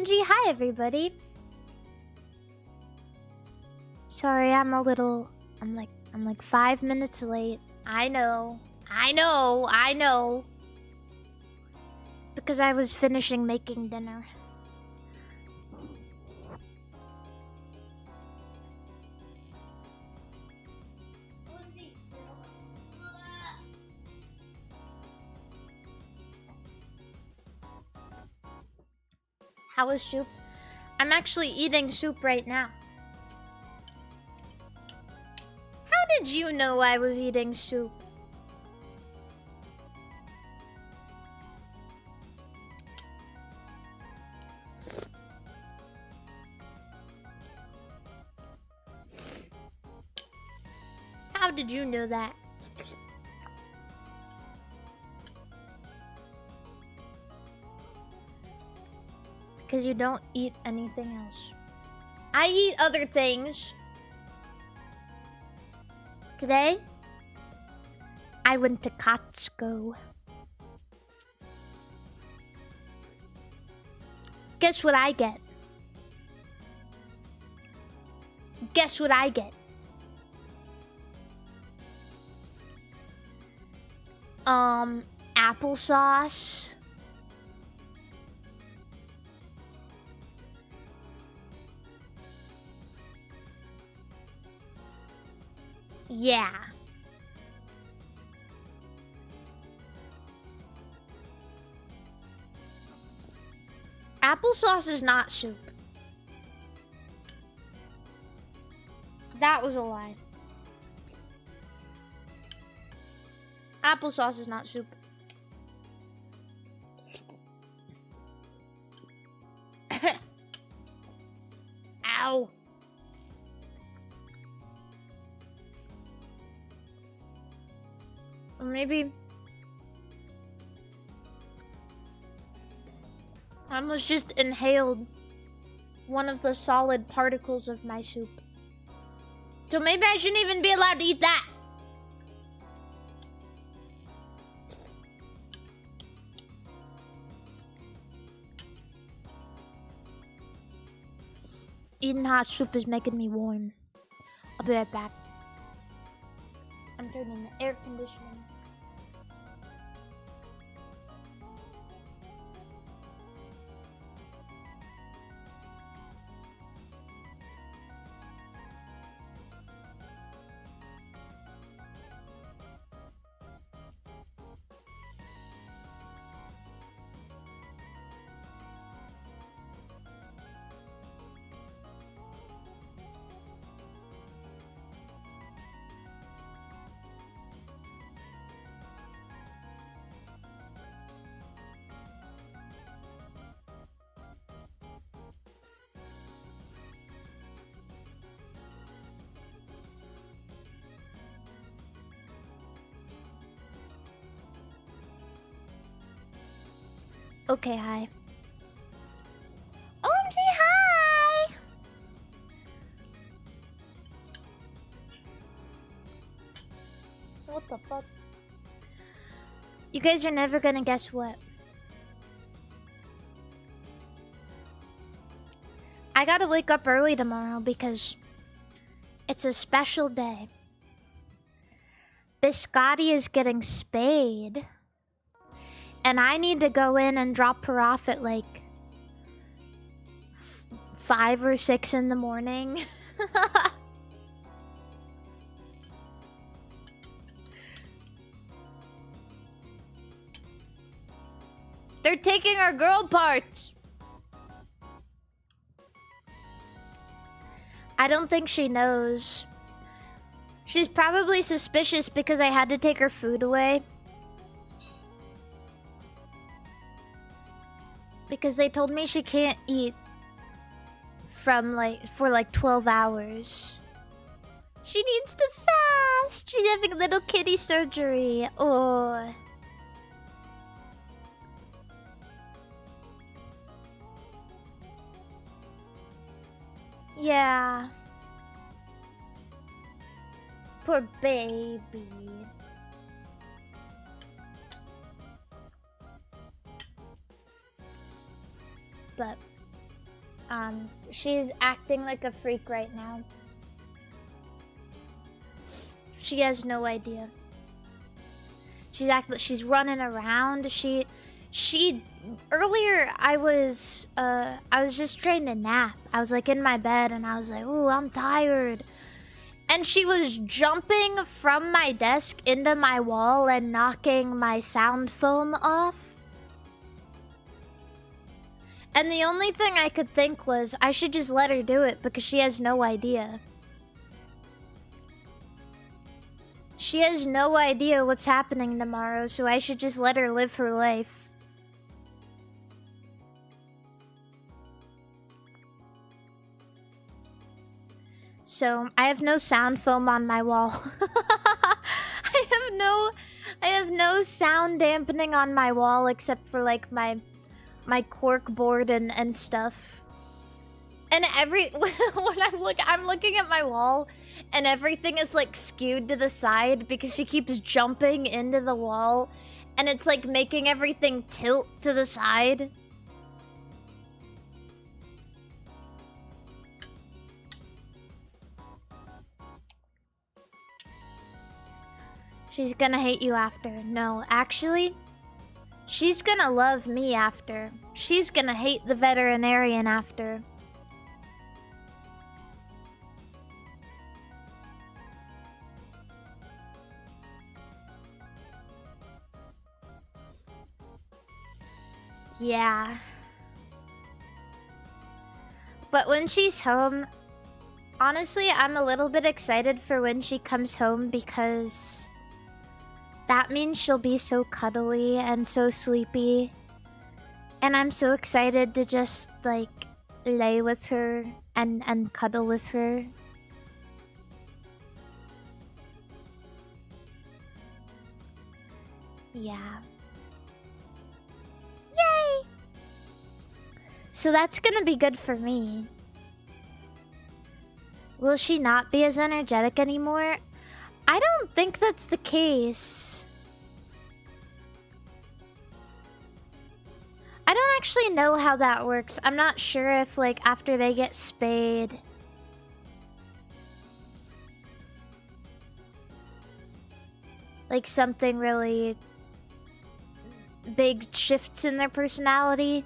OMG, hi everybody. Sorry, I'm like 5 minutes late. I know. Because I was finishing making dinner. How was soup? I'm actually eating soup right now. How did you know I was eating soup? How did you know that? Because you don't eat anything else. I eat other things. Today, I went to Costco. Guess what I get? Guess what I get? Applesauce. Yeah. Applesauce is not soup. That was a lie. Applesauce is not soup. Ow. Or maybe I almost just inhaled one of the solid particles of my soup. So maybe I shouldn't even be allowed to eat that. Eating hot soup is making me warm. I'll be right back. I'm turning the air conditioning. Okay, hi. OMG, hi! What the fuck? You guys are never gonna guess what. I gotta wake up early tomorrow because it's a special day. Biscotti is getting spayed. And I need to go in and drop her off at like 5 or 6 in the morning. They're taking our girl parts. I don't think she knows. She's probably suspicious because I had to take her food away. Because they told me she can't eat for like 12 hours. She needs to fast. She's having little kitty surgery. Oh. Yeah. Poor baby. But She's acting like a freak right now. She has no idea. She's running around. She earlier I was just trying to nap. I was like in my bed and I was like, "Ooh, I'm tired." And she was jumping from my desk into my wall and knocking my sound foam off. And the only thing I could think was I should just let her do it because she has no idea. She has no idea what's happening tomorrow, so I should just let her live her life. So, I have no sound foam on my wall. I have no sound dampening on my wall except for like my cork board and stuff. And when I'm looking at my wall and everything is like skewed to the side because she keeps jumping into the wall and it's like making everything tilt to the side. She's gonna hate you after. No, actually, she's gonna love me after. She's gonna hate the veterinarian after. Yeah. But when she's home, honestly, I'm a little bit excited for when she comes home because that means she'll be so cuddly and so sleepy. And I'm so excited to just, like, lay with her and cuddle with her. Yeah. Yay! So that's gonna be good for me. Will she not be as energetic anymore? I don't think that's the case. I don't actually know how that works. I'm not sure if, like, after they get spayed, like, something really big shifts in their personality.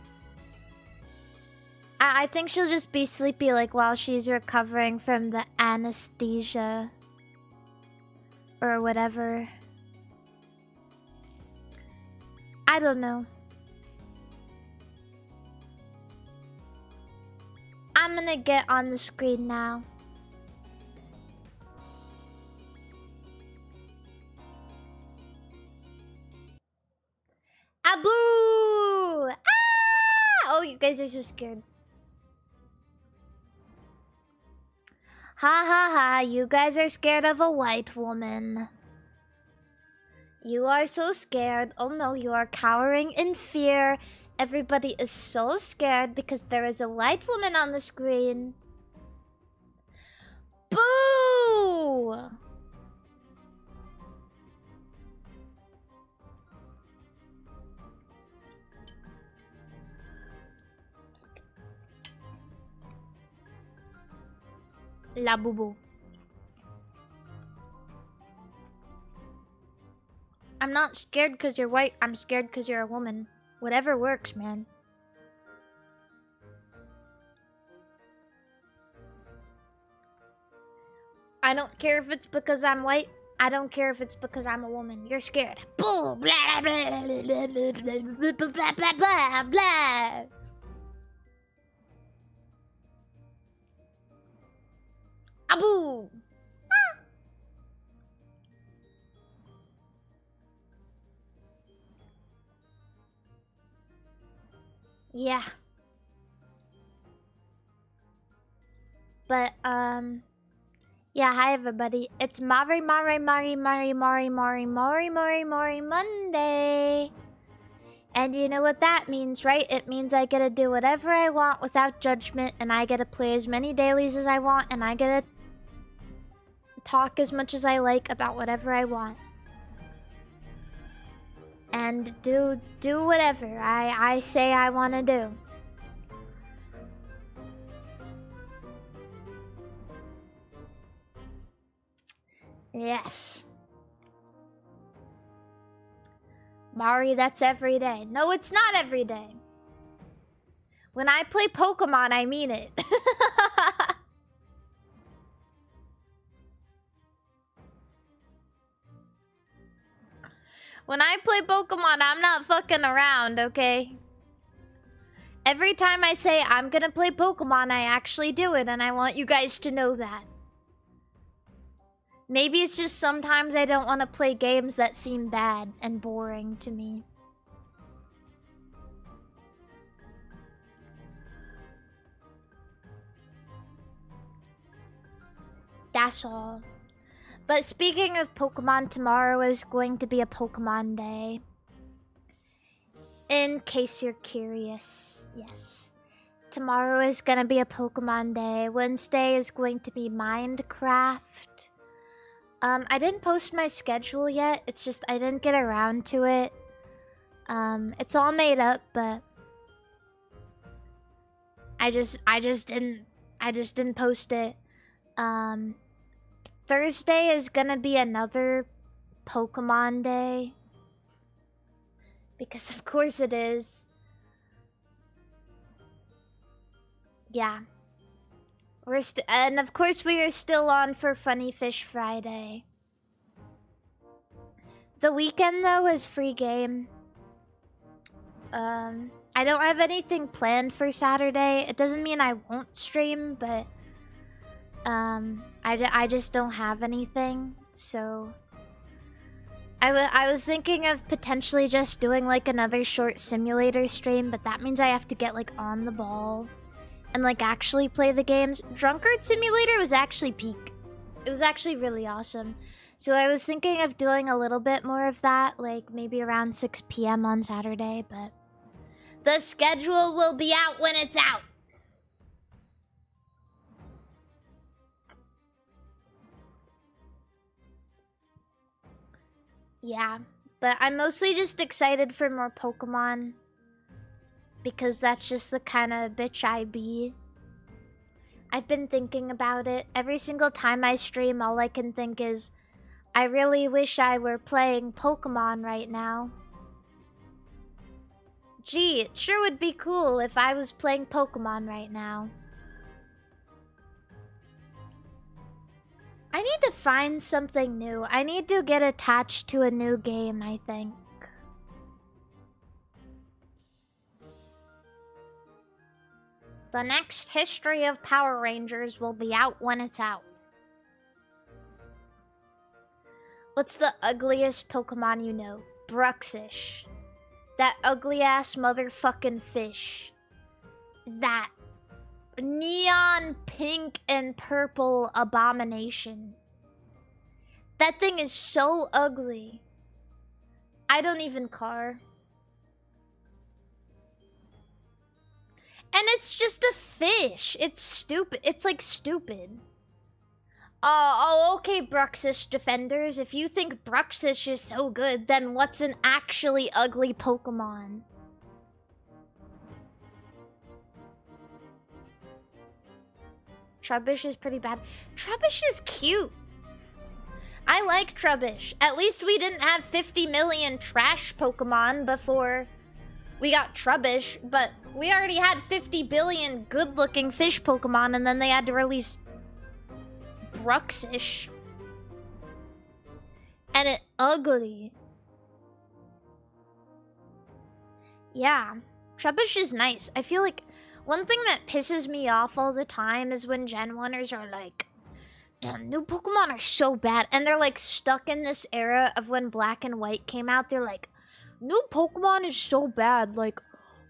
I think she'll just be sleepy, like, while she's recovering from the anesthesia. Or whatever. I don't know. I'm gonna get on the screen now. Abu! Ah! Oh, you guys are so scared. Ha ha ha, you guys are scared of a white woman. You are so scared. Oh no, you are cowering in fear. Everybody is so scared because there is a white woman on the screen. Boo! La boo. I'm not scared because you're white. I'm scared because you're a woman. Whatever works, man. I don't care if it's because I'm white. I don't care if it's because I'm a woman. You're scared. Boo! Blah, blah, blah, blah, blah, blah, blah, blah, blah, blah. Abu! Ah. Yeah. But, yeah, hi everybody. It's MARIMARI Monday. And you know what that means, right? It means I get to do whatever I want without judgment, and I get to play as many dailies as I want, and I get to talk as much as I like about whatever I want. And do whatever I say I want to do. Yes. Mari, that's every day. No, it's not every day. When I play Pokemon, I mean it. When I play Pokemon, I'm not fucking around, okay? Every time I say I'm gonna play Pokemon, I actually do it, and I want you guys to know that. Maybe it's just sometimes I don't want to play games that seem bad and boring to me. That's all. But speaking of Pokemon, tomorrow is going to be a Pokemon day. In case you're curious, yes. Tomorrow is gonna be a Pokemon day. Wednesday is going to be Minecraft. I didn't post my schedule yet. It's just I didn't get around to it. It's all made up, but I just didn't post it. Thursday is gonna be another Pokemon day. Because of course it is. Yeah. And of course we are still on for Funny Fish Friday. The weekend though is free game. I don't have anything planned for Saturday. It doesn't mean I won't stream, but I just don't have anything. So I was thinking of potentially just doing like another short simulator stream, but that means I have to get like on the ball and like actually play the games. Drunkard Simulator was actually peak. It was actually really awesome. So I was thinking of doing a little bit more of that, like maybe around 6 p.m. on Saturday, but the schedule will be out when it's out. Yeah, but I'm mostly just excited for more Pokemon. Because that's just the kind of bitch I be. I've been thinking about it. Every single time I stream, all I can think is, I really wish I were playing Pokemon right now. Gee, it sure would be cool if I was playing Pokemon right now. I need to find something new. I need to get attached to a new game, I think. The next History of Power Rangers will be out when it's out. What's the ugliest Pokemon you know? Bruxish. That ugly-ass motherfucking fish. That neon pink and purple abomination. That thing is so ugly. I don't even care. And it's just a fish. It's stupid. It's like stupid. Oh, okay, Bruxish defenders. If you think Bruxish is so good, then what's an actually ugly Pokemon? Trubbish is pretty bad. Trubbish is cute. I like Trubbish. At least we didn't have 50 million trash Pokemon before we got Trubbish, but we already had 50 billion good-looking fish Pokemon, and then they had to release Bruxish. And it ugly. Yeah, Trubbish is nice. I feel like one thing that pisses me off all the time is when Gen 1ers are like, new Pokemon are so bad, and they're like stuck in this era of when Black and White came out. They're like, new Pokemon is so bad, like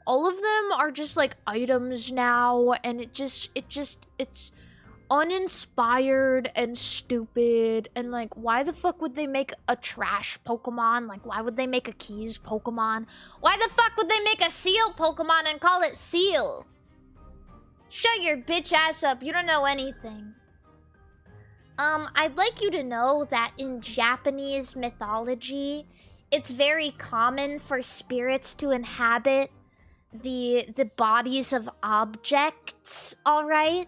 all of them are just like items now, and it's uninspired and stupid, and like why the fuck would they make a trash Pokemon? Like why would they make a Keys Pokemon? Why the fuck would they make a Seal Pokemon and call it Seal? Shut your bitch ass up, you don't know anything. I'd like you to know that in Japanese mythology, it's very common for spirits to inhabit the bodies of objects, alright?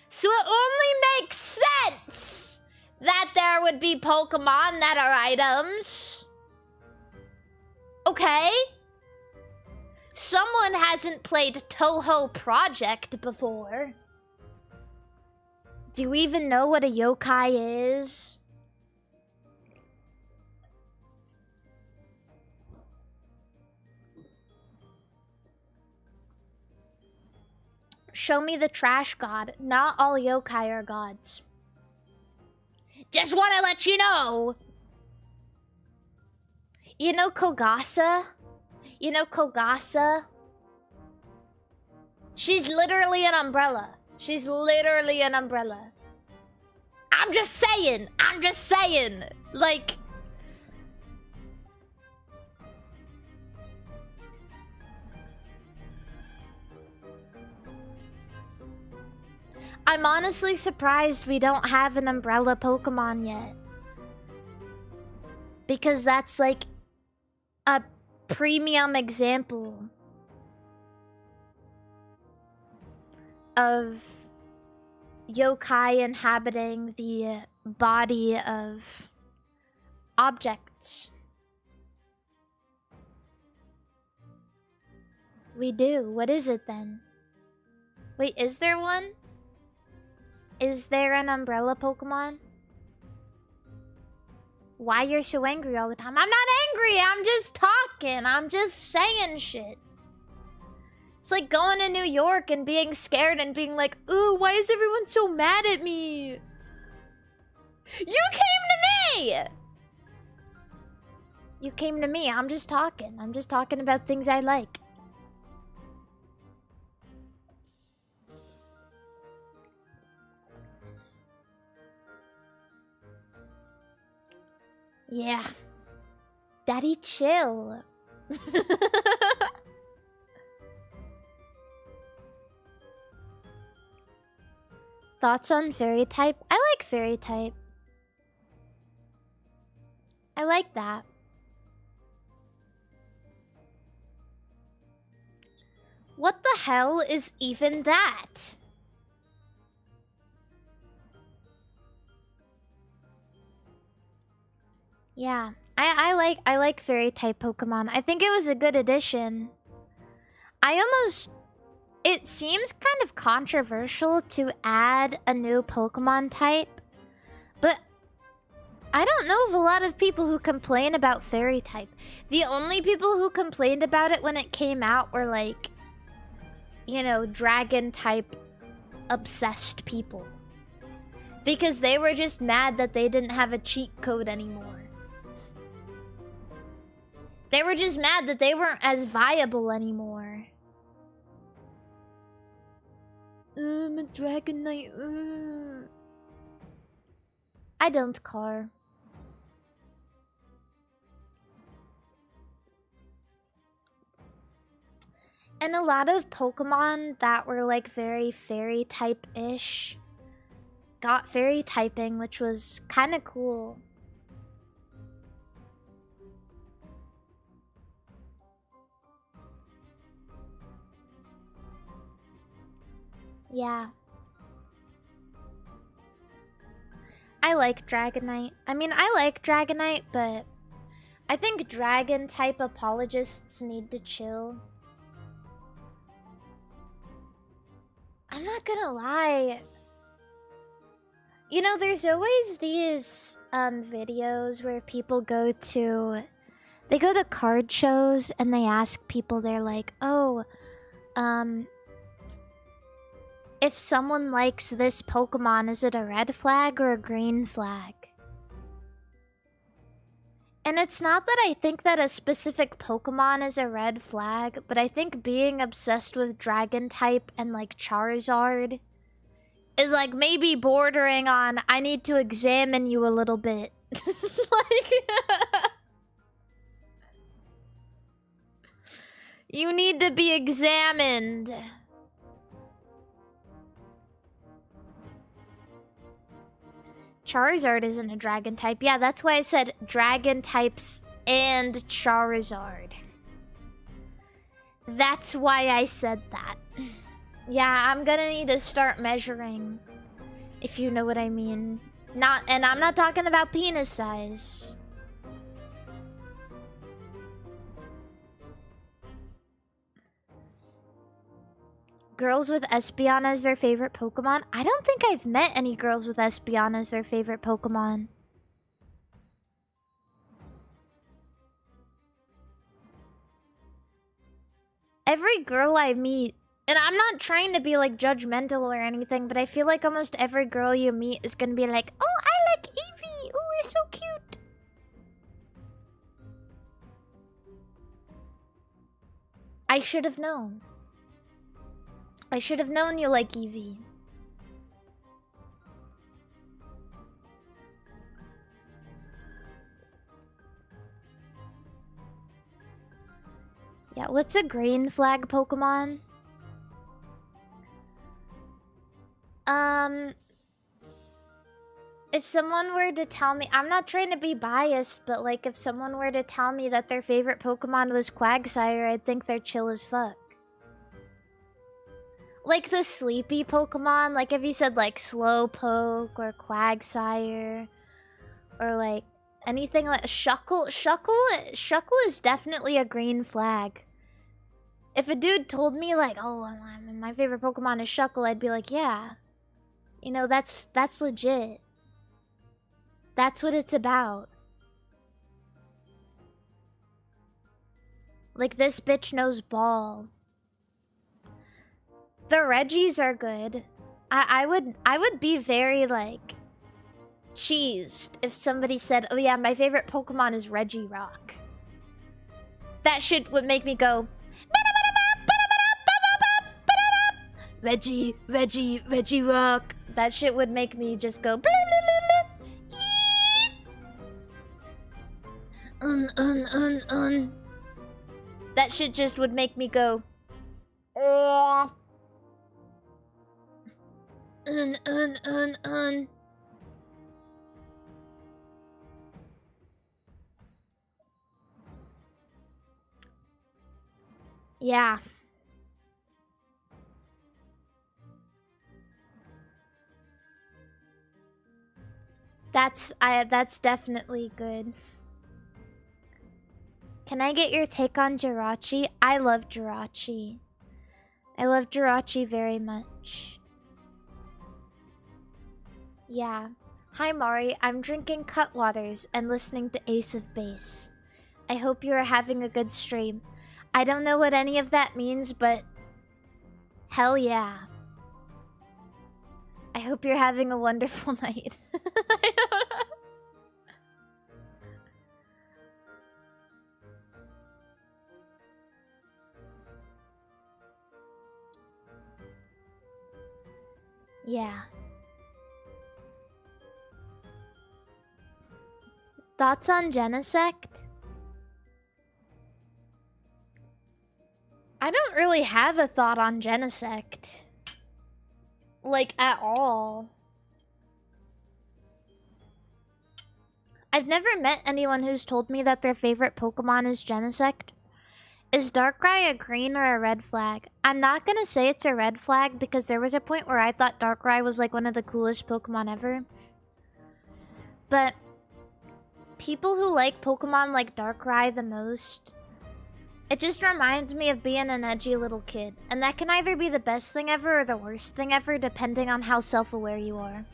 So it only makes sense that there would be Pokemon that are items. Okay? Someone hasn't played Touhou Project before. Do you even know what a yokai is? Show me the trash god. Not all yokai are gods. Just want to let you know. You know Kogasa? You know Kogasa? She's literally an umbrella. She's literally an umbrella. I'm just saying. I'm just saying. Like... I'm honestly surprised we don't have an umbrella Pokemon yet. Because that's like a premium example of yokai inhabiting the body of objects. We do. What is it then? Wait, is there one? Is there an umbrella Pokemon? Why you're so angry all the time? I'm not angry, I'm just talking. I'm just saying shit. It's like going to New York and being scared and being like, ooh, why is everyone so mad at me? You came to me! You came to me, I'm just talking. I'm just talking about things I like. Yeah. Daddy, chill. Thoughts on fairy type? I like fairy type. I like that. What the hell is even that? Yeah, I like fairy type Pokemon. I think it was a good addition. It seems kind of controversial to add a new Pokemon type, but I don't know of a lot of people who complain about fairy type. The only people who complained about it when it came out were like, you know, dragon type obsessed people. Because they were just mad that they didn't have a cheat code anymore. They were just mad that they weren't as viable anymore. I'm a Dragon Knight. I don't care. And a lot of Pokemon that were like very fairy type-ish got fairy typing, which was kind of cool. Yeah. I like Dragonite. I mean, I like Dragonite, but I think dragon type apologists need to chill. I'm not gonna lie. You know, there's always these videos where people go to card shows and they ask people, they're like, oh, if someone likes this Pokemon, is it a red flag or a green flag? And it's not that I think that a specific Pokemon is a red flag, but I think being obsessed with Dragon type and like Charizard is like maybe bordering on, I need to examine you a little bit. Like... You need to be examined. Charizard isn't a dragon type. Yeah, that's why I said dragon types and Charizard. That's why I said that. Yeah, I'm gonna need to start measuring, if you know what I mean. And I'm not talking about penis size. Girls with Espeon as their favorite Pokemon? I don't think I've met any girls with Espeon as their favorite Pokemon. Every girl I meet, and I'm not trying to be like judgmental or anything, but I feel like almost every girl you meet is gonna be like, oh, I like Eevee. Oh, it's so cute. I should have known. I should have known you like Eevee. Yeah, what's a green flag Pokemon? If someone were to tell me, I'm not trying to be biased, but like if someone were to tell me that their favorite Pokemon was Quagsire, I'd think they're chill as fuck. Like the sleepy Pokemon, like if you said like Slowpoke or Quagsire, or like anything like Shuckle is definitely a green flag. If a dude told me like, oh, my favorite Pokemon is Shuckle, I'd be like, yeah. You know, that's legit. That's what it's about. Like, this bitch knows ball. The Reggies are good. I would be very, like, cheesed if somebody said, oh yeah, my favorite Pokemon is Regirock. That shit would make me go... Regirock. That shit would make me just go... That shit just would make me go... Yeah. That's definitely good. Can I get your take on Jirachi? I love Jirachi. I love Jirachi very much. Yeah. Hi Mari, I'm drinking Cutwaters and listening to Ace of Base. I hope you are having a good stream. I don't know what any of that means, but... hell yeah. I hope you're having a wonderful night. Yeah. Thoughts on Genesect? I don't really have a thought on Genesect. Like, at all. I've never met anyone who's told me that their favorite Pokemon is Genesect. Is Darkrai a green or a red flag? I'm not gonna say it's a red flag because there was a point where I thought Darkrai was like one of the coolest Pokemon ever. But people who like Pokemon like Darkrai the most, it just reminds me of being an edgy little kid. And that can either be the best thing ever or the worst thing ever depending on how self-aware you are.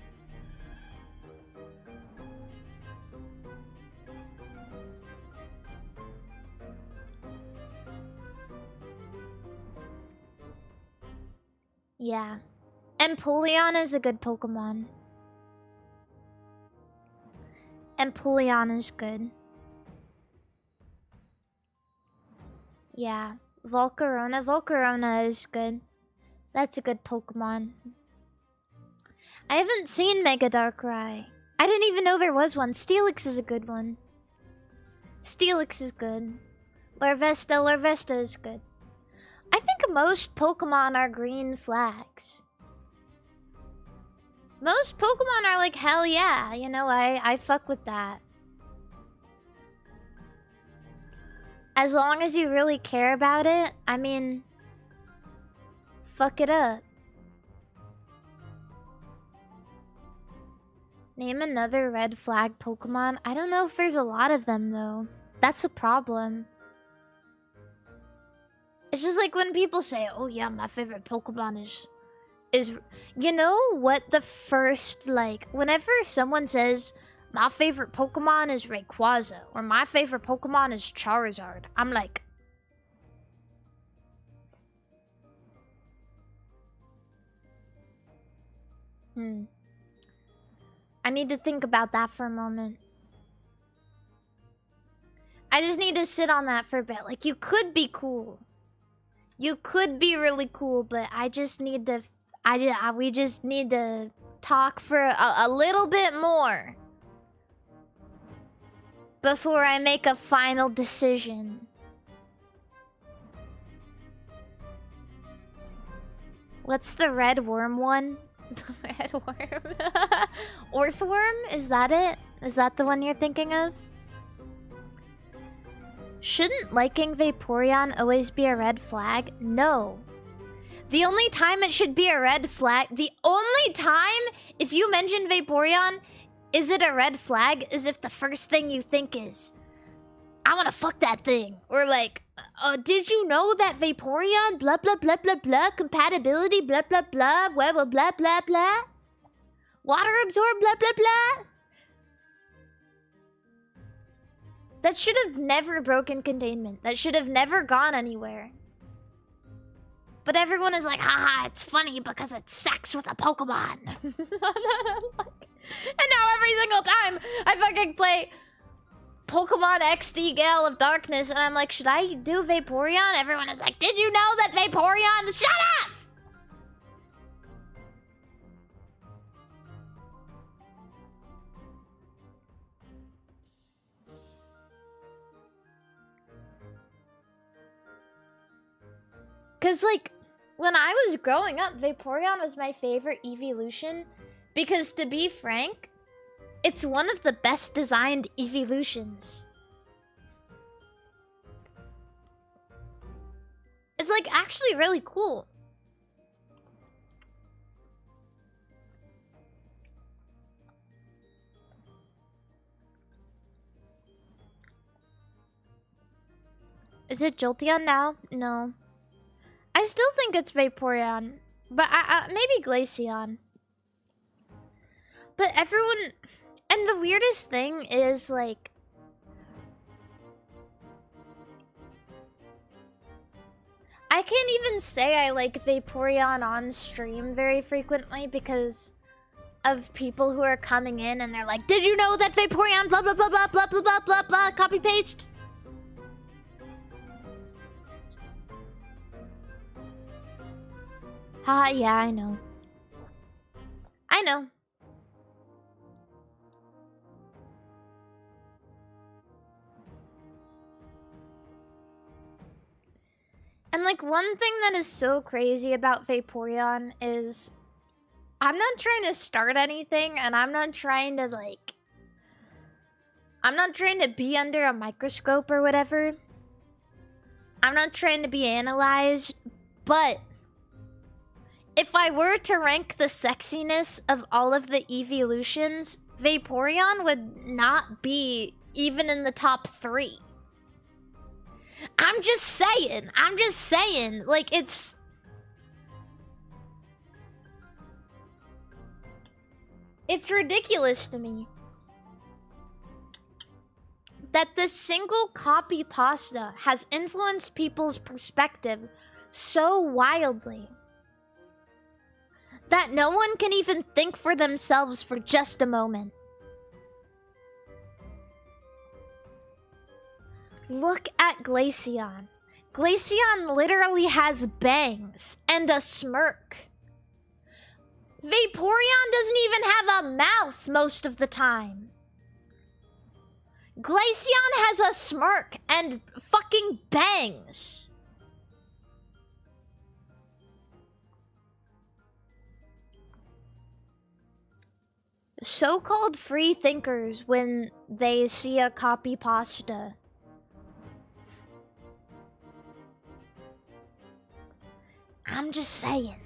Yeah. Empoleon is a good Pokemon. Empoleon is good. Yeah. Volcarona is good. That's a good Pokemon. I haven't seen Mega Darkrai. I didn't even know there was one. Steelix is a good one. Steelix is good. Larvesta is good. I think most Pokemon are green flags. Most Pokemon are like, hell yeah, you know, I fuck with that. As long as you really care about it, I mean, fuck it up. Name another red flag Pokemon. I don't know if there's a lot of them, though. That's the problem. It's just like when people say, oh yeah, my favorite Pokemon is... You know what the first, like... Whenever someone says, my favorite Pokemon is Rayquaza, or my favorite Pokemon is Charizard, I'm like... I need to think about that for a moment. I just need to sit on that for a bit. Like, you could be cool. You could be really cool, but I just need to... we just need to talk for a little bit more before I make a final decision. What's the red worm one? The red worm. Orthworm? Is that it? Is that the one you're thinking of? Shouldn't liking Vaporeon always be a red flag? No. The only time it should be a red flag... The only time, if you mention Vaporeon, is it a red flag, is if the first thing you think is, I wanna fuck that thing. Or like, did you know that Vaporeon, blah, blah, blah, blah, blah, compatibility, blah, blah, blah, blah, blah, blah, blah, blah. Water absorb, blah, blah, blah. That should have never broken containment. That should have never gone anywhere. But everyone is like, haha, it's funny because it's sex with a Pokemon. And now every single time I fucking play Pokemon XD Gale of Darkness and I'm like, should I do Vaporeon? Everyone is like, did you know that Vaporeon... Shut up! Because, like, when I was growing up, Vaporeon was my favorite evolution. Because, to be frank, it's one of the best designed evolutions. It's, like, actually really cool. Is it Jolteon now? No. I still think it's Vaporeon, but maybe Glaceon. But everyone... And the weirdest thing is, like... I can't even say I like Vaporeon on stream very frequently because of people who are coming in and they're like, did you know that Vaporeon blah blah blah blah blah blah blah blah blah copy paste? Haha, yeah, I know. I know. And, like, one thing that is so crazy about Vaporeon is... I'm not trying to start anything, and I'm not trying to, like... I'm not trying to be under a microscope or whatever. I'm not trying to be analyzed, but... If I were to rank the sexiness of all of the evolutions, Vaporeon would not be even in the top 3. I'm just saying. Like, it's... It's ridiculous to me that this single copy pasta has influenced people's perspective so wildly that no one can even think for themselves for just a moment. Look at Glaceon. Glaceon literally has bangs and a smirk. Vaporeon doesn't even have a mouth most of the time. Glaceon has a smirk and fucking bangs. So-called free thinkers when they see a copy pasta. I'm just saying.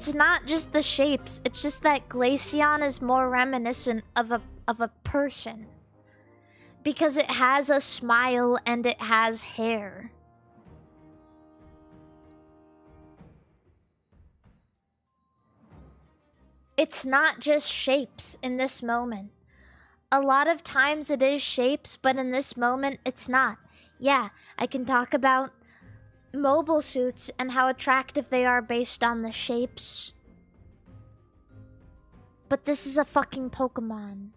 It's not just the shapes. It's just that Glaceon is more reminiscent of a person. Because it has a smile and it has hair. It's not just shapes in this moment. A lot of times it is shapes, but in this moment it's not. Yeah, I can talk about mobile suits and how attractive they are based on the shapes. But this is a fucking Pokemon.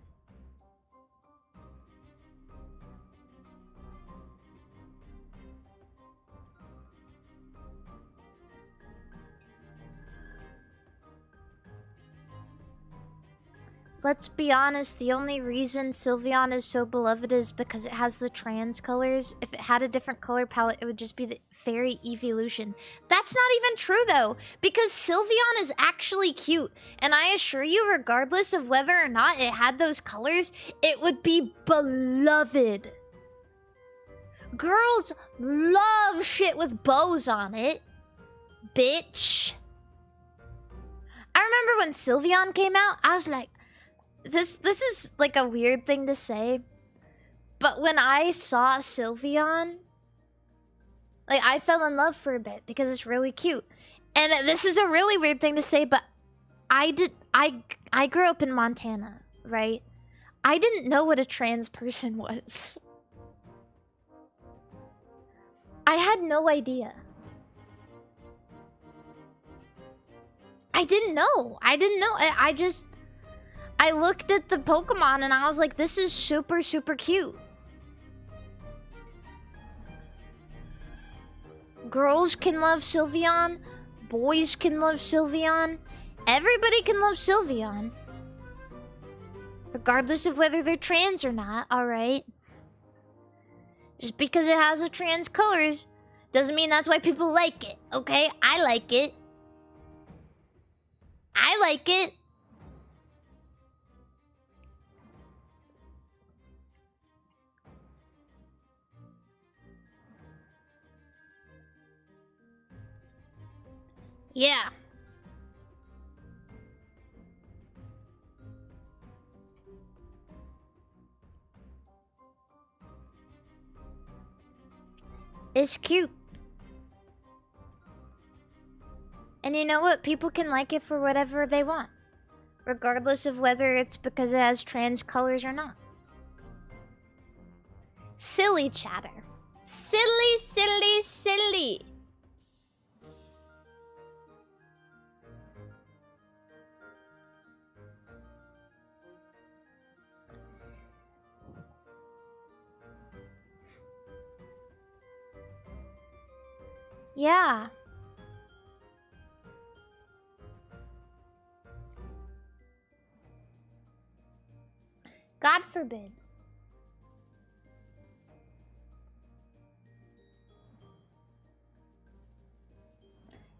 Let's be honest, the only reason Sylveon is so beloved is because it has the trans colors. If it had a different color palette, it would just be the Fairy Evolution. That's not even true though, because Sylveon is actually cute. And I assure you, regardless of whether or not it had those colors, it would be beloved. Girls love shit with bows on it. Bitch. I remember when Sylveon came out, I was like, this is like a weird thing to say, but when I saw Sylveon, like I fell in love for a bit because it's really cute. And this is a really weird thing to say, but I grew up in Montana, right? I didn't know what a trans person was. I had no idea. I didn't know. I looked at the Pokemon and I was like, this is super, super cute. Girls can love Sylveon. Boys can love Sylveon. Everybody can love Sylveon. Regardless of whether they're trans or not, alright? Just because it has a trans colors doesn't mean that's why people like it, okay? I like it. I like it. Yeah. It's cute. And you know what? People can like it for whatever they want. Regardless of whether it's because it has trans colors or not. Silly chatter. Silly, silly, silly. Yeah. God forbid.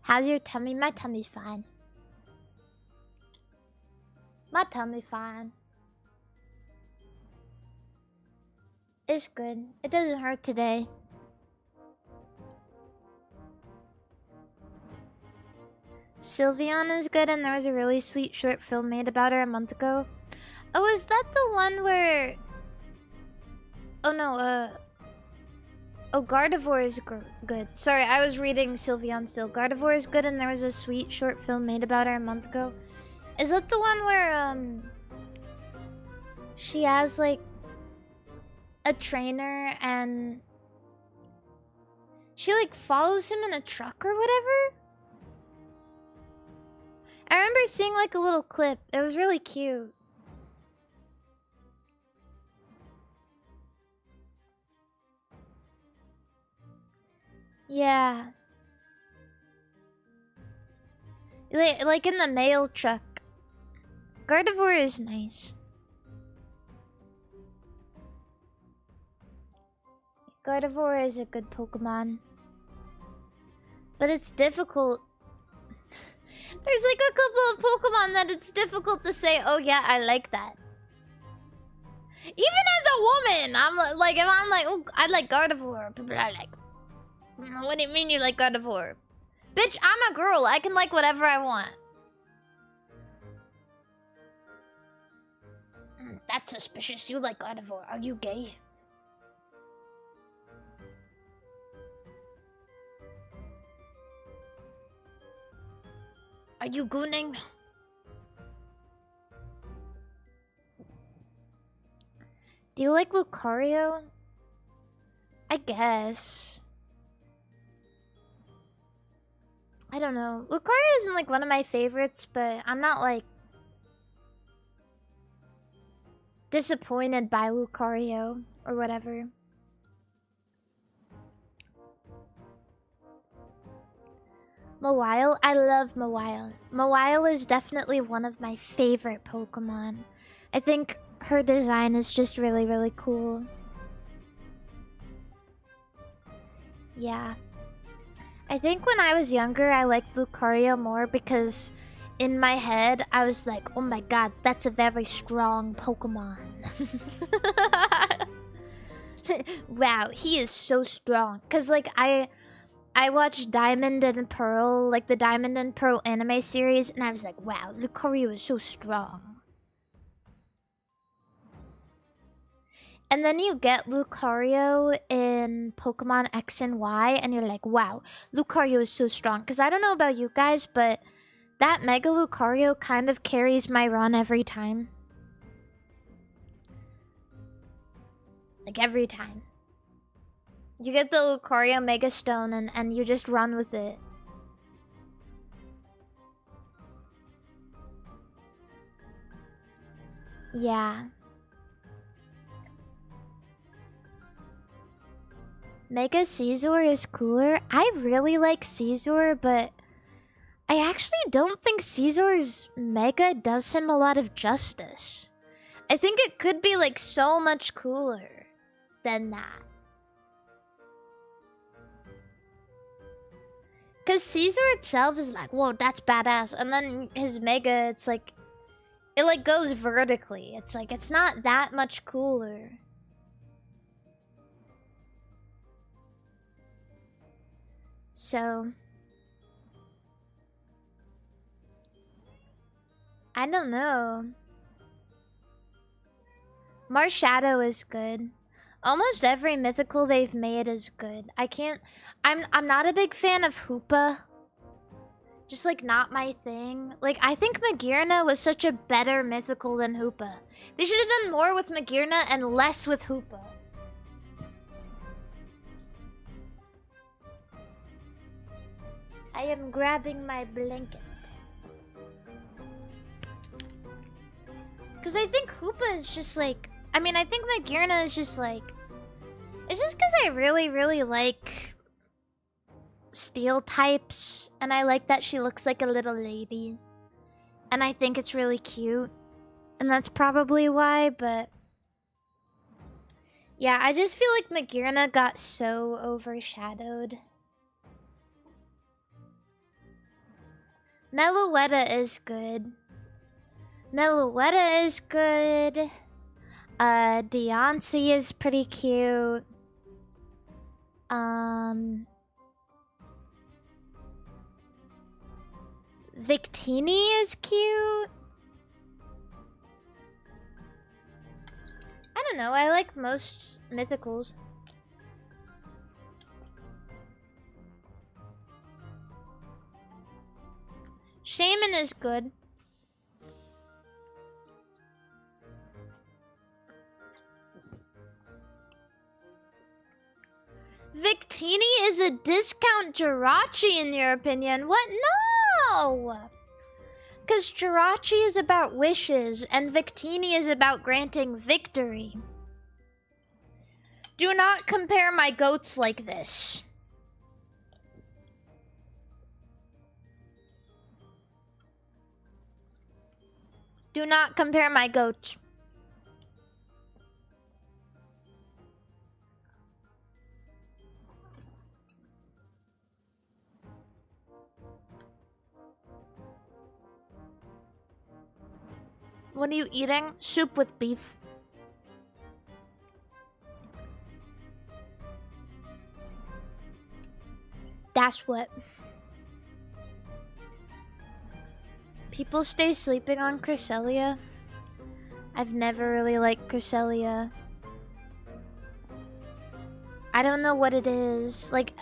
How's your tummy? My tummy's fine. My tummy's fine. It's good. It doesn't hurt today. Sylveon is good, and there was a really sweet short film made about her a month ago. Oh, is that the one where... Oh no, Oh, Gardevoir is good. Sorry, I was reading Sylveon still. Gardevoir is good, and there was a sweet short film made about her a month ago. Is that the one where, she has, like, a trainer, and... she, like, follows him in a truck or whatever? I remember seeing like a little clip. It was really cute. Yeah. Like in the mail truck. Gardevoir is nice. Gardevoir is a good Pokemon. But it's difficult. There's like a couple of Pokemon that it's difficult to say, oh yeah, I like that. Even as a woman, I'm like, if I'm like, oh, I like Gardevoir, people are like, what do you mean you like Gardevoir? Bitch, I'm a girl, I can like whatever I want. That's suspicious. You like carnivore. Are you gay? Are you gooning? Do you like Lucario? I guess. I don't know. Lucario isn't like one of my favorites, but I'm not like disappointed by Lucario or whatever. Mawile? I love Mawile. Mawile is definitely one of my favorite Pokemon. I think her design is just really, really cool. Yeah. I think when I was younger, I liked Lucario more because in my head, I was like, oh my god, that's a very strong Pokemon. Wow, he is so strong. Because, like, I watched Diamond and Pearl, like the Diamond and Pearl anime series, and I was like, wow, Lucario is so strong. And then you get Lucario in Pokemon X and Y, and you're like, wow, Lucario is so strong. Because I don't know about you guys, but that Mega Lucario kind of carries my run every time. Like, every time. You get the Lucario Mega Stone, and you just run with it. Yeah. Mega Caesar is cooler. I really like Caesar, but I actually don't think Caesar's Mega does him a lot of justice. I think it could be like so much cooler than that. Because Caesar itself is like, whoa, that's badass. And then his Mega, it's like, it like goes vertically. It's like, it's not that much cooler. So, I don't know. Marshadow is good. Almost every mythical they've made is good. I'm not a big fan of Hoopa. Just like not my thing. Like I think Magearna was such a better mythical than Hoopa. They should have done more with Magearna and less with Hoopa. I am grabbing my blanket. Because I think Hoopa is just like... I mean, I think Magearna is just like... It's just because I really, really like... steel types. And I like that she looks like a little lady. And I think it's really cute. And that's probably why, but... Yeah, I just feel like Magearna got so overshadowed. Meloetta is good. Meloetta is good. Deontay is pretty cute. Victini is cute. I don't know, I like most mythicals. Shaman is good. Victini is a discount Jirachi in your opinion? What? No! Because Jirachi is about wishes and Victini is about granting victory. Do not compare my goats like this. Do not compare my goats. What are you eating? Soup with beef. That's what. People stay sleeping on Cresselia. I've never really liked Cresselia. I don't know what it is. Like,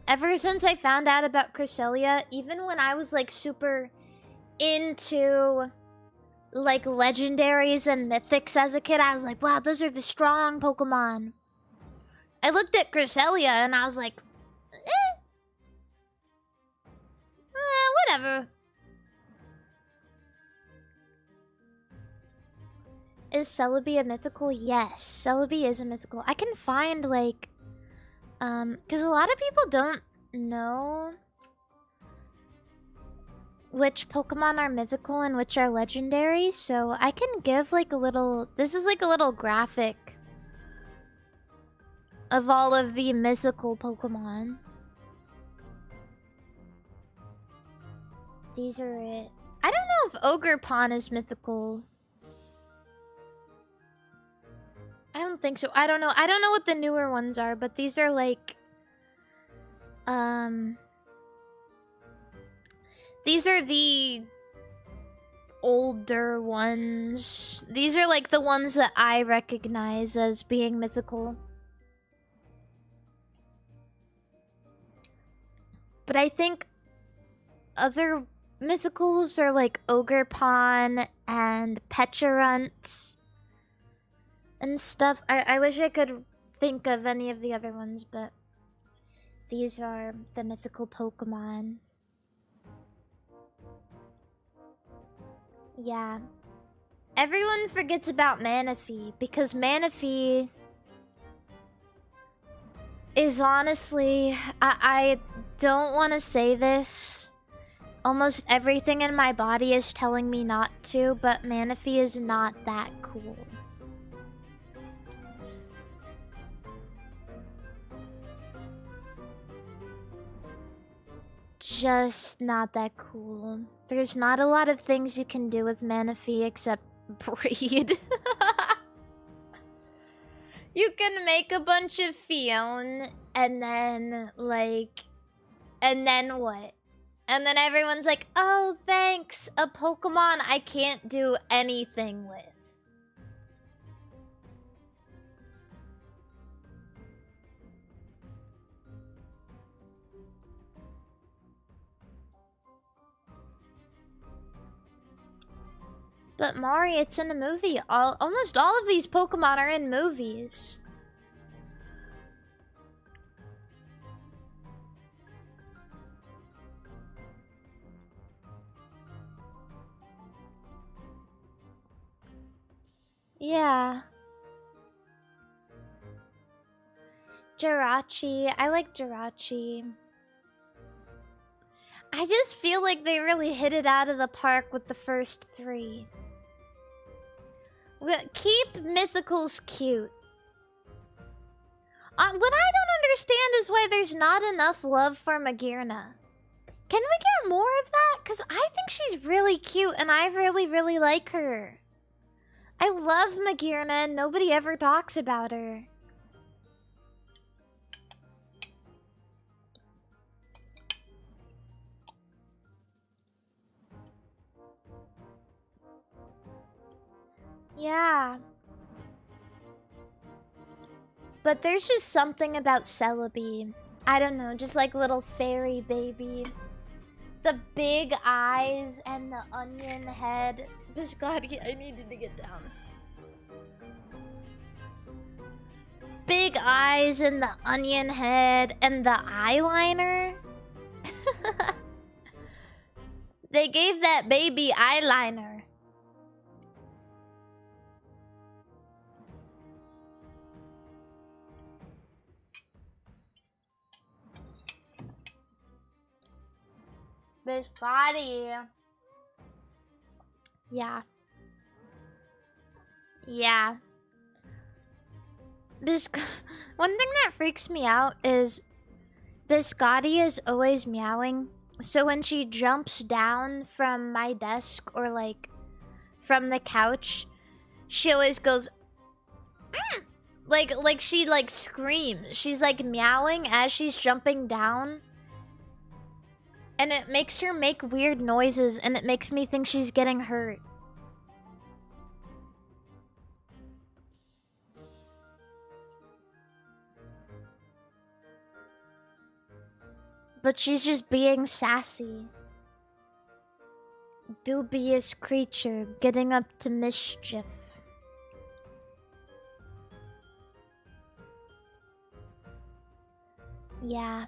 ever since I found out about Cresselia, even when I was like super into like legendaries and mythics as a kid, I was like, wow, those are the strong Pokemon. I looked at Cresselia and I was like, whatever. Is Celebi a mythical? Yes, Celebi is a mythical. I can find like, because a lot of people don't know which Pokemon are mythical and which are legendary, so I can give like a little, this is like a little graphic of all of the mythical Pokemon. These are it. I don't know if Ogerpon is mythical. I don't think so. I don't know. I don't know what the newer ones are, but these are like... These are the older ones. These are like the ones that I recognize as being mythical. But I think other mythicals are like Ogerpon and Pecharunt and stuff. I wish I could think of any of the other ones, but these are the mythical Pokemon. Yeah. Everyone forgets about Manaphy because Manaphy is honestly, I don't want to say this. Almost everything in my body is telling me not to, but Manaphy is not that cool. Just not that cool. There's not a lot of things you can do with Manaphy except breed. You can make a bunch of Fion and then like, and then what? And then everyone's like, oh thanks, a Pokemon I can't do anything with. But Mari, it's in a movie. Almost all of these Pokemon are in movies. Yeah. Jirachi. I like Jirachi. I just feel like they really hit it out of the park with the first three. Keep mythicals cute. What I don't understand is why there's not enough love for Magearna. Can we get more of that? Because I think she's really cute and I really, really like her. I love Magearna and nobody ever talks about her. Yeah. But there's just something about Celebi. I don't know, just like little fairy baby. The big eyes and the onion head. Biscotti, I need you to get down. Big eyes and the onion head and the eyeliner. They gave that baby eyeliner. Biscotti. Yeah. Yeah. One thing that freaks me out is Biscotti is always meowing. So when she jumps down from my desk or like from the couch, she always goes like she like screams. She's like meowing as she's jumping down. And it makes her make weird noises and it makes me think she's getting hurt. But she's just being sassy. Dubious creature, getting up to mischief. Yeah.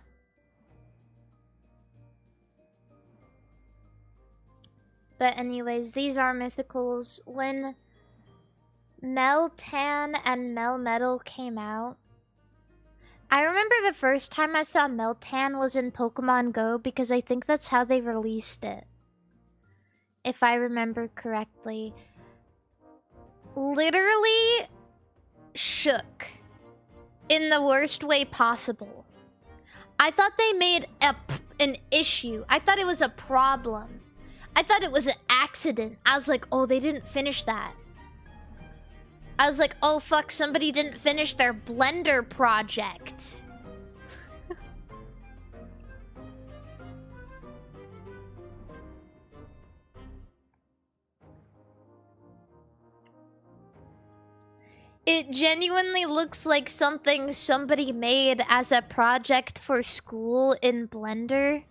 But anyways, these are mythicals. When Meltan and Melmetal came out, I remember the first time I saw Meltan was in Pokemon Go because I think that's how they released it. If I remember correctly. Literally shook. In the worst way possible. I thought they made an issue. I thought it was a problem. I thought it was an accident. I was like, oh, they didn't finish that. I was like, oh fuck, somebody didn't finish their Blender project. It genuinely looks like something somebody made as a project for school in Blender.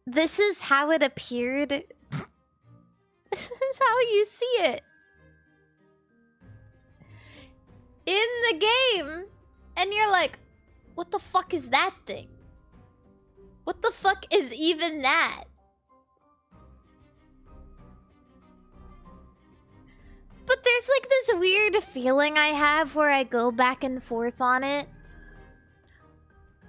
This is how it appeared. This is how you see it. In the game. And you're like, what the fuck is that thing? What the fuck is even that? But there's like this weird feeling I have where I go back and forth on it.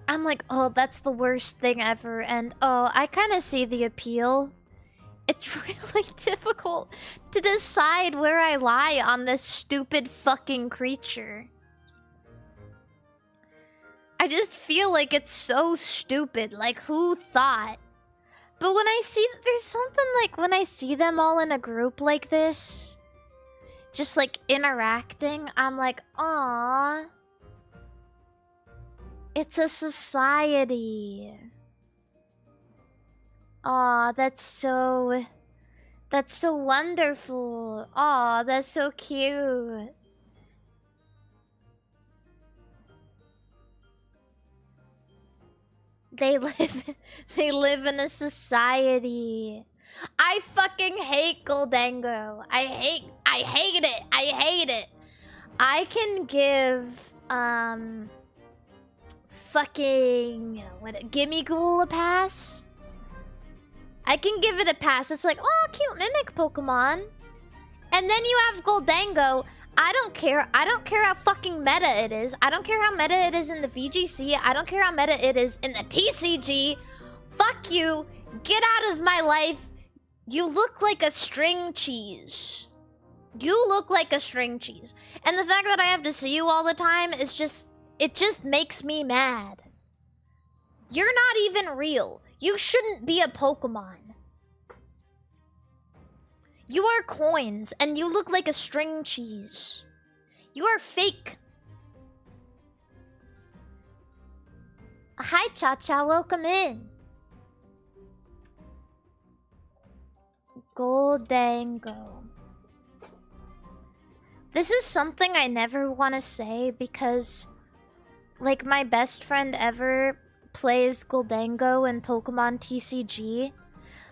I'm like, oh, that's the worst thing ever. And oh, I kind of see the appeal. It's really difficult to decide where I lie on this stupid fucking creature. I just feel like it's so stupid. Like, who thought? But when I see... There's something like when I see them all in a group like this... Just like interacting, I'm like, aww. It's a society. Aw, that's so wonderful. Aw, that's so cute. They live in a society. I fucking hate Gholdengo. I hate it. I hate it. I can give fucking Gimme Ghoul a pass. I can give it a pass. It's like, oh, cute mimic Pokemon. And then you have Gholdengo. I don't care. I don't care how fucking meta it is. I don't care how meta it is in the VGC. I don't care how meta it is in the TCG. Fuck you. Get out of my life. You look like a string cheese. You look like a string cheese. And the fact that I have to see you all the time is just... It just makes me mad. You're not even real. You shouldn't be a Pokemon. You are coins, and you look like a string cheese. You are fake. Hi, Cha-Cha. Welcome in. Gholdengo. This is something I never want to say because, like, my best friend ever plays Gholdengo in Pokemon TCG.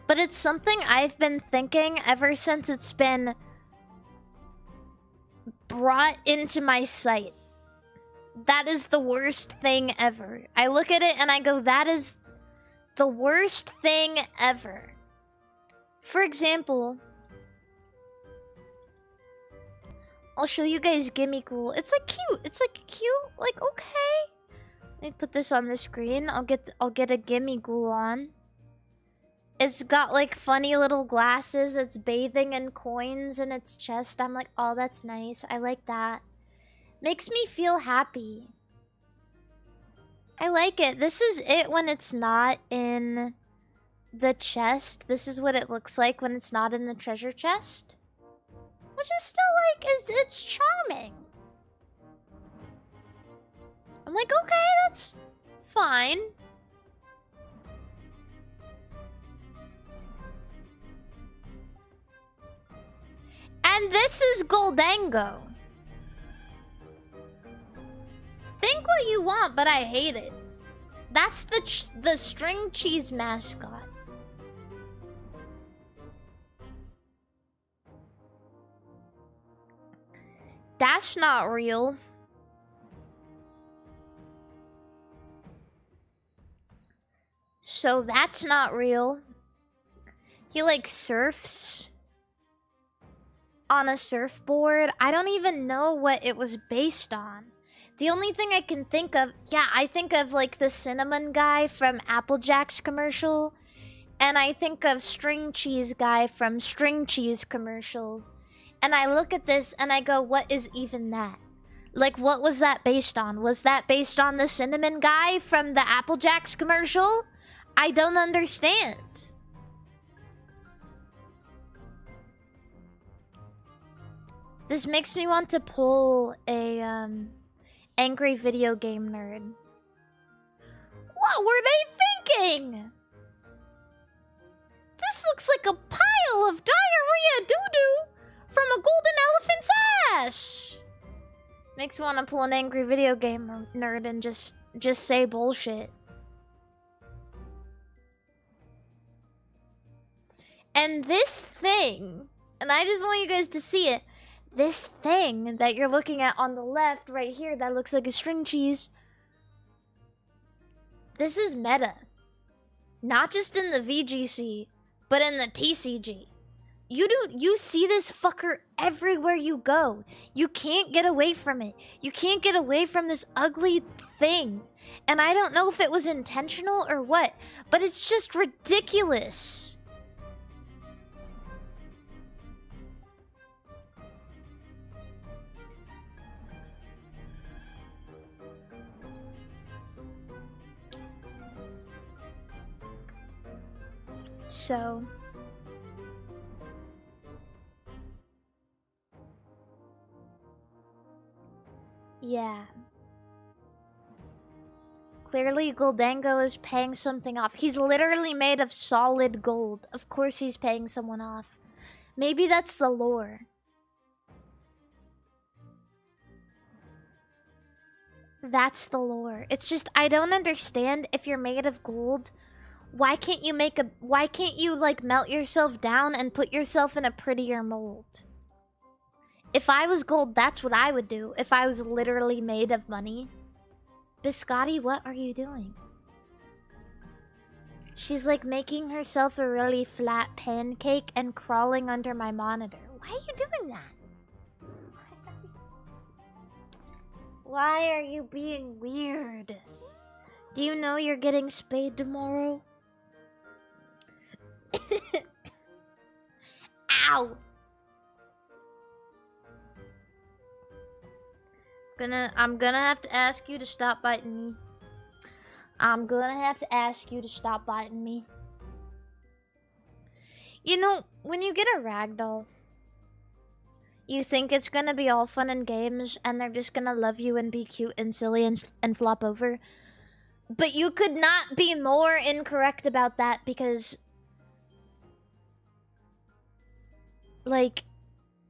But it's something I've been thinking ever since it's been brought into my sight. That is the worst thing ever. I look at it and I go, that is the worst thing ever. For example, I'll show you guys Gimme Ghoul. It's like cute. It's like cute. Like, okay. Let me put this on the screen. I'll get a Gimme Ghoul on. It's got like funny little glasses. It's bathing in coins in its chest. I'm like, oh, that's nice. I like that. Makes me feel happy. I like it. This is it when it's not in the chest. This is what it looks like when it's not in the treasure chest. Which is still like, it's charming. I'm like, okay, that's fine. And this is Gholdengo. think what you want, but I hate it. That's the string cheese mascot. That's not real. So that's not real. He like surfs on a surfboard. I don't even know what it was based on. The only thing I can think of, yeah, I think of like the cinnamon guy from Applejack's commercial. And I think of string cheese guy from string cheese commercial. And I look at this and I go, what is even that? Like, what was that based on? Was that based on the cinnamon guy from the Applejack's commercial? I don't understand. This makes me want to pull a, angry video game nerd. What were they thinking? This looks like a pile of diarrhea doo-doo from a golden elephant's ass. Makes me want to pull an angry video game nerd and just say bullshit. And this thing, and I just want you guys to see it, this thing that you're looking at on the left right here that looks like a string cheese, this is meta. Not just in the VGC, but in the TCG. You see this fucker everywhere you go. You can't get away from it. You can't get away from this ugly thing. And I don't know if it was intentional or what, but it's just ridiculous. So yeah. Clearly Gholdengo is paying something off. He's literally made of solid gold. Of course he's paying someone off. Maybe that's the lore. That's the lore. It's just, I don't understand, if you're made of gold, why can't you like melt yourself down and put yourself in a prettier mold? If I was gold, that's what I would do. If I was literally made of money. Biscotti, what are you doing? She's like making herself a really flat pancake and crawling under my monitor. Why are you doing that? Why are you being weird? Do you know you're getting spayed tomorrow? Ow! I'm gonna have to ask you to stop biting me. I'm gonna have to ask you to stop biting me. You know, when you get a ragdoll, you think it's gonna be all fun and games and they're just gonna love you and be cute and silly and flop over. But you could not be more incorrect about that, because like,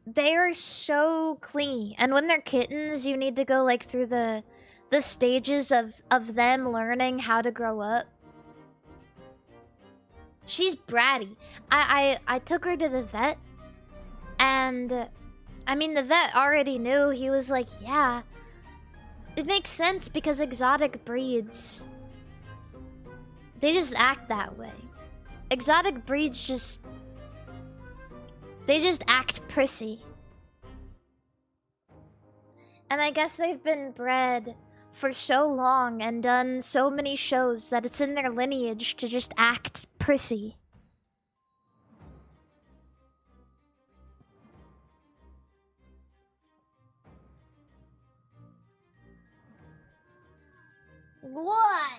they are so clingy. And when they're kittens, you need to go like through the stages of them learning how to grow up. She's bratty. I took her to the vet, and I mean, the vet already knew. He was like, yeah, it makes sense because exotic breeds, they just act that way. Exotic breeds just, they just act prissy. And I guess they've been bred for so long and done so many shows that it's in their lineage to just act prissy. What?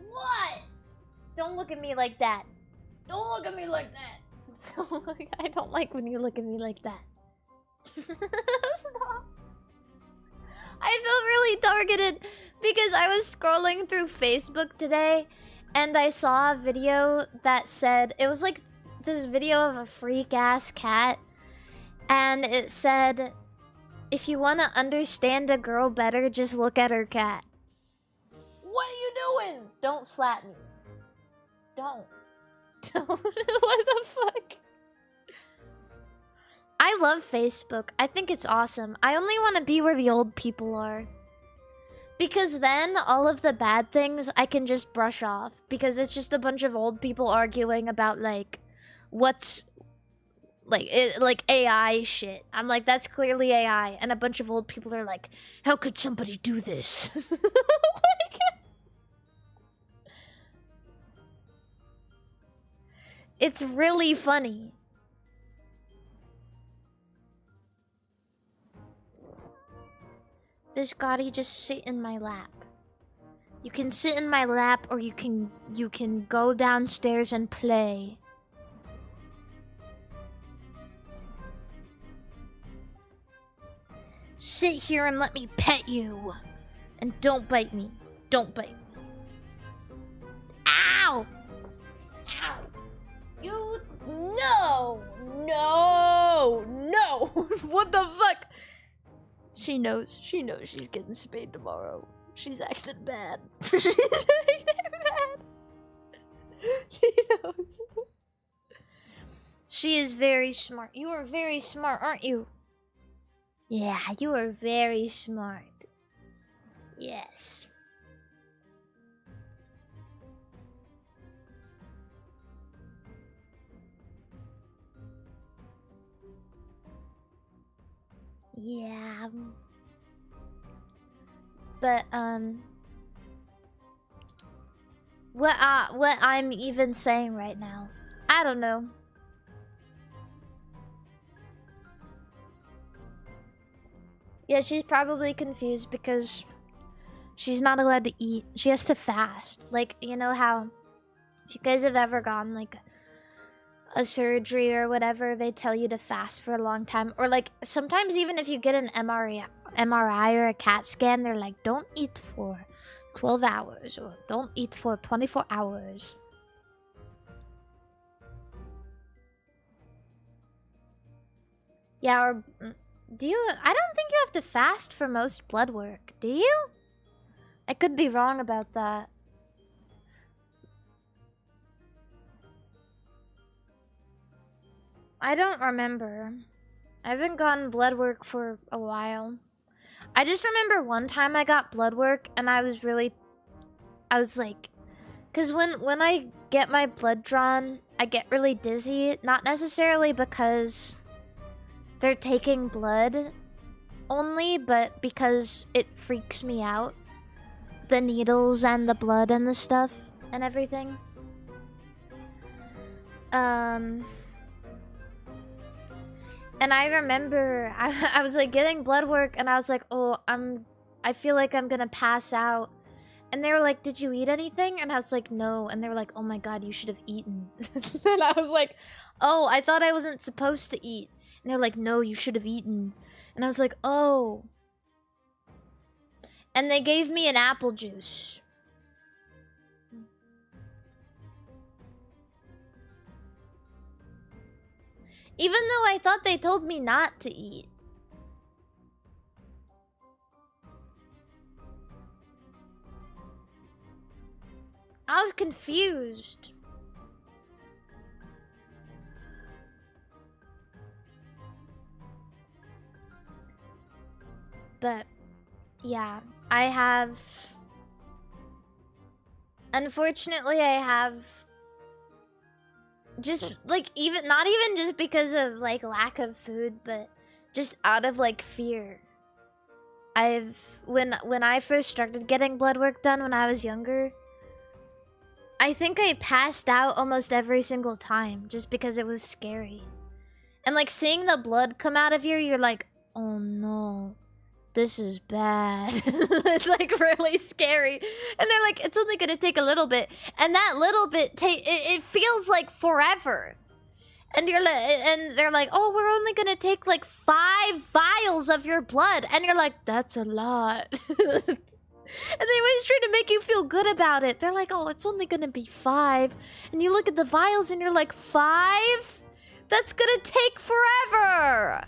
What? Don't look at me like that. Don't look at me like that. I don't like when you look at me like that. Stop. I felt really targeted because I was scrolling through Facebook today and I saw a video that said, it was like this video of a freak ass cat, and it said, If you want to understand a girl better, just look at her cat. What are you doing? Don't slap me. Don't. What the fuck? I love Facebook. I think it's awesome. I only want to be where the old people are. Because then all of the bad things I can just brush off. Because it's just a bunch of old people arguing about like what's like AI shit. I'm like, that's clearly AI. And a bunch of old people are like, how could somebody do this? Like, it's really funny. Biscotti, just sit in my lap. You can sit in my lap, or you can go downstairs and play. Sit here and let me pet you. And don't bite me. Don't bite me. Ow! Ow! You... No! No! No! What the fuck? She knows she's getting spayed tomorrow. She's acting bad. She's acting bad. She knows. She is very smart. You are very smart, aren't you? Yeah, you are very smart. Yes. Yeah. But what I'm even saying right now, I don't know. Yeah, she's probably confused because she's not allowed to eat. She has to fast. Like, you know how if you guys have ever gone like a surgery or whatever, they tell you to fast for a long time, or like sometimes even if you get an MRI or a CAT scan, they're like, don't eat for 12 hours or don't eat for 24 hours. Yeah, or do you? I don't think you have to fast for most blood work, do you? I could be wrong about that. I don't remember. I haven't gotten blood work for a while. I just remember one time I got blood work and I was like, because when I get my blood drawn, I get really dizzy. Not necessarily because they're taking blood only, but because it freaks me out. The needles and the blood and the stuff and everything. And I remember I was like getting blood work and I was like, oh, I feel like I'm gonna pass out. And they were like, did you eat anything? And I was like, no. And they were like, oh my god, you should have eaten. And I was like, oh, I thought I wasn't supposed to eat. And they're like, no, you should have eaten. And I was like, oh. And they gave me an apple juice. Even though I thought they told me not to eat. I was confused. But, yeah, I have... Unfortunately, I have... Just, like, not even just because of, like, lack of food, but just out of, like, fear. When I first started getting blood work done when I was younger, I think I passed out almost every single time just because it was scary. And, like, seeing the blood come out of you, you're like, oh no, this is bad. It's, like, really scary. And they're like, it's only gonna take a little bit. And that little bit, it feels like forever. And you're like, and they're like, oh, we're only gonna take, like, 5 vials of your blood. And you're like, that's a lot. And they always try to make you feel good about it. They're like, oh, it's only gonna be 5. And you look at the vials and you're like, 5? That's gonna take forever.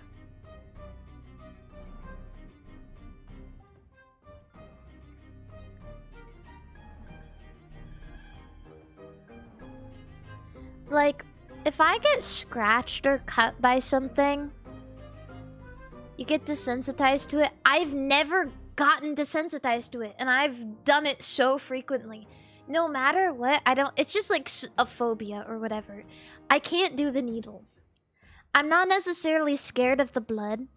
Like, if I get scratched or cut by something, you get desensitized to it. I've never gotten desensitized to it, and I've done it so frequently. No matter what, I don't... It's just like a phobia or whatever. I can't do the needle. I'm not necessarily scared of the blood.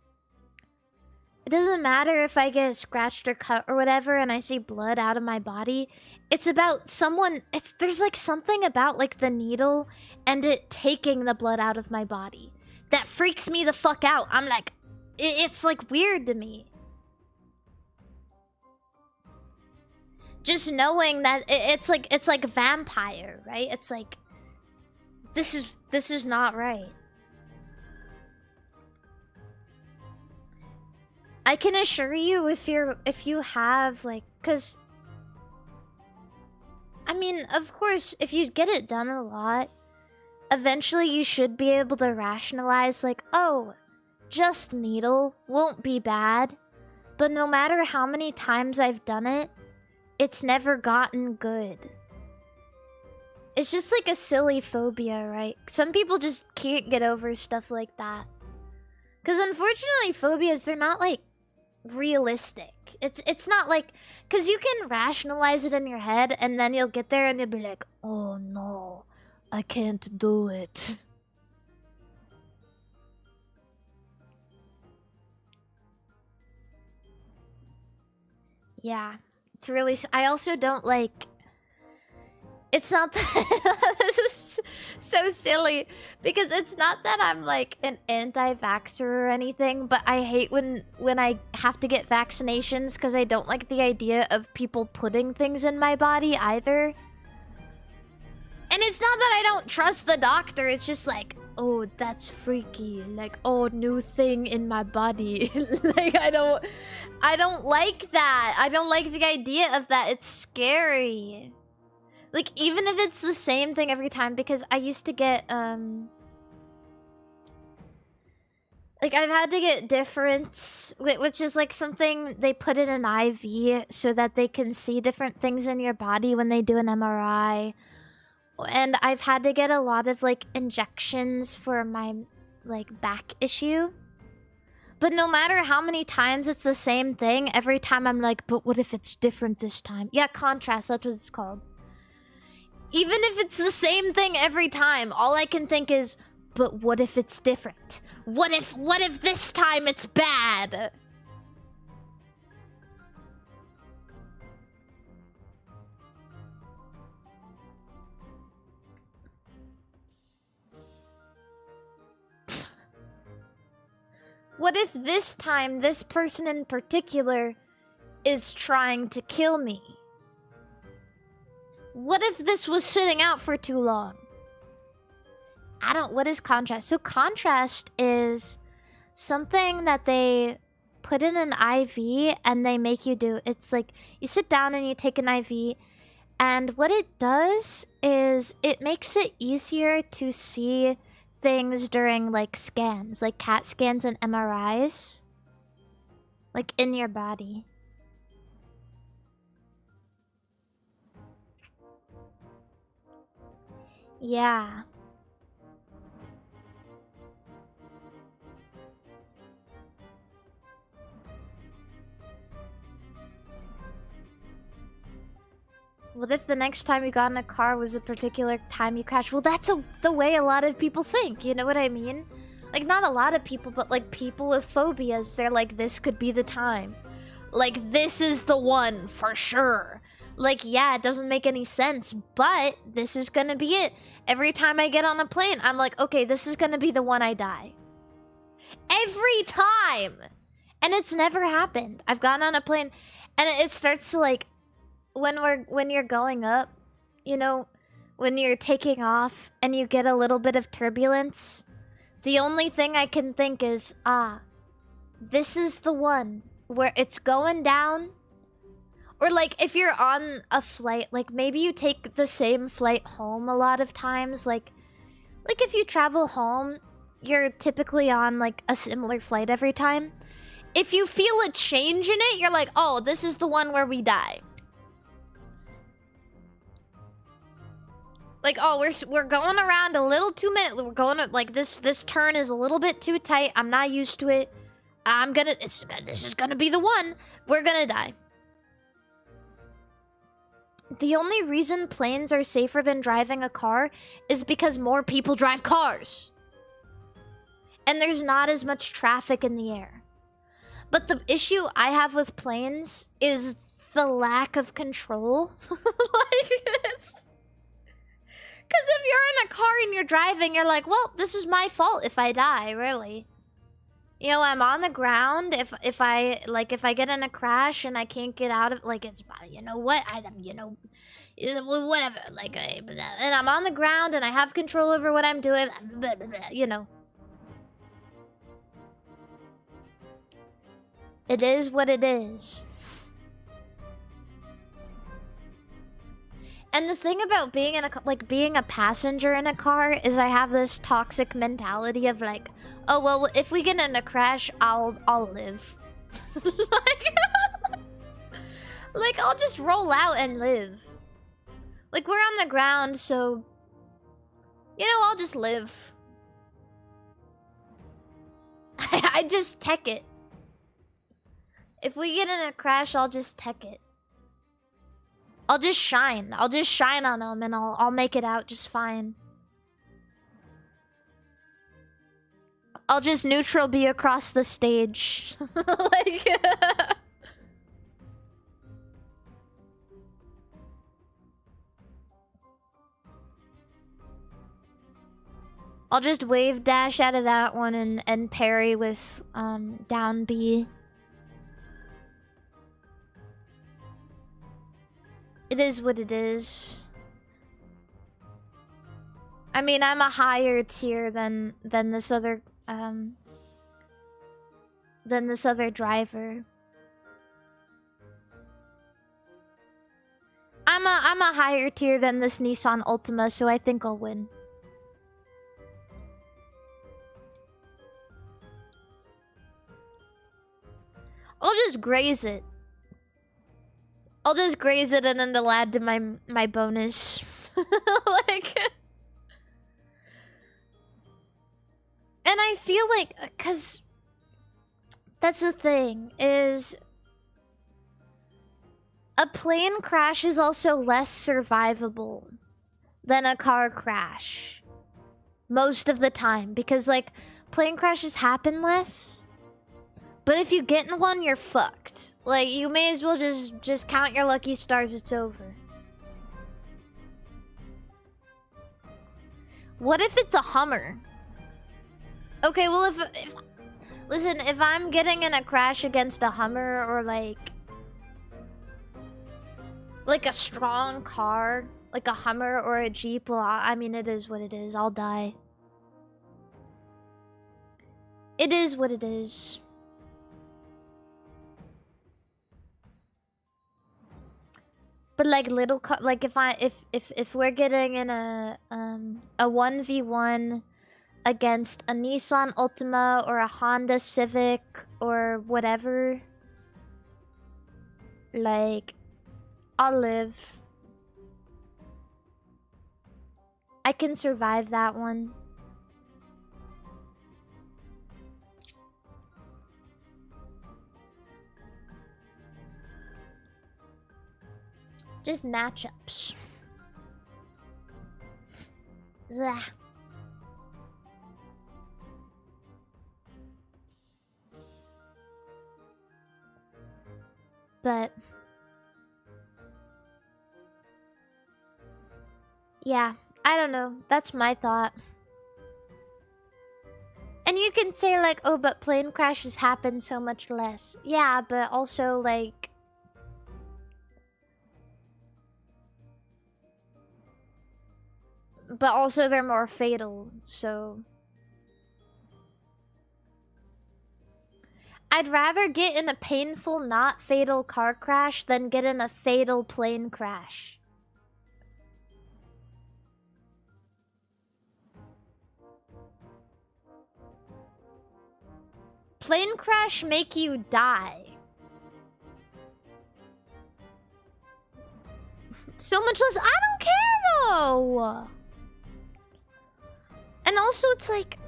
It doesn't matter if I get scratched or cut or whatever and I see blood out of my body. It's about someone... There's like something about like the needle and it taking the blood out of my body that freaks me the fuck out. I'm like... It's like weird to me. Just knowing that it's like vampire, right? It's like this is not right. I can assure you if you have like, cuz I mean, of course, if you get it done a lot, eventually you should be able to rationalize like, oh, just needle won't be bad. But no matter how many times I've done it, it's never gotten good. It's just like a silly phobia, right? Some people just can't get over stuff like that. Because unfortunately, phobias, they're not like realistic. It's not like... Because you can rationalize it in your head and then you'll get there and you'll be like, oh no, I can't do it. Yeah. It's really... I also don't like... It's not that... This is so silly. Because it's not that I'm like an anti-vaxxer or anything, but I hate when I have to get vaccinations because I don't like the idea of people putting things in my body either. And it's not that I don't trust the doctor, it's just like, oh, that's freaky. Like, oh, new thing in my body. Like, I don't like that. I don't like the idea of that. It's scary. Like, even if it's the same thing every time, because I used to get, like, I've had to get difference, which is like something they put in an IV so that they can see different things in your body when they do an MRI. And I've had to get a lot of, like, injections for my, like, back issue. But no matter how many times it's the same thing, every time I'm like, but what if it's different this time? Yeah, contrast, that's what it's called. Even if it's the same thing every time, all I can think is, but what if it's different? What if this time it's bad? What if this time, this person in particular is trying to kill me? What if this was sitting out for too long? What is contrast? So contrast is something that they put in an IV and they make you do. It's like, you sit down and you take an IV, and what it does is it makes it easier to see things during like scans, like CAT scans and MRIs, like in your body. Yeah. What if the next time you got in a car was a particular time you crashed? Well, that's the way a lot of people think, you know what I mean? Like, not a lot of people, but like people with phobias, they're like, this could be the time. Like, this is the one for sure. Like, yeah, it doesn't make any sense, but this is gonna be it. Every time I get on a plane, I'm like, okay, this is gonna be the one I die. Every time! And it's never happened. I've gotten on a plane, and it starts to like, when you're going up, you know, when you're taking off and you get a little bit of turbulence, the only thing I can think is, this is the one where it's going down. Or like if you're on a flight, like maybe you take the same flight home a lot of times, like if you travel home, you're typically on like a similar flight every time. If you feel a change in it, you're like, oh, this is the one where we die. Like, oh, we're going around a little too many. We're going to, like, this turn is a little bit too tight. I'm not used to it. This is gonna be the one. We're gonna die. The only reason planes are safer than driving a car is because more people drive cars. And there's not as much traffic in the air. But the issue I have with planes is the lack of control. Like, it's... Because if you're in a car and you're driving, you're like, well, this is my fault if I die, really. You know, I'm on the ground. If I get in a crash and I can't get out of, like, it's, you know what, whatever, like, and I'm on the ground and I have control over what I'm doing, you know. It is what it is. And the thing about being in being a passenger in a car is I have this toxic mentality of like, oh well, if we get in a crash, I'll live. like I'll just roll out and live. Like, we're on the ground, so you know, I'll just live. I just tech it. If we get in a crash, I'll just tech it. I'll just shine. I'll just shine on them and I'll make it out just fine. I'll just neutral be across the stage. Like... I'll just wave dash out of that one and parry with down B. It is what it is. I mean, I'm a higher tier than this other driver. I'm a higher tier than this Nissan Altima, so I think I'll win. I'll just graze it. I'll just graze it and then it'll add to my bonus. Like... And I feel like... Because... That's the thing, is... A plane crash is also less survivable than a car crash. Most of the time. Because, like, plane crashes happen less. But if you get in one, you're fucked. Like, you may as well just count your lucky stars, it's over. What if it's a Hummer? Okay, well, if listen, if I'm getting in a crash against a Hummer or like a strong car, like a Hummer or a Jeep, well, I mean, it is what it is. I'll die. It is what it is. But like little like if we're getting in a 1v1 against a Nissan Altima or a Honda Civic or whatever, like, I'll live. I can survive that one. Just matchups. Blah. But yeah, I don't know. That's my thought. And you can say like, oh, but plane crashes happen so much less. Yeah, but also like, but also they're more fatal, so... I'd rather get in a painful, not fatal car crash than get in a fatal plane crash. Plane crash make you die. So much less. I don't care though. And also it's like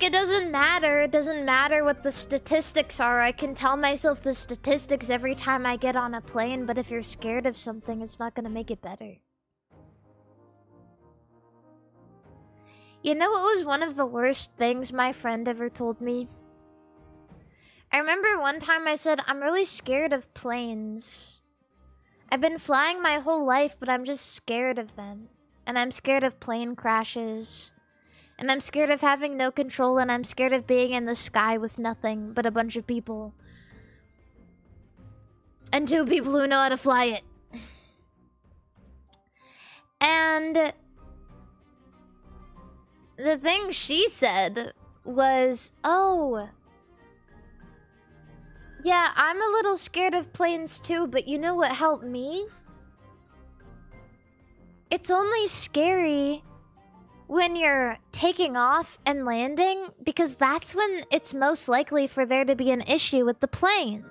it doesn't matter. It doesn't matter what the statistics are. I can tell myself the statistics every time I get on a plane, but if you're scared of something, it's not gonna make it better. You know what was one of the worst things my friend ever told me? I remember one time I said, I'm really scared of planes. I've been flying my whole life, but I'm just scared of them. And I'm scared of plane crashes. And I'm scared of having no control, and I'm scared of being in the sky with nothing but a bunch of people. And 2 people who know how to fly it. And the thing she said was, oh, yeah, I'm a little scared of planes too, but you know what helped me? It's only scary when you're taking off and landing, because that's when it's most likely for there to be an issue with the plane.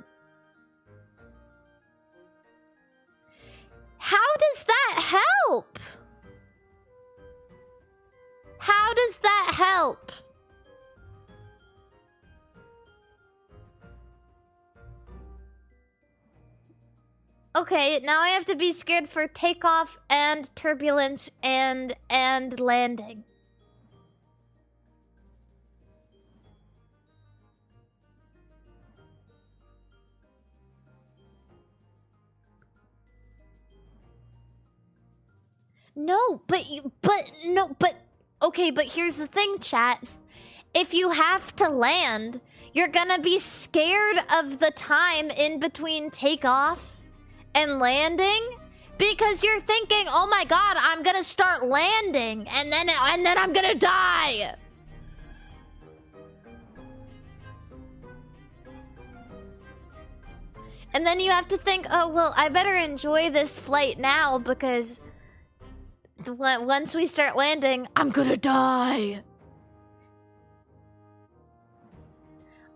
How does that help? How does that help? Okay, now I have to be scared for takeoff and turbulence and landing. No, okay, but here's the thing, chat. If you have to land, you're gonna be scared of the time in between takeoff and landing, because you're thinking, oh my god, I'm gonna start landing and then I'm gonna die. And then you have to think, oh well, I better enjoy this flight now, because once we start landing, I'm gonna die.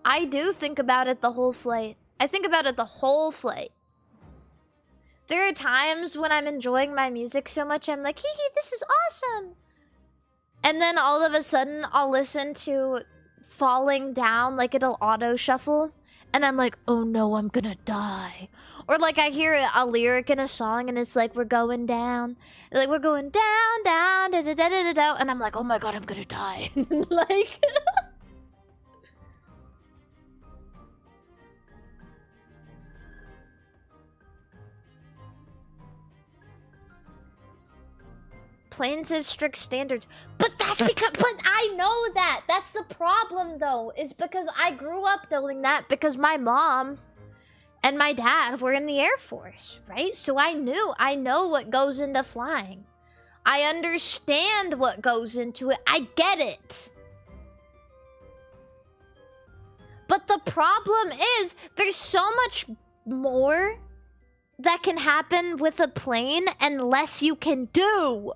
I do think about it the whole flight. I think about it the whole flight. There are times when I'm enjoying my music so much, I'm like, hee hee, this is awesome. And then all of a sudden, I'll listen to Falling Down, like it'll auto shuffle. And I'm like, oh no, I'm gonna die. Or like I hear a lyric in a song and it's like, we're going down. Like, we're going down, down, da da da da da da. And I'm like, oh my god, I'm gonna die. Like... Planes have strict standards. But that's because... But I know that! That's the problem, though. Is because I grew up knowing that because my mom and my dad were in the Air Force, right? So I know what goes into flying. I understand what goes into it. I get it. But the problem is, there's so much more that can happen with a plane and less you can do.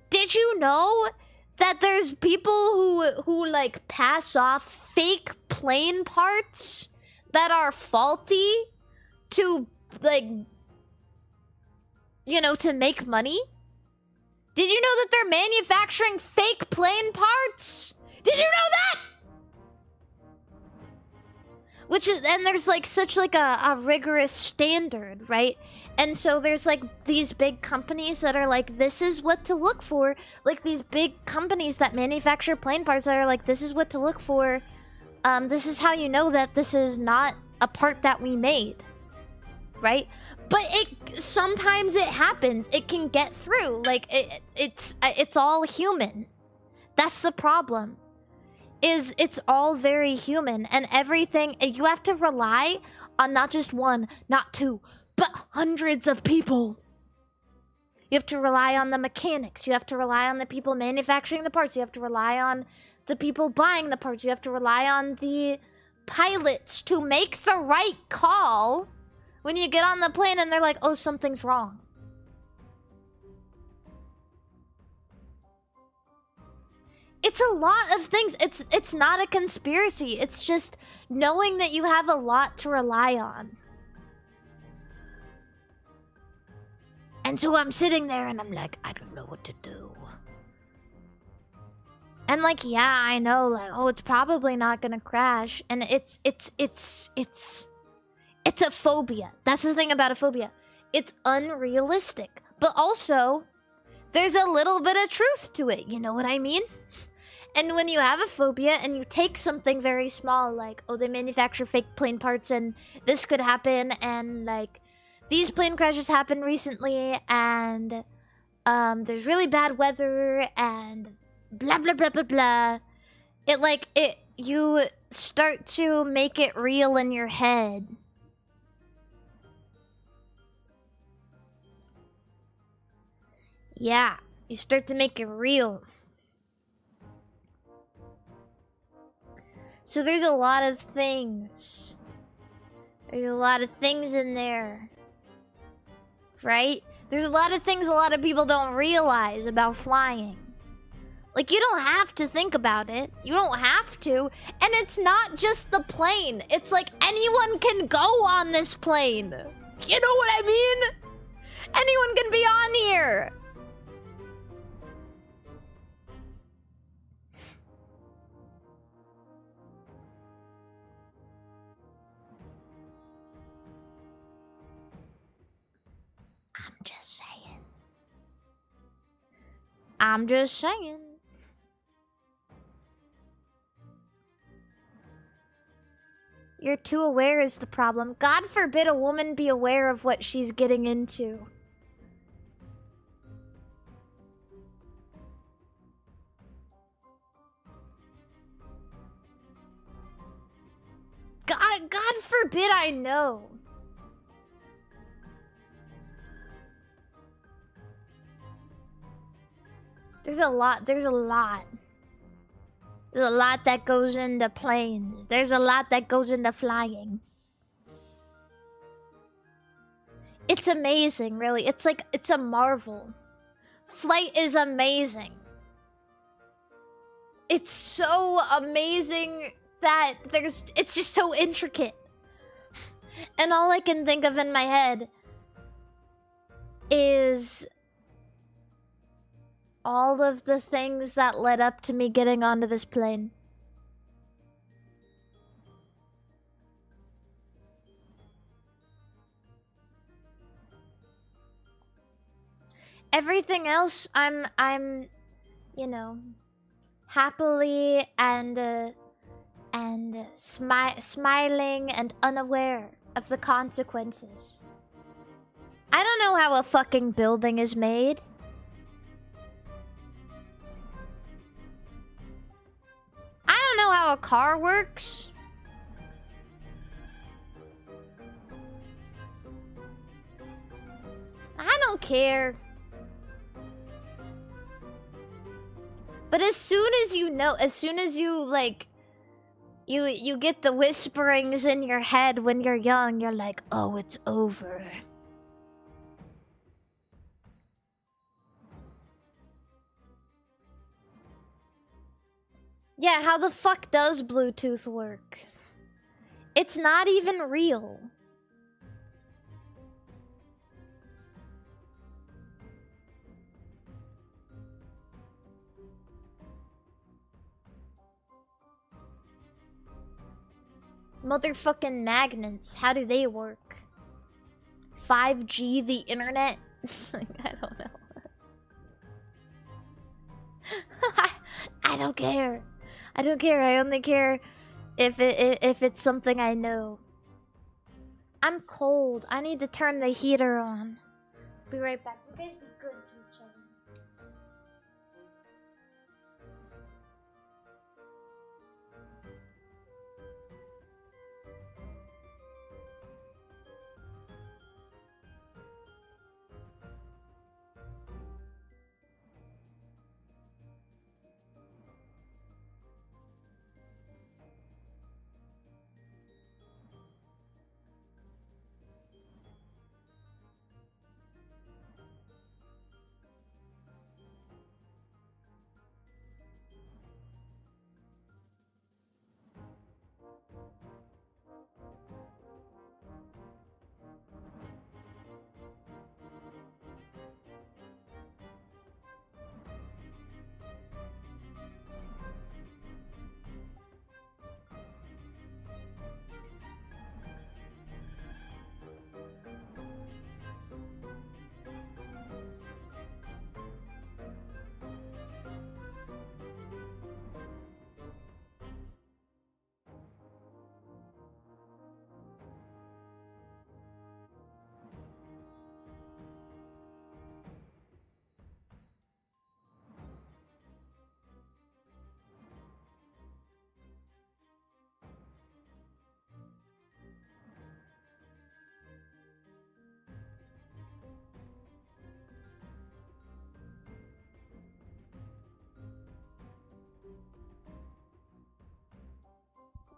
Did you know that there's people who like pass off fake plane parts that are faulty to like, you know, to make money? Did you know that they're manufacturing fake plane parts? Did you know that? Which is, and there's like such like a rigorous standard, right? And so there's like these big companies that are like, this is what to look for. Like these big companies that manufacture plane parts that are like, this is what to look for. This is how you know that this is not a part that we made, right? But sometimes it happens. It can get through. Like it's all human. That's the problem. It's all very human, and everything, you have to rely on not just one, not two, but hundreds of people. You have to rely on the mechanics. You have to rely on the people manufacturing the parts. You have to rely on the people buying the parts. You have to rely on the pilots to make the right call when you get on the plane and they're like, oh, something's wrong. It's a lot of things. It's not a conspiracy. It's just knowing that you have a lot to rely on. And so I'm sitting there and I'm like, I don't know what to do. And like, yeah, I know, like, oh, it's probably not gonna crash. And it's a phobia. That's the thing about a phobia. It's unrealistic. But also, there's a little bit of truth to it, you know what I mean? And when you have a phobia and you take something very small, like, oh, they manufacture fake plane parts and this could happen, and like, these plane crashes happened recently, and there's really bad weather, and blah blah blah blah blah. You start to make it real in your head. Yeah, you start to make it real. So there's a lot of things. There's a lot of things in there. Right? There's a lot of things a lot of people don't realize about flying. Like, you don't have to think about it. You don't have to. And it's not just the plane. It's like anyone can go on this plane. You know what I mean? Anyone can be on here. I'm just saying. I'm just saying. You're too aware is the problem. God forbid a woman be aware of what she's getting into. God forbid I know. There's a lot that goes into planes. There's a lot that goes into flying. It's amazing, really. It's like, it's a marvel. Flight is amazing. It's so amazing that it's just so intricate. And all I can think of in my head is all of the things that led up to me getting onto this plane. Everything else, I'm, you know, happily and smiling and unaware of the consequences. I don't know how a fucking building is made. I don't know how a car works. I don't care. But as soon as you know, as soon as you like, you get the whisperings in your head when you're young, you're like, oh, it's over. Yeah, how the fuck does Bluetooth work? It's not even real. Motherfucking magnets, how do they work? 5G, the internet? Like, I don't know. I don't care. I don't care. I only care if it's something I know. I'm cold. I need to turn the heater on. Be right back. You guys be good to each other.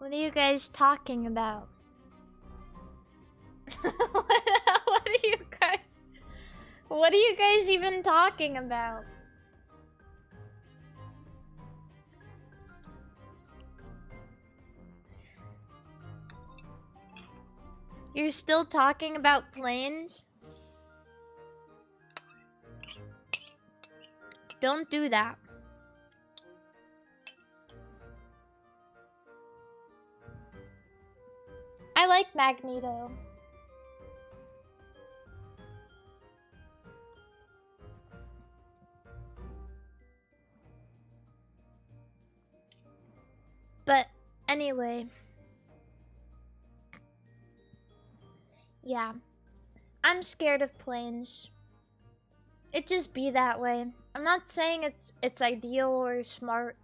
What are you guys talking about? What are you guys even talking about? You're still talking about planes? Don't do that. I like Magneto. But anyway. Yeah. I'm scared of planes. It just be that way. I'm not saying it's ideal or smart.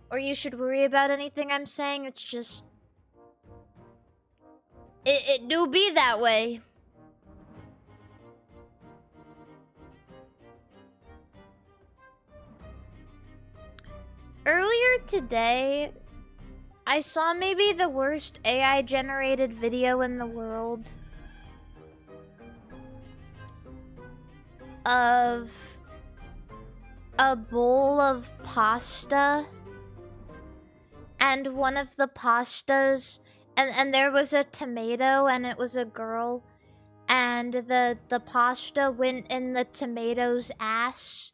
Or you should worry about anything I'm saying. It's just... It do be that way. Earlier today, I saw maybe the worst AI generated video in the world of a bowl of pasta, and one of the pastas, and there was a tomato and it was a girl, and the pasta went in the tomato's ass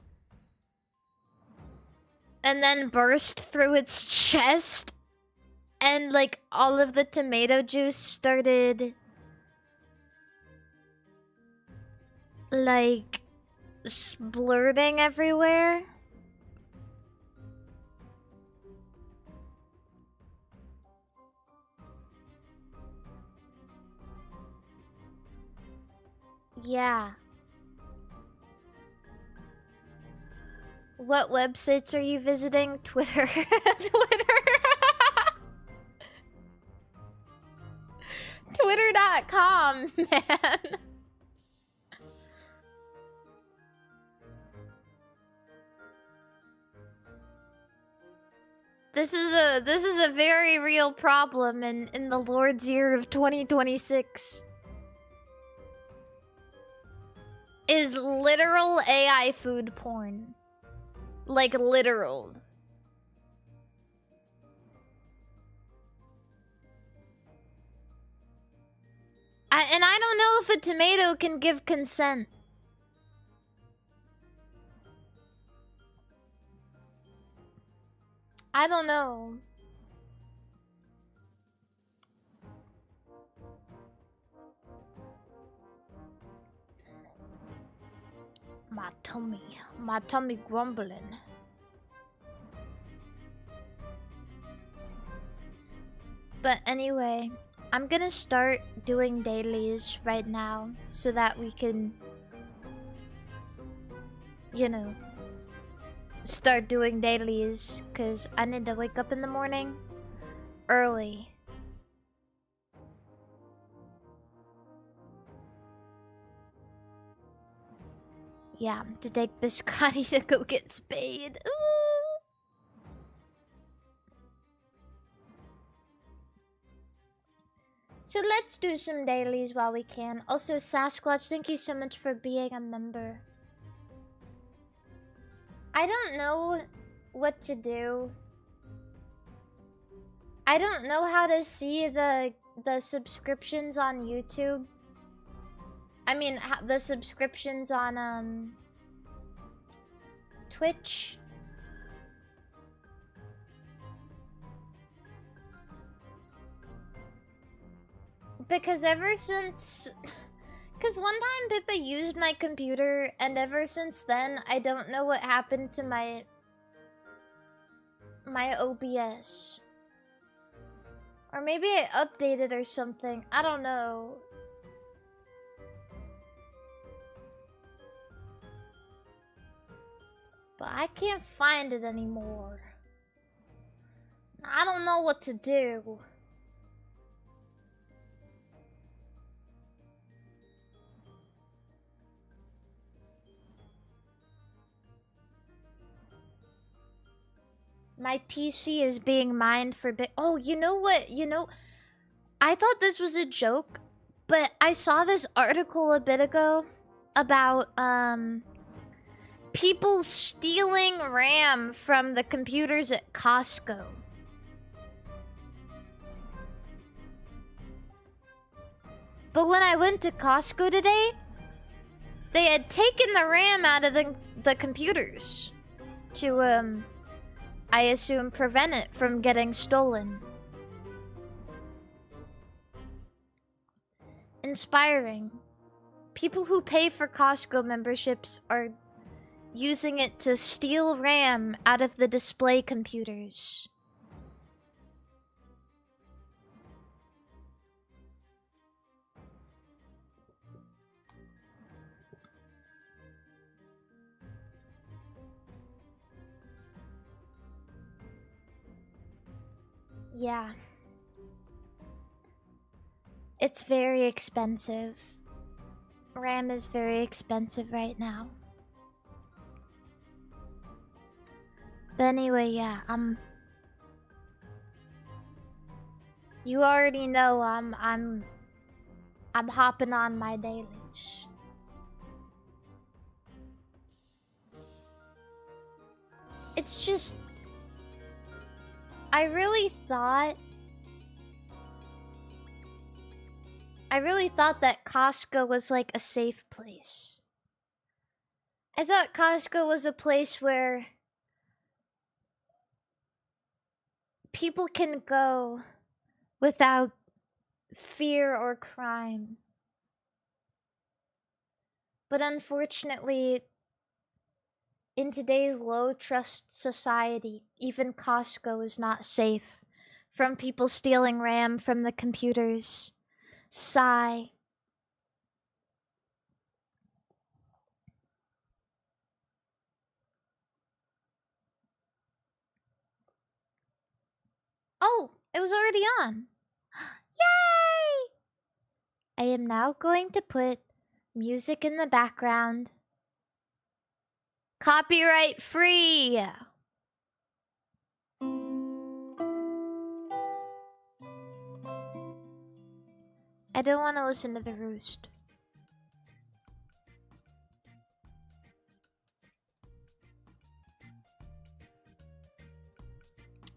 and then burst through its chest, and like all of the tomato juice started like splurting everywhere. Yeah. What websites are you visiting? Twitter. Twitter. Twitter.com, man. This is a very real problem in the Lord's year of 2026. Is literal AI food porn. Like literal. And I don't know if a tomato can give consent. I don't know. My tummy grumbling. But anyway, I'm gonna start doing dailies right now so that we can, you know, start doing dailies, because I need to wake up in the morning early. Yeah, to take Biscotti to go get spayed. Ooh. So let's do some dailies while we can. Also, Sasquatch, thank you so much for being a member. I don't know what to do. I don't know how to see the subscriptions on YouTube. I mean, the subscriptions on Twitch. Because ever since... Because one time Pippa used my computer, and ever since then, I don't know what happened to my OBS. Or maybe I updated or something. I don't know. But I can't find it anymore. I don't know what to do. My PC is being mined for bit. Oh, you know what? I thought this was a joke, but I saw this article a bit ago about people stealing RAM from the computers at Costco. But when I went to Costco today, they had taken the RAM out of the computers to I assume prevent it from getting stolen. Inspiring. People who pay for Costco memberships are using it to steal RAM out of the display computers. Yeah. It's very expensive. RAM is very expensive right now. But anyway, yeah, you already know I'm hopping on my dailies. It's just I really thought that Costco was like a safe place. I thought Costco was a place where people can go without fear or crime. But unfortunately, in today's low trust society, even Costco is not safe from people stealing RAM from the computers. Sigh. Oh, it was already on. Yay! I am now going to put music in the background. Copyright free! I don't want to listen to the roost.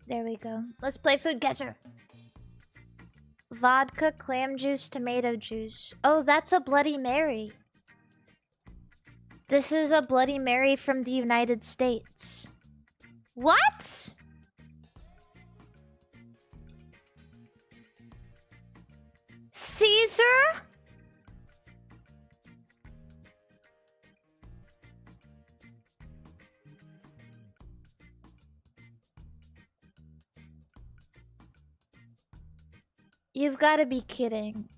There we go. Let's play food guesser. Vodka, clam juice, tomato juice. Oh, that's a Bloody Mary. This is a Bloody Mary from the United States. What? Caesar? You've got to be kidding.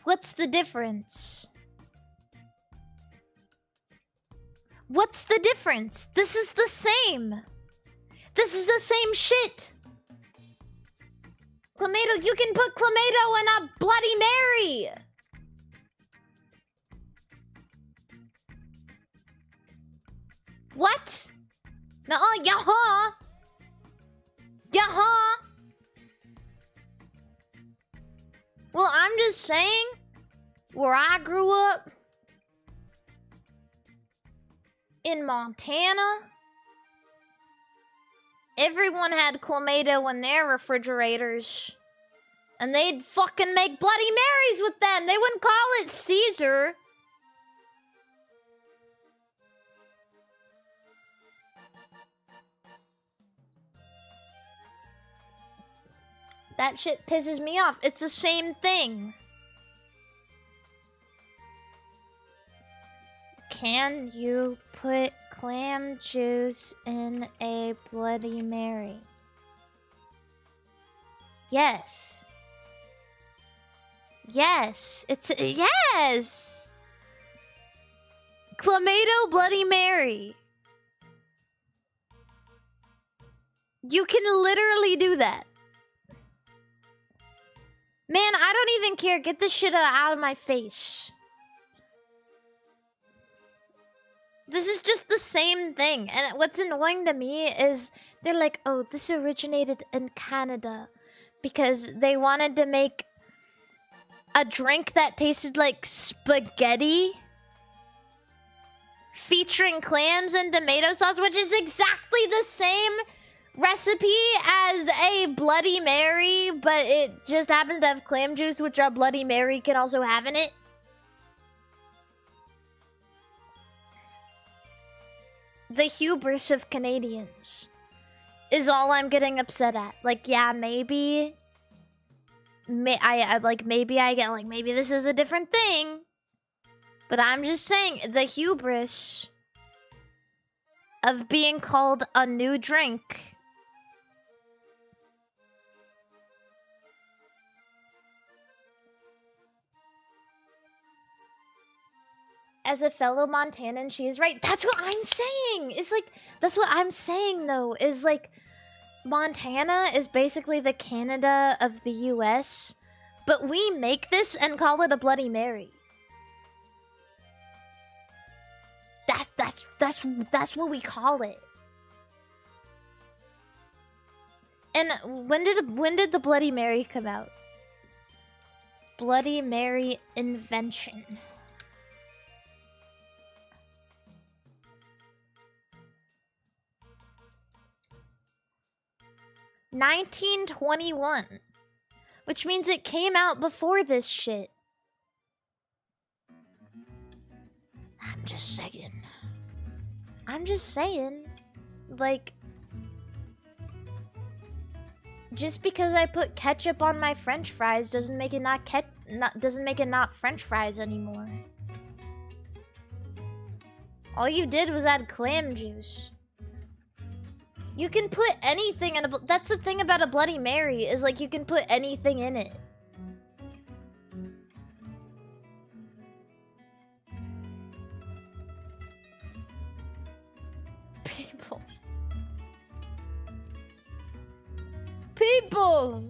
What's the difference? What's the difference? This is the same. This is the same shit. Clamato, you can put Clamato in a Bloody Mary. What? Nuh-uh, yaha. Yaha. Well, I'm just saying, where I grew up, in Montana, everyone had Clamato in their refrigerators. And they'd fucking make Bloody Marys with them. They wouldn't call it Caesar. That shit pisses me off. It's the same thing. Can you put clam juice in a Bloody Mary? Yes. Yes. It's yes. Clamato Bloody Mary. You can literally do that. Man, I don't even care. Get this shit out of my face. This is just the same thing. And what's annoying to me is they're like, oh, this originated in Canada because they wanted to make a drink that tasted like spaghetti featuring clams and tomato sauce, which is exactly the same recipe as a Bloody Mary, but it just happens to have clam juice, which a Bloody Mary can also have in it. The hubris of Canadians is all I'm getting upset at. Like, yeah, maybe maybe I get like, maybe this is a different thing. But I'm just saying, the hubris of being called a new drink. As a fellow Montanan, she is right. That's what I'm saying. It's like, that's what I'm saying though, is like, Montana is basically the Canada of the US, but we make this and call it a Bloody Mary. That's what we call it. And when did the Bloody Mary come out? Bloody Mary invention. (1921), which means it came out before this shit. I'm just saying. Like, just because I put ketchup on my French fries doesn't make it not French fries anymore. All you did was add clam juice. You can put anything in a... That's the thing about a Bloody Mary, is like you can put anything in it. People!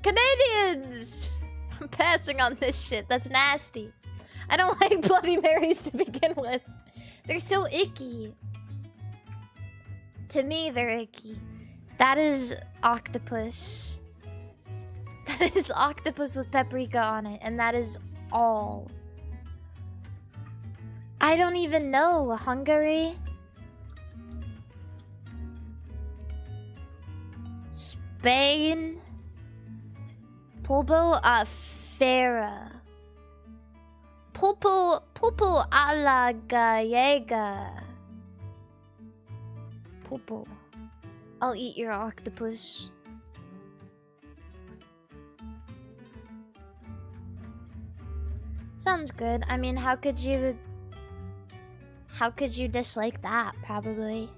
Canadians! I'm passing on this shit. That's nasty. I don't like Bloody Marys to begin with. They're so icky. To me, they're icky. That is octopus. That is octopus with paprika on it, and that is all. I don't even know. Hungary? Spain? Pulpo a Fera. Pulpo a la gallega. Pulpo. I'll eat your octopus. Sounds good. I mean, how could you dislike that, probably?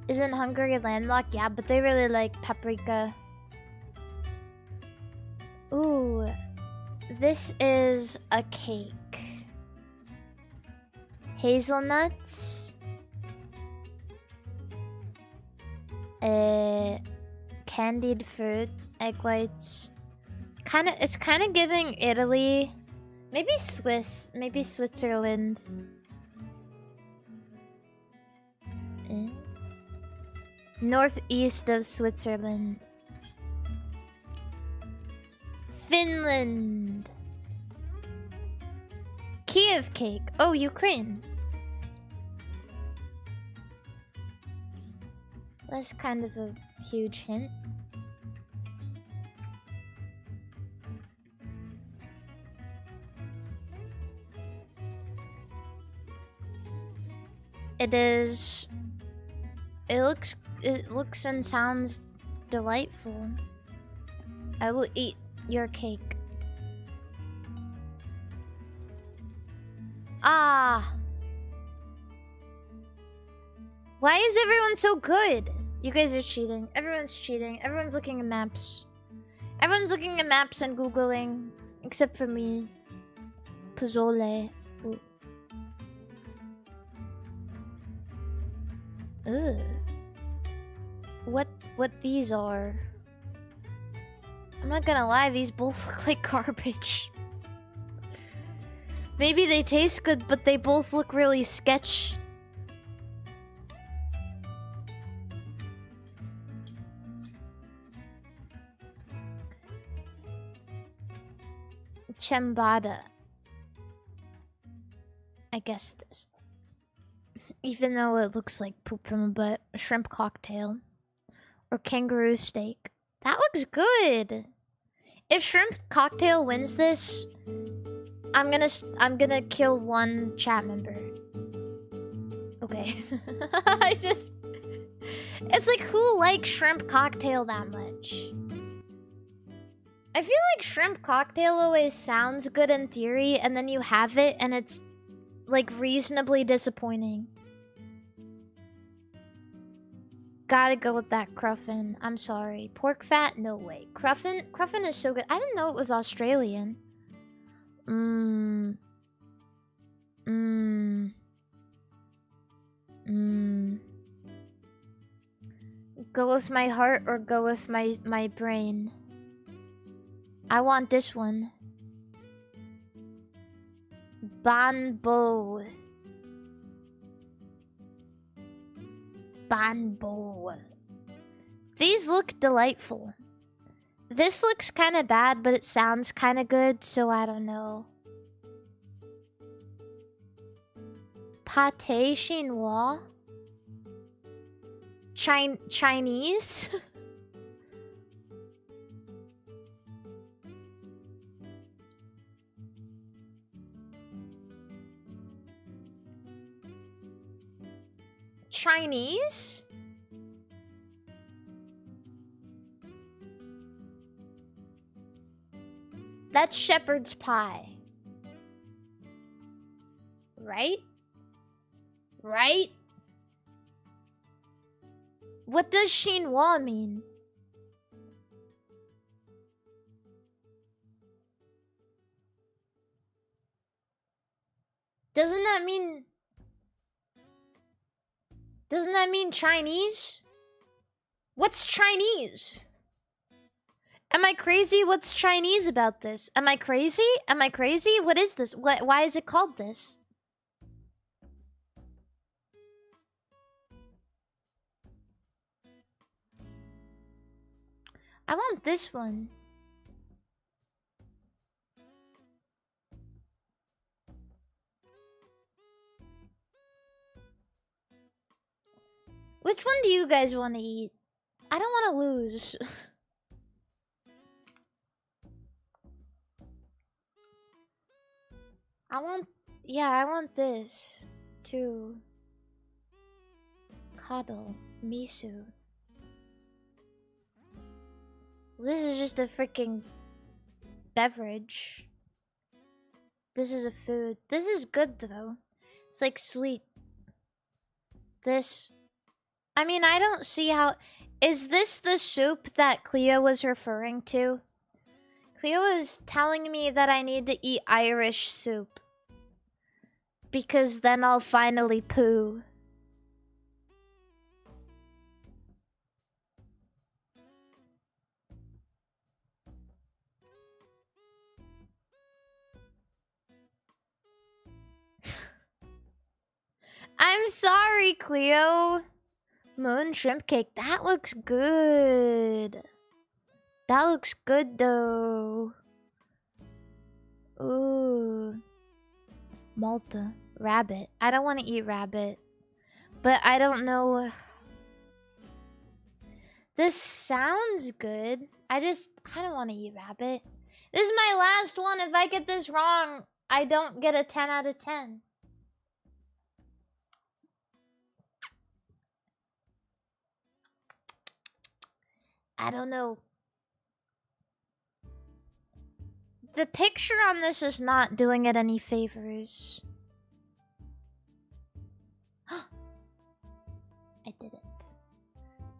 Isn't Hungary landlocked? Yeah, but they really like paprika. Ooh. This is a cake. Hazelnuts. Candied fruit. Egg whites. It's kind of giving Italy. Maybe Swiss. Maybe Switzerland. Northeast of Switzerland. Finland. Kiev cake. Oh, Ukraine. That's kind of a huge hint. It looks and sounds delightful. I will eat your cake. Ah. Why is everyone so good? You guys are cheating. Everyone's cheating. Everyone's looking at maps. Everyone's looking at maps and Googling. Except for me. Pozole. Ooh. Ugh. What these are? I'm not gonna lie, these both look like garbage. Maybe they taste good, but they both look really sketch. Chambada. I guess this. Even though it looks like poop from a butt. Shrimp cocktail. Or kangaroo steak. That looks good. If shrimp cocktail wins this, I'm gonna kill one chat member. Okay. It's like, who likes shrimp cocktail that much? I feel like shrimp cocktail always sounds good in theory, and then you have it and it's like reasonably disappointing. Gotta go with that Cruffin. I'm sorry. Pork fat? No way. Cruffin is so good. I didn't know it was Australian. Go with my heart or go with my brain? I want this one. Banbo. Banbo. These look delightful. This looks kind of bad, but it sounds kind of good, so I don't know. Pâté chinois? Chinese? Chinese? That's shepherd's pie. Right? Right? What does chinois mean? Doesn't that mean Chinese? What's Chinese? Am I crazy? What's Chinese about this? Am I crazy? Am I crazy? What is this? Why is it called this? I want this one. Which one do you guys want to eat? I don't want to lose. I want this too. Cuddle, miso. This is just a freaking beverage. This is a food. This is good though. It's like sweet. This, I mean, I don't see how. Is this the soup that Cleo was referring to? Cleo is telling me that I need to eat Irish soup. Because then I'll finally poo. I'm sorry, Cleo. Moon shrimp cake. That looks good. That looks good, though. Ooh. Malta. Rabbit. I don't want to eat rabbit. But I don't know. This sounds good. I don't want to eat rabbit. This is my last one. If I get this wrong, I don't get a 10 out of 10. I don't know. The picture on this is not doing it any favors. I did it.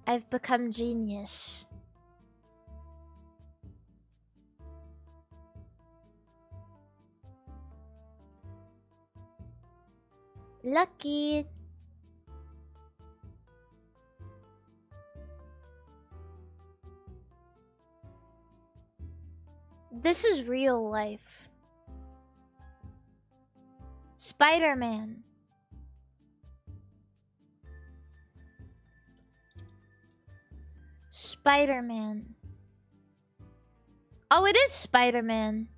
I've become genius. Lucky. This is real life. Spider-Man. Spider-Man. Oh, it is Spider-Man.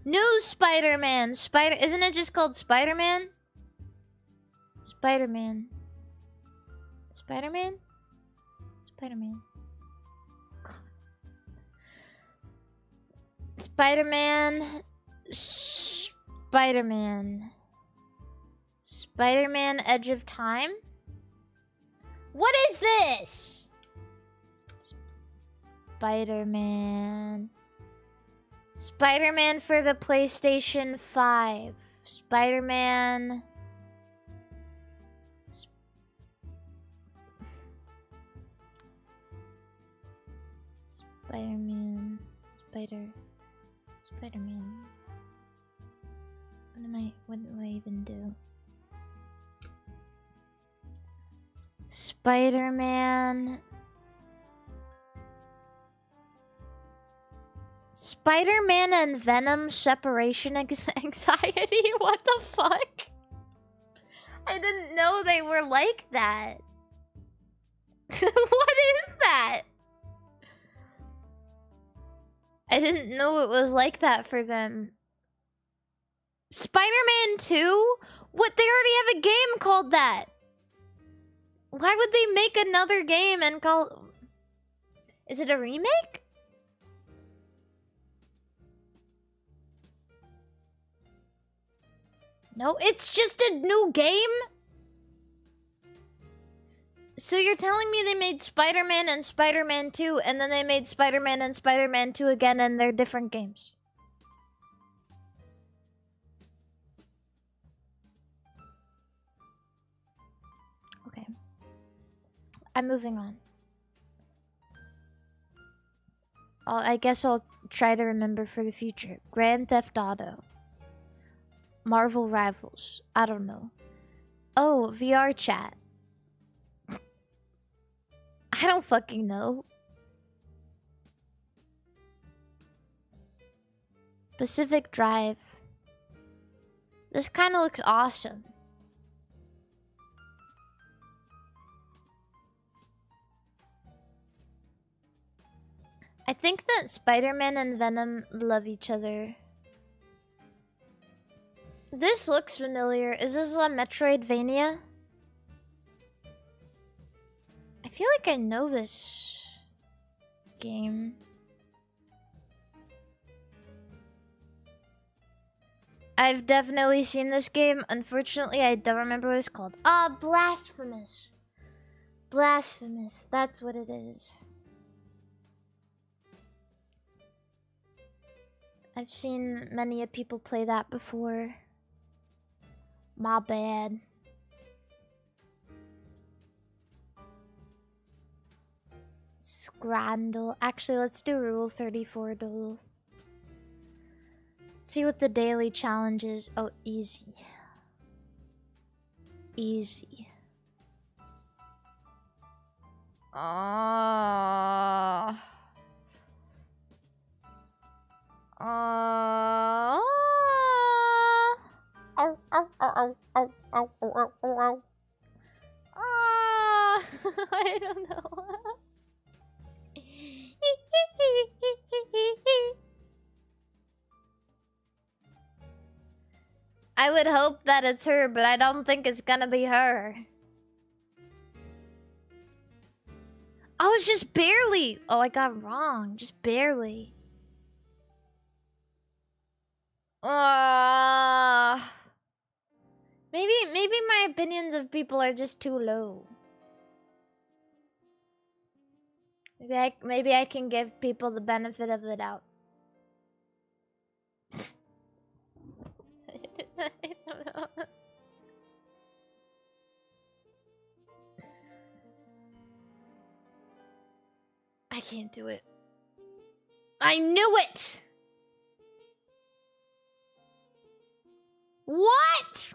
New Spider-Man. Isn't it just called Spider-Man? Spider-Man. Spider-Man? Spider-Man. Spider-Man. Spider-Man. Spider-Man Edge of Time? What is this? Spider-Man. Spider-Man for the PlayStation 5. Spider-Man. Spider-Man. Spider-Man. What do I even do? Spider-Man. Spider-Man and Venom separation anxiety? What the fuck? I didn't know they were like that. What is that? I didn't know it was like that for them. Spider-Man 2? What? They already have a game called that. Why would they make another game and call... Is it a remake? No, it's just a new game? So you're telling me they made Spider-Man and Spider-Man 2, and then they made Spider-Man and Spider-Man 2 again, and they're different games? Okay. I'm moving on. I guess I'll try to remember for the future. Grand Theft Auto. Marvel Rivals. I don't know. Oh, VR chat. I don't fucking know. Pacific Drive. This kind of looks awesome. I think that Spider-Man and Venom love each other. This looks familiar. Is this a Metroidvania? I feel like I know this game. I've definitely seen this game. Unfortunately, I don't remember what it's called. Ah, Blasphemous. Blasphemous. That's what it is. I've seen many of people play that before. My bad. Scrandle. Actually, let's do Rule 34 duels. See what the daily challenge is. Oh, easy. Easy. Oh. Oh. Oh, oh, oh, oh, oh, oh, oh, oh, oh. I don't know. I would hope that it's her, but I don't think it's gonna be her. Oh, it's just barely. Oh, I got it wrong. Just barely. Maybe my opinions of people are just too low. Maybe I can give people the benefit of the doubt. I don't know. I can't do it. I knew it! What?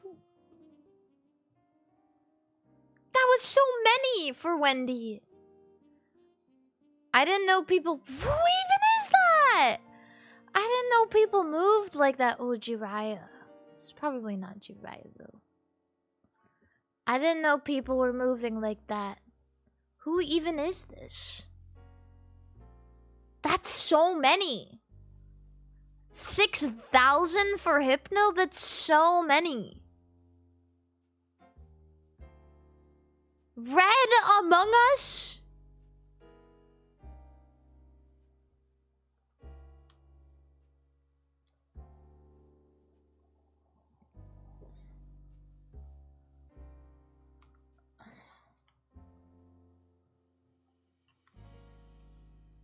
That was so many for Wendy. I didn't know people... Who even is that? I didn't know people moved like that. Oh, Jiraiya. It's probably not too bad, though. I didn't know people were moving like that. Who even is this? That's so many. 6,000 for Hypno? That's so many. Red Among Us?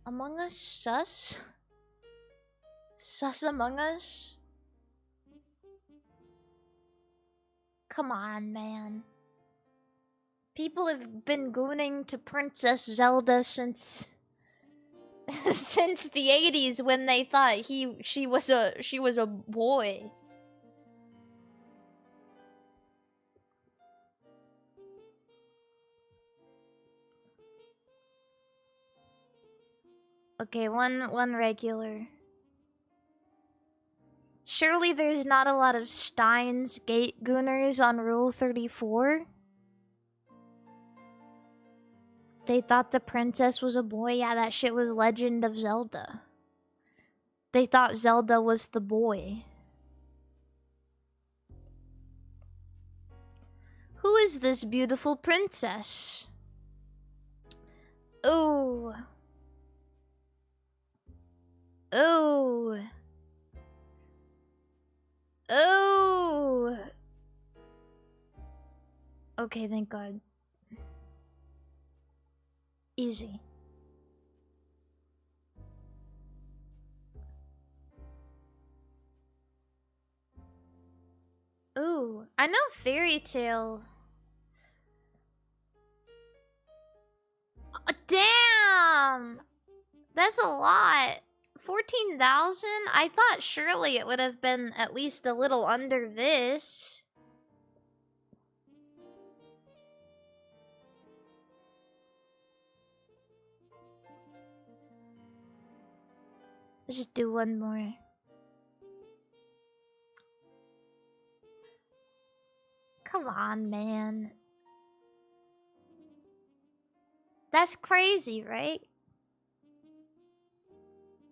Among Us sus? Sus Among Us? Come on, man. People have been gooning to Princess Zelda since since the 80s when they thought she was a boy. Okay, one regular. Surely there's not a lot of Steins Gate Gooners on Rule 34? They thought the princess was a boy? Yeah, that shit was Legend of Zelda. They thought Zelda was the boy. Who is this beautiful princess? Ooh. Ooh. Ooh. Okay, thank God. Easy. Ooh, I know Fairy Tale. Oh, damn! That's a lot. 14,000? I thought surely it would have been at least a little under this. Let's just do one more. Come on, man. That's crazy, right?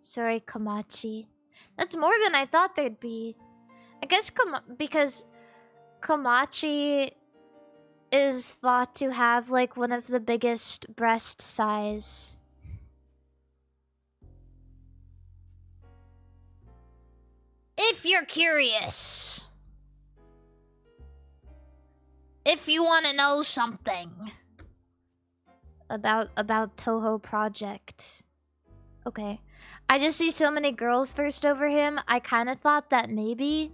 Sorry, Komachi. That's more than I thought there'd be. I guess because Komachi is thought to have like one of the biggest breast size. If you're curious. If you want to know something about Toho Project. Okay. I just see so many girls thirst over him. I kind of thought that maybe.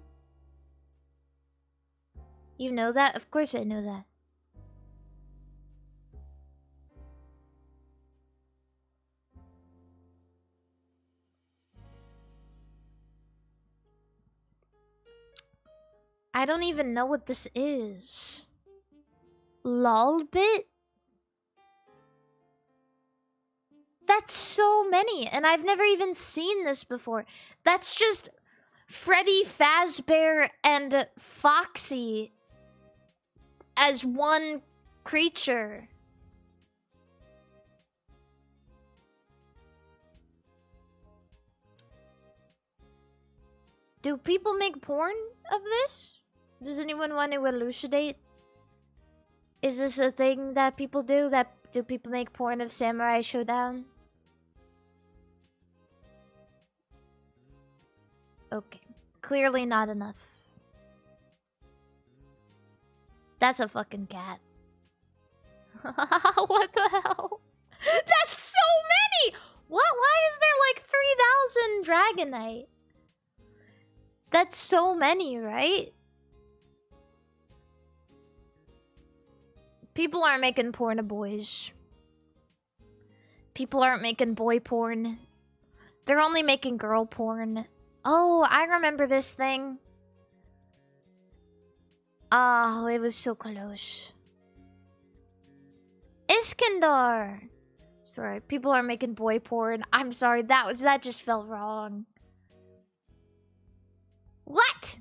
You know that? Of course I know that. I don't even know what this is. Lolbit? That's so many, and I've never even seen this before. That's just Freddy Fazbear and Foxy as one creature. Do people make porn of this? Does anyone want to elucidate? Is this a thing that people do? Do people make porn of Samurai Showdown? Okay. Clearly not enough. That's a fucking cat. What the hell? That's so many! What? Why is there like 3,000 Dragonite? That's so many, right? People aren't making porn of boys. People aren't making boy porn. They're only making girl porn. Oh, I remember this thing. Oh, it was so close. Iskandar! Sorry, people are making boy porn. I'm sorry, that just felt wrong. What?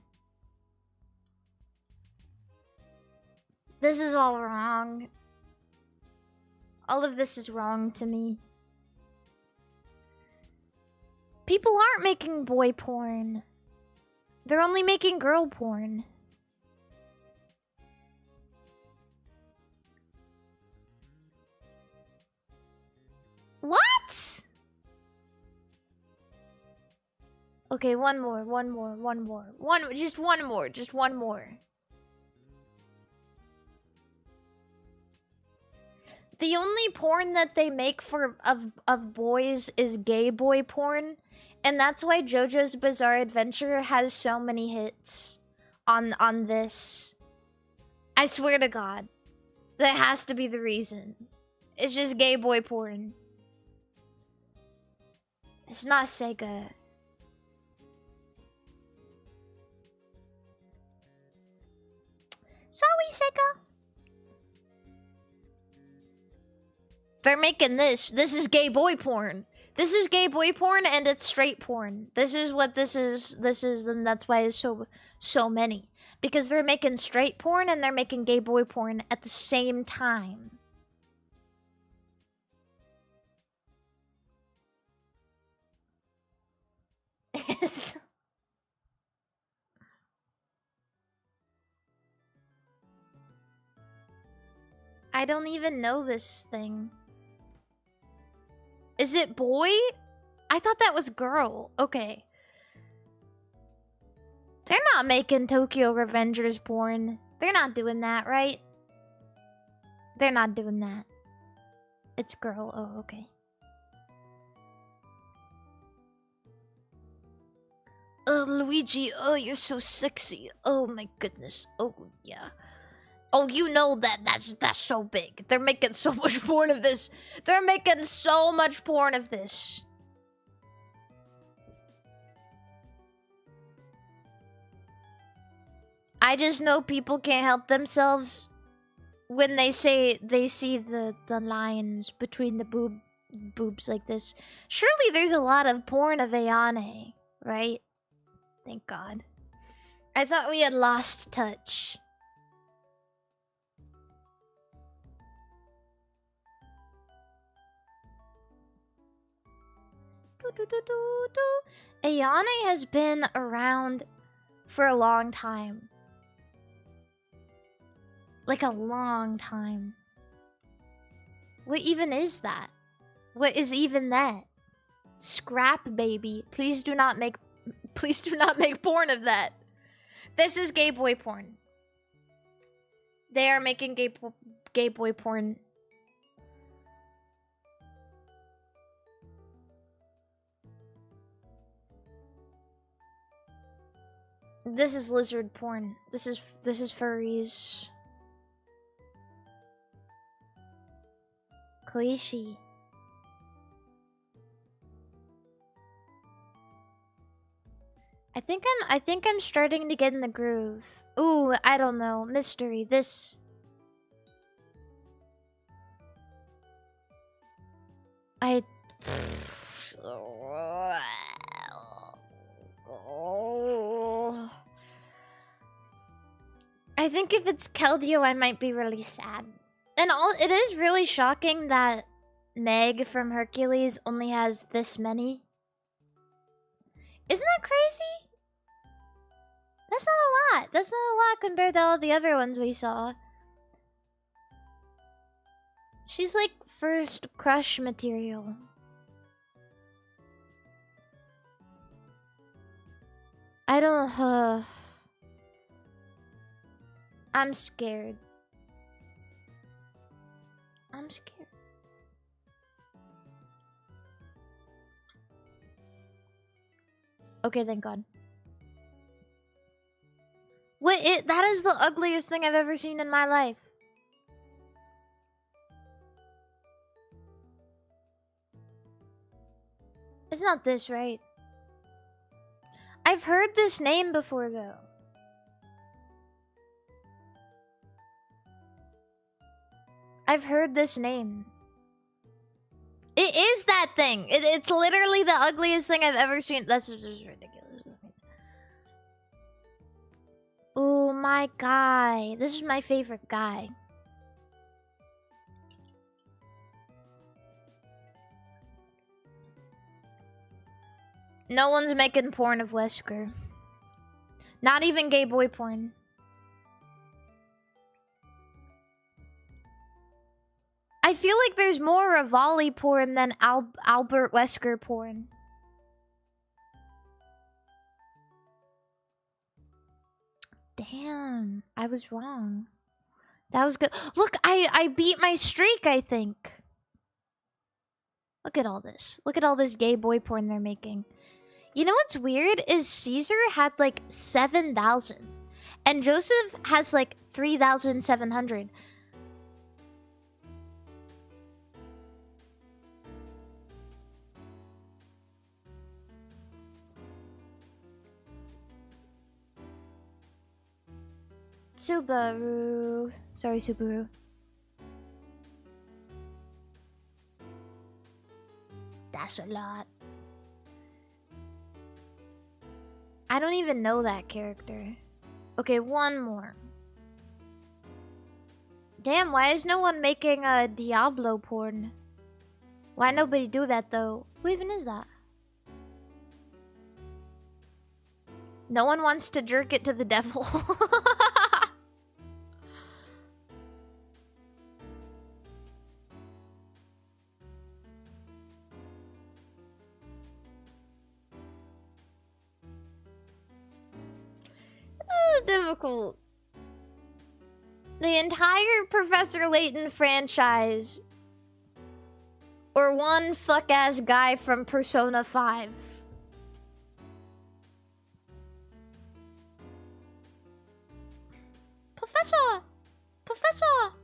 This is all wrong. All of this is wrong to me. People aren't making boy porn. They're only making girl porn. What? Okay, one more. Just one more. The only porn that they make of boys is gay boy porn, and that's why JoJo's Bizarre Adventure has so many hits on this. I swear to God, that has to be the reason. It's just gay boy porn. It's not Sega. Sorry, Sega. They're making this. This is gay boy porn. This is gay boy porn and it's straight porn. This is what this is. And that's why it's so many. Because they're making straight porn and they're making gay boy porn at the same time. I don't even know this thing. Is it boy? I thought that was girl. Okay. They're not making Tokyo Revengers porn. They're not doing that, right? They're not doing that. It's girl. Oh, okay. Oh, Luigi. Oh, you're so sexy. Oh my goodness. Oh, yeah. Oh, you know that's so big. They're making so much porn of this. They're making so much porn of this. I just know people can't help themselves when they say they see the lines between the boobs like this. Surely there's a lot of porn of Ayane, right? Thank God. I thought we had lost touch. Ayane has been around for a long time. Like a long time. What even is that? What is even that? Scrap baby. Please do not make porn of that. This is gay boy porn. They are making gay boy porn. This is lizard porn. This is furries. Koishi. I think I'm starting to get in the groove. Ooh, I don't know. Mystery. This. I think if it's Keldeo, I might be really sad. And it is really shocking that Meg from Hercules only has this many. Isn't that crazy? That's not a lot. That's not a lot compared to all the other ones we saw. She's like first crush material. I don't... I'm scared. I'm scared. Okay, thank God. That is the ugliest thing I've ever seen in my life. It's not this, right? I've heard this name before, though. I've heard this name. It is that thing. It's literally the ugliest thing I've ever seen. That's just ridiculous. Oh, my guy. This is my favorite guy. No one's making porn of Wesker. Not even gay boy porn. I feel like there's more Rivali porn than Albert Wesker porn. Damn, I was wrong. That was good. Look, I beat my streak, I think. Look at all this. Look at all this gay boy porn they're making. You know what's weird is Caesar had like 7,000 and Joseph has like 3,700. Subaru. Sorry, Subaru. That's a lot. I don't even know that character. Okay, one more. Damn, why is no one making a Diablo porn? Why nobody do that though? Who even is that? No one wants to jerk it to the devil. This is difficult. The entire Professor Layton franchise. Or one fuck-ass guy from Persona 5. Professor! Professor!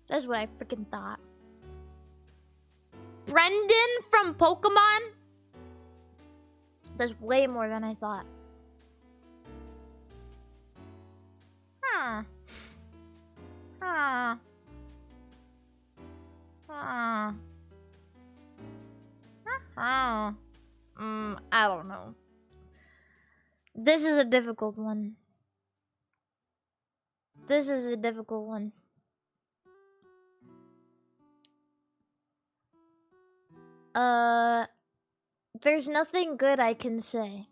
That's what I freaking thought. Brendan from Pokemon? That's way more than I thought. Huh. Huh. Huh. Huh. I don't know. This is a difficult one. This is a difficult one. There's nothing good I can say.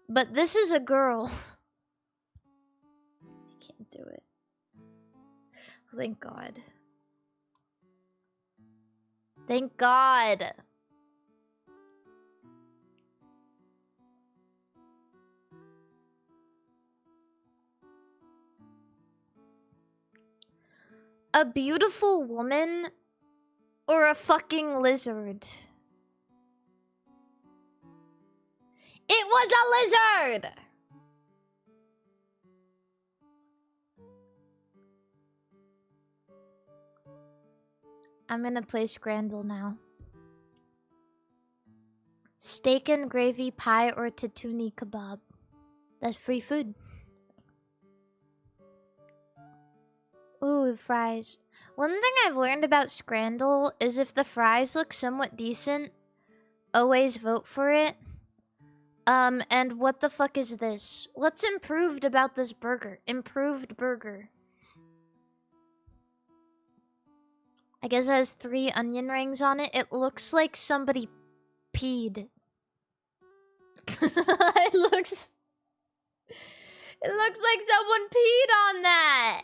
But this is a girl. I can't do it. Thank God. Thank God. A beautiful woman or a fucking lizard? It was a lizard! I'm gonna play Scrandle now. Steak and gravy pie or tatooine kebab. That's free food. Ooh, fries. One thing I've learned about Scrandle is if the fries look somewhat decent, always vote for it. And what the fuck is this? What's improved about this burger? Improved burger. I guess it has 3 onion rings on it. It looks like somebody peed. It looks like someone peed on that.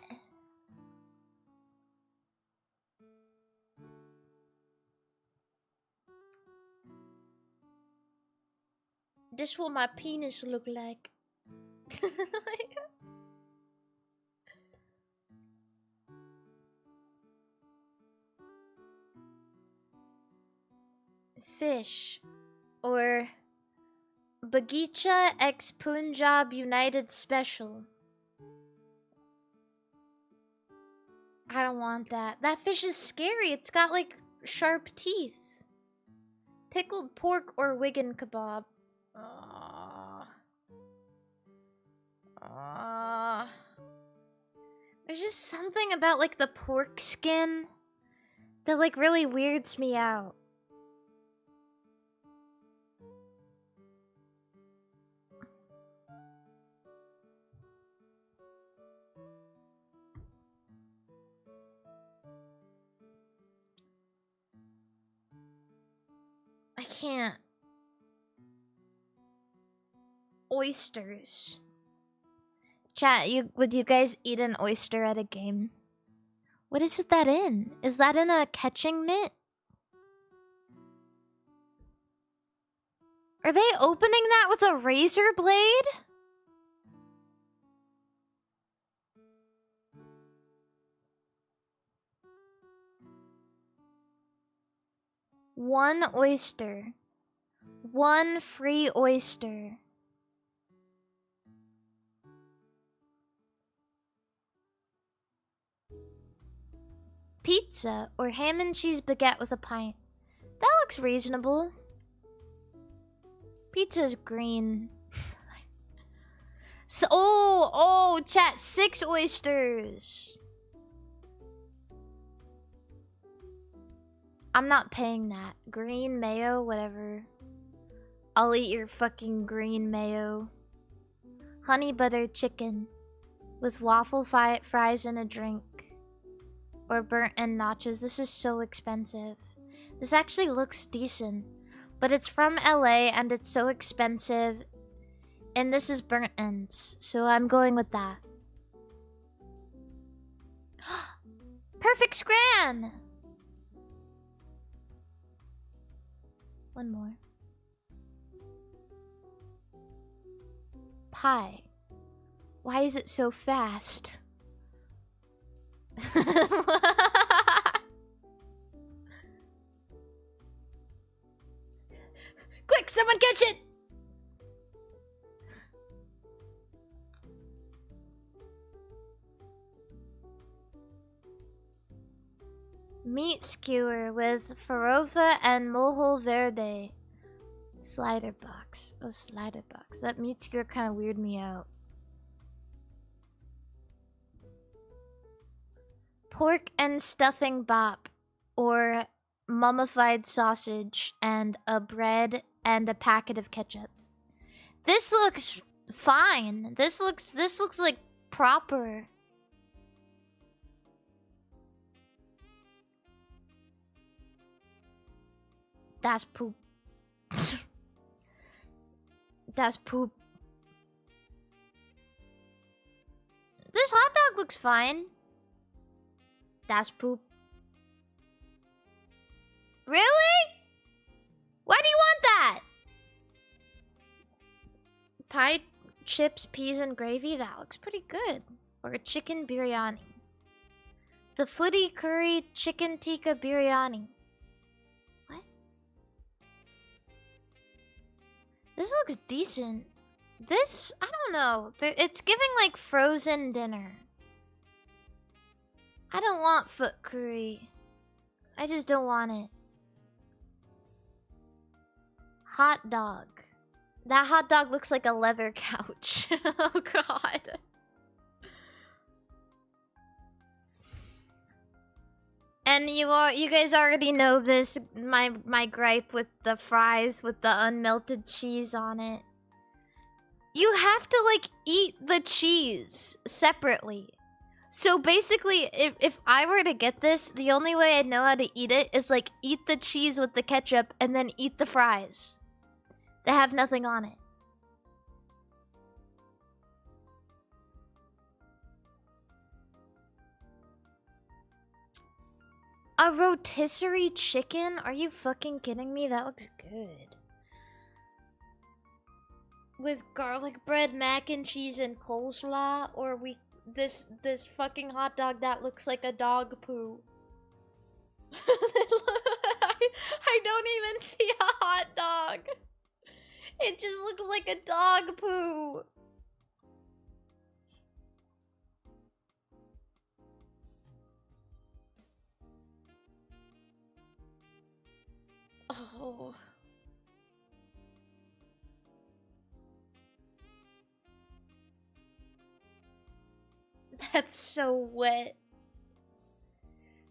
This is what my penis look like. Fish or Bagicha X Punjab United Special. I don't want that. That fish is scary. It's got like sharp teeth. Pickled pork or Wigan kebab. There's just something about like the pork skin that like really weirds me out. can't. Oysters. Chat, would you guys eat an oyster at a game? What is it that in? Is that in a catching mitt? Are they opening that with a razor blade? One oyster. One free oyster. Pizza or ham and cheese baguette with a pint. That looks reasonable. Pizza's green. So, oh, chat, 6 oysters. I'm not paying that. Green mayo, whatever. I'll eat your fucking green mayo. Honey butter chicken with waffle fries and a drink. Or burnt end nachos. This is so expensive. This actually looks decent. But it's from LA and it's so expensive. And this is burnt ends. So I'm going with that. Perfect scran! One more. Pie. Why is it so fast? Quick, someone catch it! Meat skewer with farofa and mojo verde. Slider box. Oh, slider box. That meat skewer kind of weirded me out. Pork and stuffing bop, or mummified sausage and a bread and a packet of ketchup. This looks fine. This looks like proper. That's poop. That's poop. This hot dog looks fine. That's poop. Really? Why do you want that? Pie, chips, peas, and gravy? That looks pretty good. Or a chicken biryani. The footy curry chicken tikka biryani. What? This looks decent. This, I don't know. It's giving like frozen dinner. I don't want foot curry. I just don't want it. Hot dog. That hot dog looks like a leather couch. Oh god. And you guys already know this, my gripe with the fries with the unmelted cheese on it. You have to like eat the cheese separately. So basically, if I were to get this, the only way I know how to eat it is like eat the cheese with the ketchup and then eat the fries that have nothing on it. A rotisserie chicken? Are you fucking kidding me? That looks good. With garlic bread, mac and cheese, and coleslaw? Or this fucking hot dog that looks like a dog poo. I don't even see a hot dog. It just looks like a dog poo. Oh. That's so wet.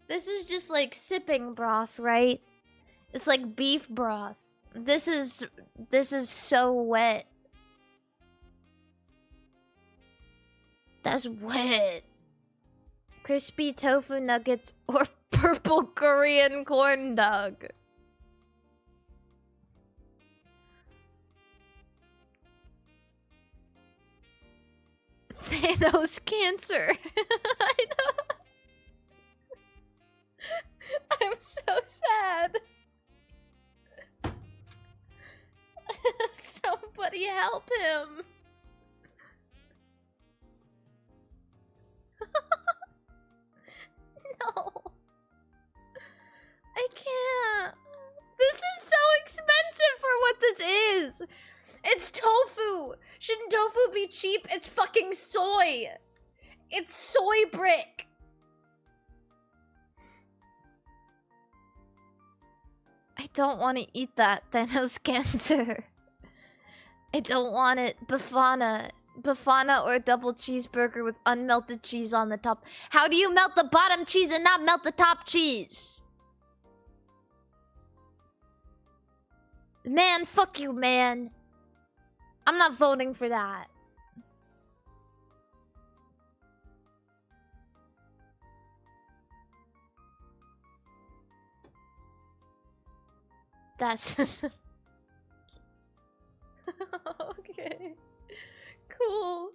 This is just like sipping broth, right? It's like beef broth. This is so wet. That's wet. Crispy tofu nuggets or purple Korean corn dog. Thanos cancer. I know. I'm so sad. Somebody help him. No. I can't. This is so expensive for what this is. It's tofu. Shouldn't tofu be cheap? It's fucking soy. It's soy brick. I don't want to eat that, Thanos cancer. I don't want it. Bafana. Bafana or a double cheeseburger with unmelted cheese on the top. How do you melt the bottom cheese and not melt the top cheese? Man, fuck you, man. I'm not voting for that. That's... Okay. Cool.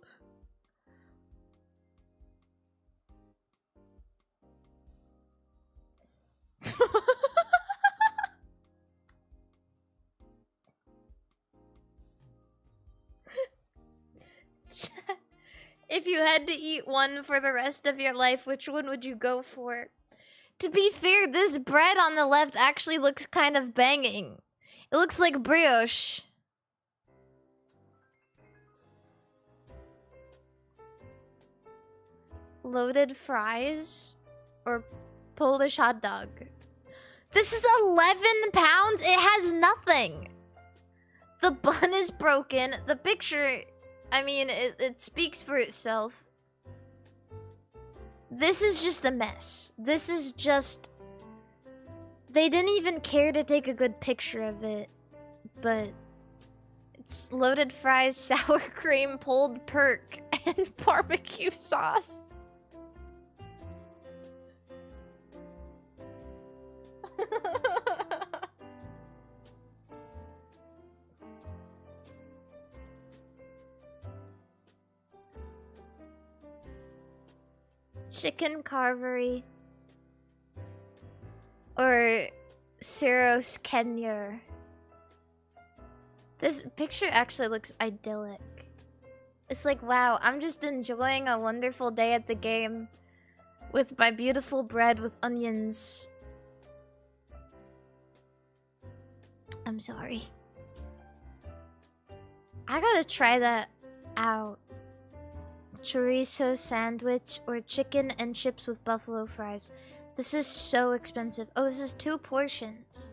If you had to eat one for the rest of your life, which one would you go for? To be fair, this bread on the left actually looks kind of banging. It looks like brioche. Loaded fries or Polish hot dog? This is 11 pounds? It has nothing. The bun is broken. The picture, I mean, it speaks for itself. This is just a mess. This is just... They didn't even care to take a good picture of it. But... It's loaded fries, sour cream, pulled perk, and barbecue sauce. Chicken carvery. Or Syros Kenya. This picture actually looks idyllic. It's like, wow, I'm just enjoying a wonderful day at the game with my beautiful bread with onions. I'm sorry. I gotta try that out. Chorizo sandwich or chicken and chips with buffalo fries. This is so expensive. Oh, this is 2 portions.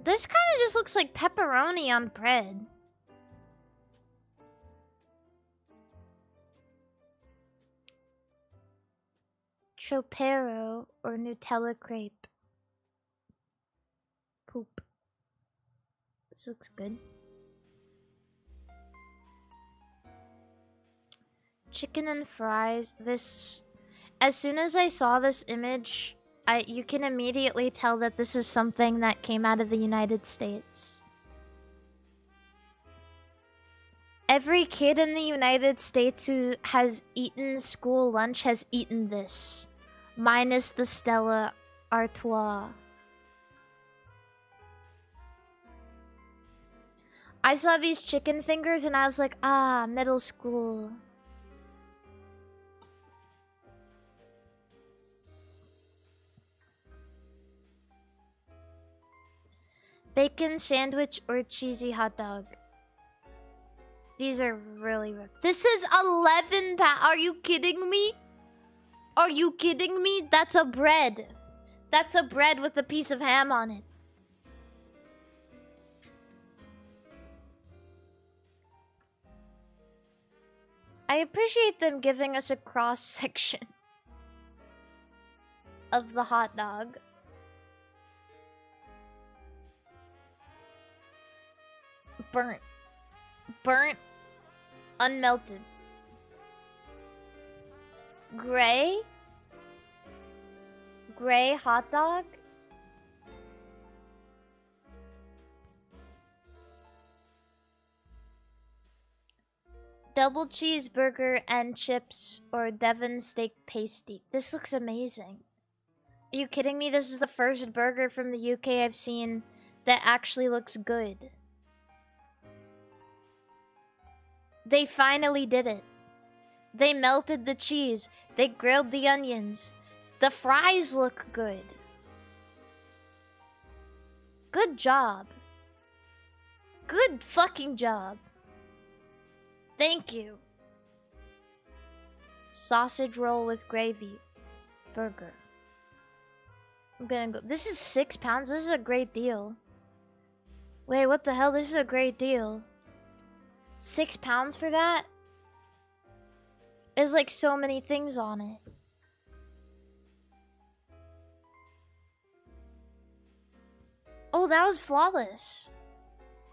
This kind of just looks like pepperoni on bread. Tropero or Nutella crepe. Poop. This looks good. Chicken and fries. This... As soon as I saw this image, you can immediately tell that this is something that came out of the United States. Every kid in the United States who has eaten school lunch has eaten this. Minus the Stella Artois. I saw these chicken fingers and I was like, ah, middle school. Bacon sandwich or cheesy hot dog. These are really rough. This is 11 pounds. Are you kidding me? Are you kidding me? That's a bread. That's a bread with a piece of ham on it. I appreciate them giving us a cross section of the hot dog. Burnt. Burnt. Unmelted. Gray? Gray hot dog? Double cheeseburger and chips or Devon steak pasty. This looks amazing. Are you kidding me? This is the first burger from the UK I've seen that actually looks good. They finally did it. They melted the cheese. They grilled the onions. The fries look good. Good job. Good fucking job. Thank you. Sausage roll with gravy. Burger. I'm gonna go. This is £6. This is a great deal. Wait, what the hell? This is a great deal. £6 for that? There's like so many things on it. Oh, that was flawless.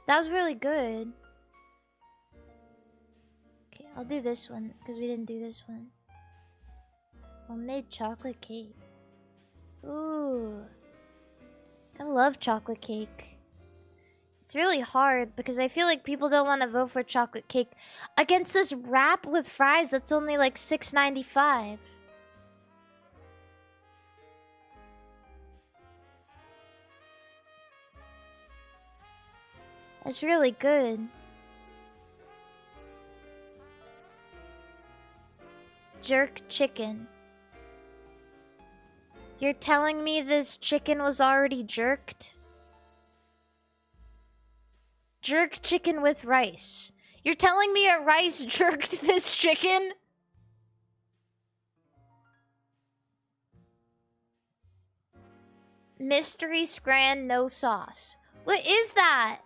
That was really good. Okay, I'll do this one because we didn't do this one. Homemade chocolate cake. Ooh. I love chocolate cake. It's really hard because I feel like people don't want to vote for chocolate cake against this wrap with fries that's only like $6.95. That's really good. Jerk chicken. You're telling me this chicken was already jerked? Jerk chicken with rice. You're telling me a rice jerked this chicken? Mystery scran, no sauce. What is that?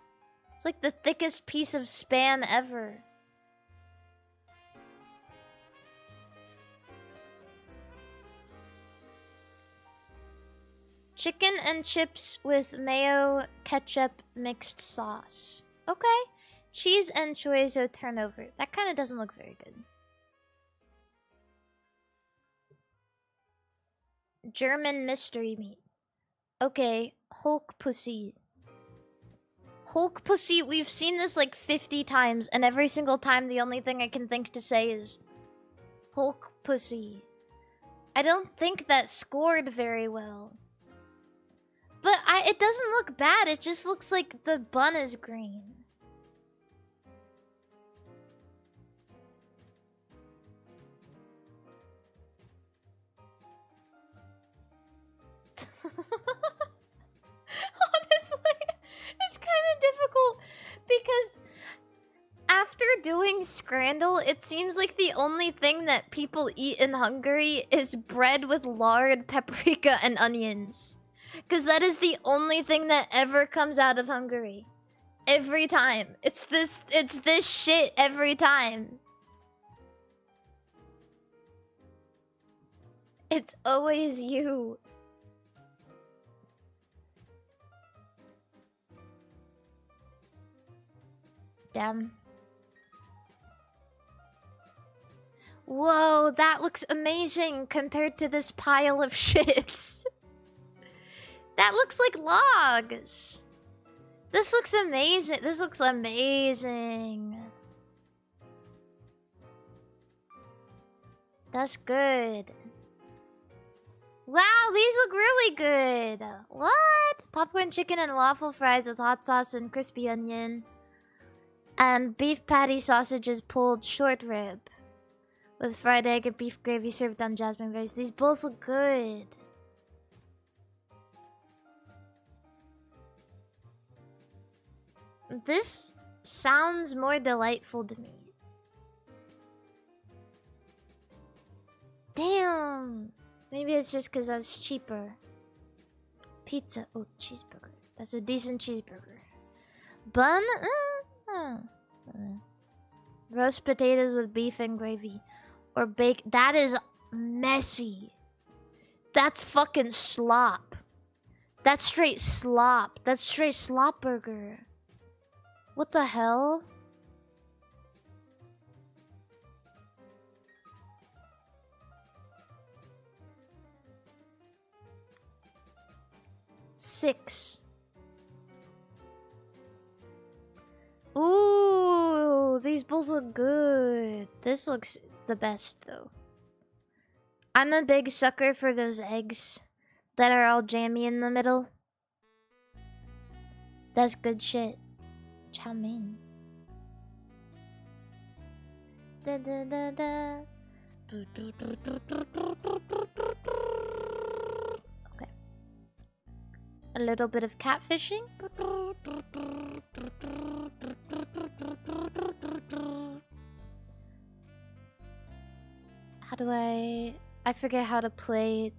It's like the thickest piece of spam ever. Chicken and chips with mayo, ketchup, mixed sauce. Okay. Cheese and chorizo turnover. That kind of doesn't look very good. German mystery meat. Okay. Hulk pussy. Hulk pussy, we've seen this like 50 times, and every single time the only thing I can think to say is Hulk pussy. I don't think that scored very well. But it doesn't look bad, it just looks like the bun is green. Honestly, it's kind of difficult because after doing Scrandle, it seems like the only thing that people eat in Hungary is bread with lard, paprika, and onions. Because that is the only thing that ever comes out of Hungary. Every time. It's this shit every time. It's always you. Damn. Whoa, that looks amazing compared to this pile of shit. That looks like logs. This looks amazing. This looks amazing. That's good. Wow, these look really good. What? Popcorn chicken and waffle fries with hot sauce and crispy onion. And beef patty sausages pulled short rib. With fried egg and beef gravy served on jasmine rice. These both look good. This sounds more delightful to me. Damn! Maybe it's just because that's cheaper. Pizza. Oh, cheeseburger. That's a decent cheeseburger. Bun? Roast potatoes with beef and gravy. Or bake. That is messy. That's fucking slop. That's straight slop. That's straight slop burger. What the hell? $6. Ooh, these both look good. good. This looks the best, though. I'm a big sucker for those eggs that are all jammy in the middle. That's good shit. Chow mein. Da da da da. Okay. A little bit of catfishing. How do I forget how to play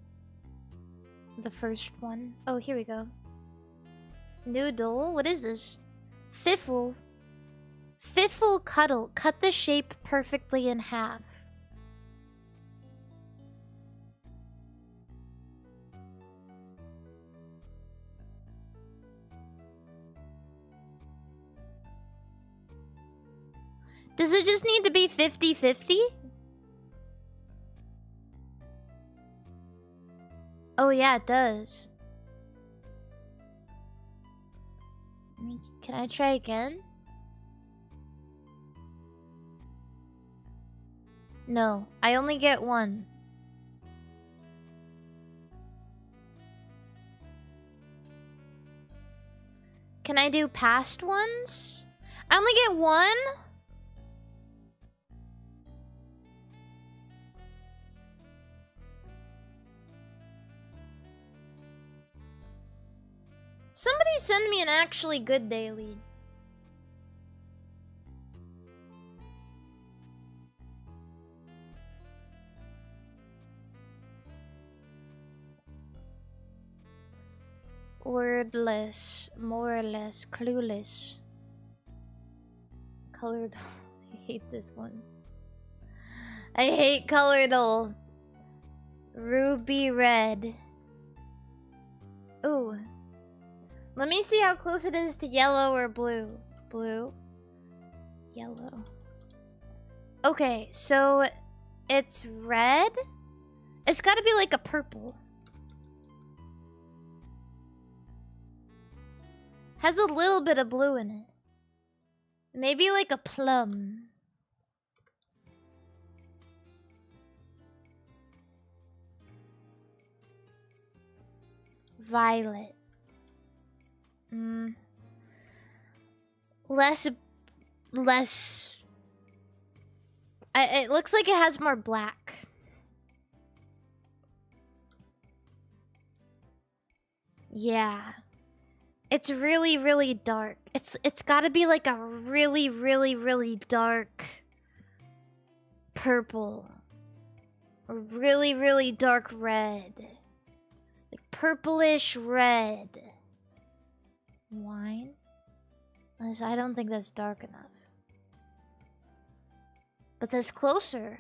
the first one. Oh, here we go. Noodle? What is this? Fiffle. Fiffle cuddle. Cut the shape perfectly in half. Does it just need to be 50-50? Oh yeah, it does. Can I try again? No, I only get one. Can I do past ones? I only get one? Somebody send me an actually good daily. Wordless, more or less, clueless. Colored. I hate this one. I hate colored all. Ruby red. Ooh. Let me see how close it is to yellow or blue. Blue. Yellow. Okay, so it's red. It's gotta be like a purple. Has a little bit of blue in it. Maybe like a plum. Violet. Less. It looks like it has more black. Yeah. It's really, really dark. It's gotta be like a really, really, really dark purple. Or really, really dark red. Like purplish red. Wine? I don't think that's dark enough. But that's closer.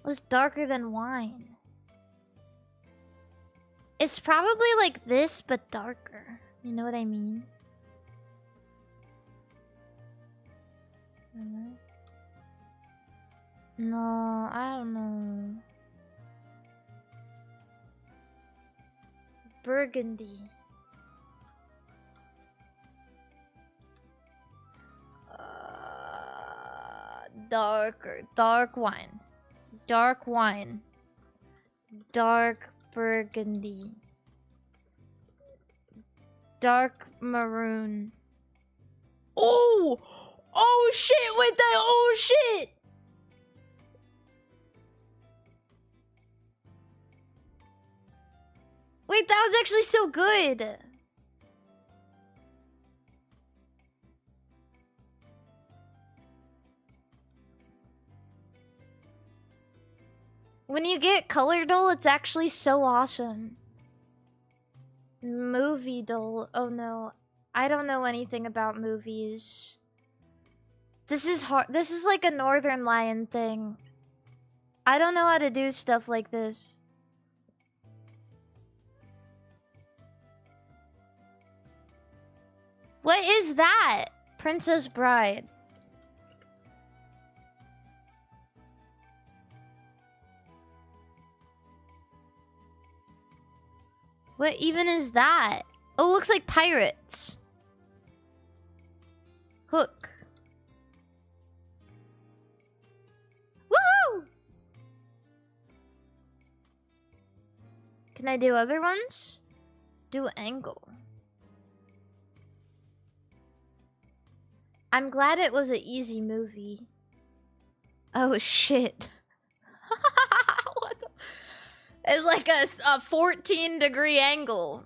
What's darker than wine? It's probably like this, but darker. You know what I mean? No, I don't know. Burgundy. Darker. Dark wine. Dark wine. Dark burgundy. Dark maroon. Oh! Oh shit! Wait, that. Oh shit! Wait, that was actually so good! When you get color dull, it's actually so awesome. Movie dull. Oh no. I don't know anything about movies. This is hard. This is like a Northern Lion thing. I don't know how to do stuff like this. What is that? Princess Bride. What even is that? Oh, it looks like pirates. Hook. Can I do other ones? Do angle. I'm glad it was an easy movie. Oh shit. What the... It's like a 14-degree angle.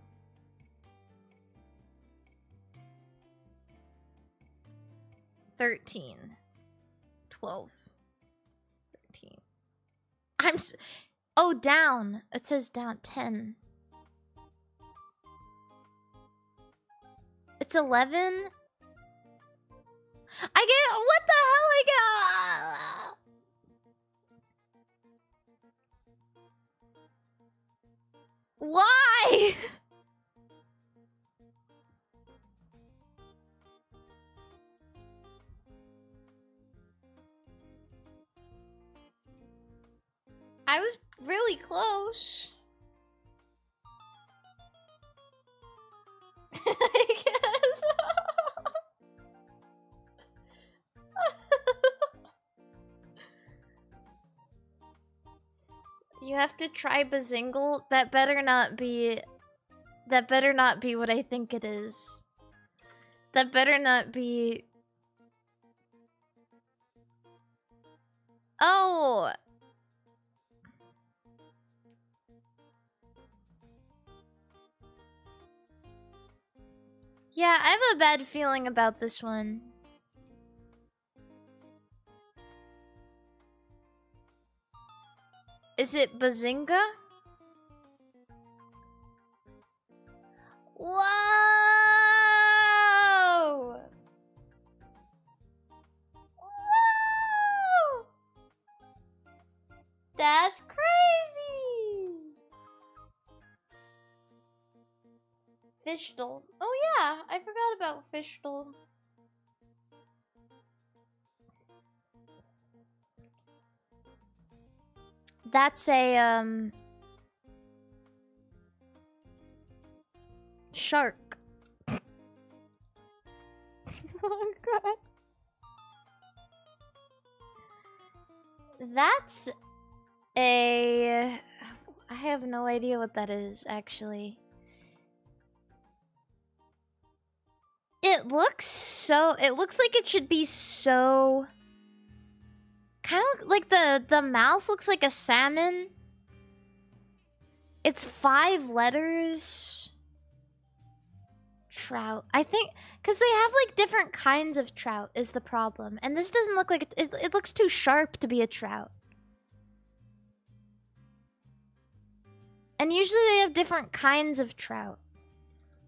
$13, $12, $13. Oh, down. It says down 10. It's 11. I get what the hell I got. Why? I was really close. I guess. You have to try Bazingle. That better not be what I think it is. That better not be. Oh. Yeah, I have a bad feeling about this one. Is it Bazinga? Whoa! Whoa! That's crazy! Fishdoll. Oh yeah, I forgot about Fishdoll. That's a shark. Oh god. That's a... I have no idea what that is, actually. It looks like it should be so... Kind of like the mouth looks like a salmon. It's 5 letters. Trout. I think... Because they have like different kinds of trout is the problem. And this doesn't look like... It looks too sharp to be a trout. And usually they have different kinds of trout.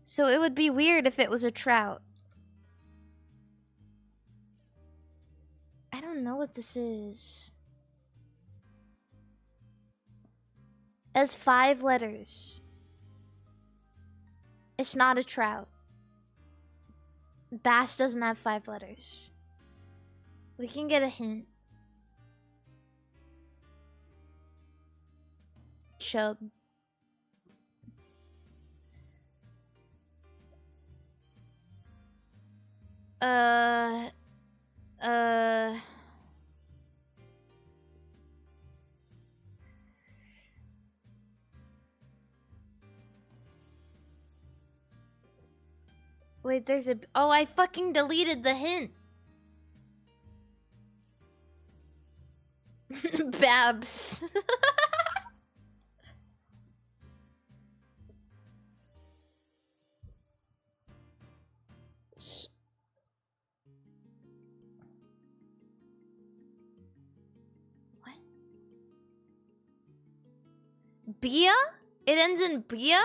So it would be weird if it was a trout. I don't know what this is. It has 5 letters. It's not a trout. Bass doesn't have 5 letters. We can get a hint. Chub. Wait, there's a... Oh, I fucking deleted the hint. Babs. What? Bia? It ends in Bia?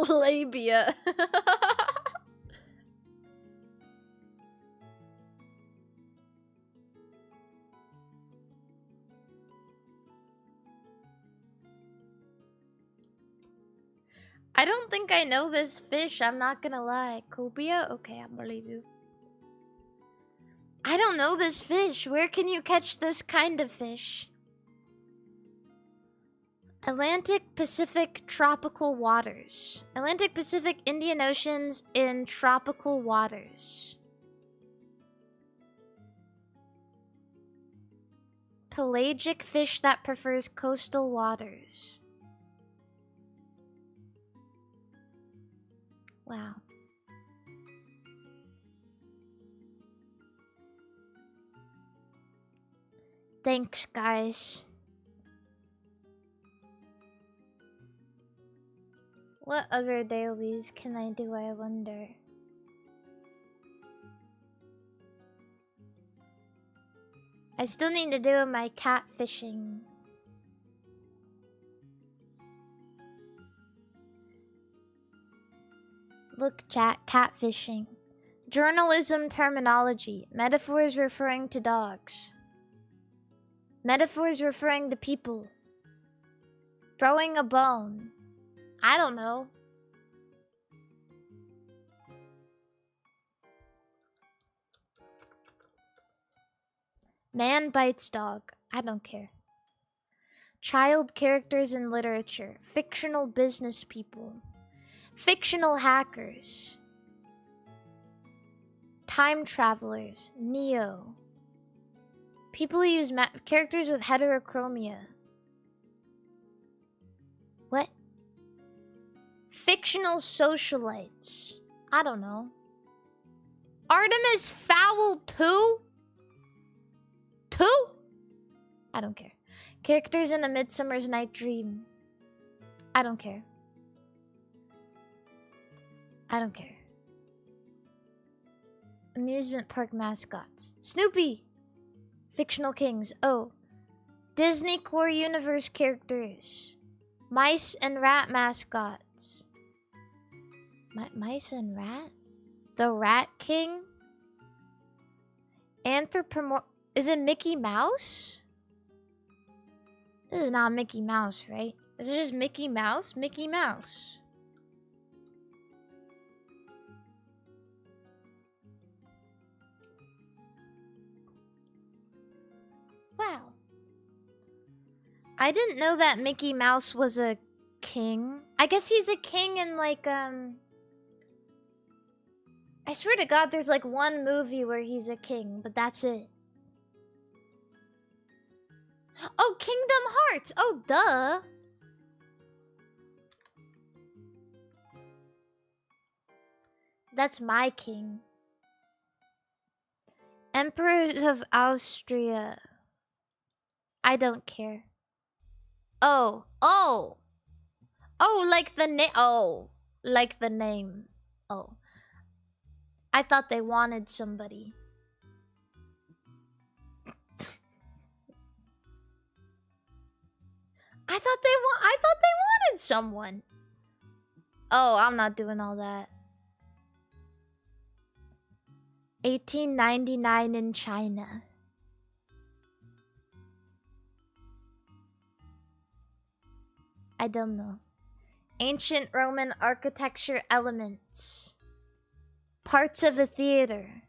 Labia. I don't think I know this fish, I'm not gonna lie. Cobia? Okay, I believe you. I don't know this fish. Where can you catch this kind of fish? Atlantic, Pacific, tropical waters. Atlantic, Pacific, Indian Oceans in tropical waters. Pelagic fish that prefers coastal waters. Wow. Thanks, guys. What other dailies can I do, I wonder? I still need to do my catfishing. Look, chat, catfishing. Journalism terminology. Metaphors referring to dogs. Metaphors referring to people. Throwing a bone. I don't know. Man bites dog. I don't care. Child characters in literature. Fictional business people. Fictional hackers. Time travelers. Neo. People who use characters with heterochromia. What? Fictional socialites. I don't know. Artemis Fowl 2? 2? I don't care. Characters in A Midsummer's Night Dream. I don't care. I don't care. Amusement park mascots. Snoopy! Fictional kings. Oh. Disney Core Universe characters. Mice and rat mascots. Mice and rat? The Rat King? Is it Mickey Mouse? This is not Mickey Mouse, right? Is it just Mickey Mouse? Mickey Mouse. Wow. I didn't know that Mickey Mouse was a king. I guess he's a king in like, I swear to God, there's like one movie where he's a king, but that's it. Oh, Kingdom Hearts! Oh, duh! That's my king. Emperors of Austria. I don't care. Oh. Oh! Oh, like the name. Oh. Like the name. Oh. I thought they wanted somebody. I thought they wanted someone. Oh, I'm not doing all that. 1899 in China. I don't know. Ancient Roman architecture elements. Parts of a theater.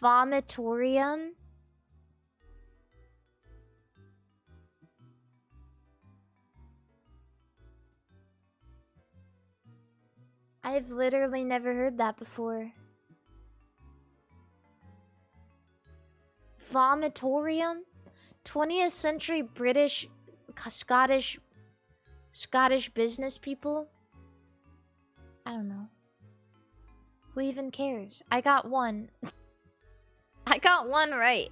Vomitorium. I've literally never heard that before. Vomitorium? 20th century British, Scottish business people? I don't know. Who even cares? I got one. I got one right.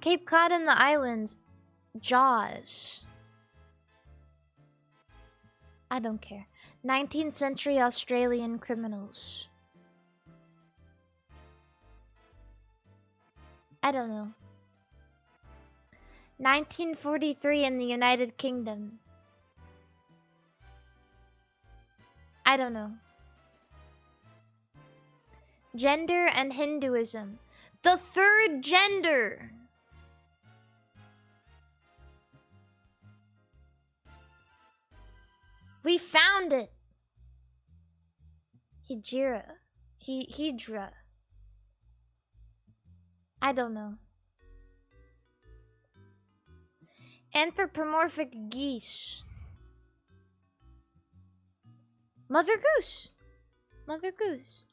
Cape Cod and the Islands. Jaws. I don't care. 19th century Australian criminals. I don't know. 1943 in the United Kingdom. I don't know. Gender and Hinduism. The third gender. We found it. Hydra. I don't know. Anthropomorphic geese. Mother goose. Mother goose.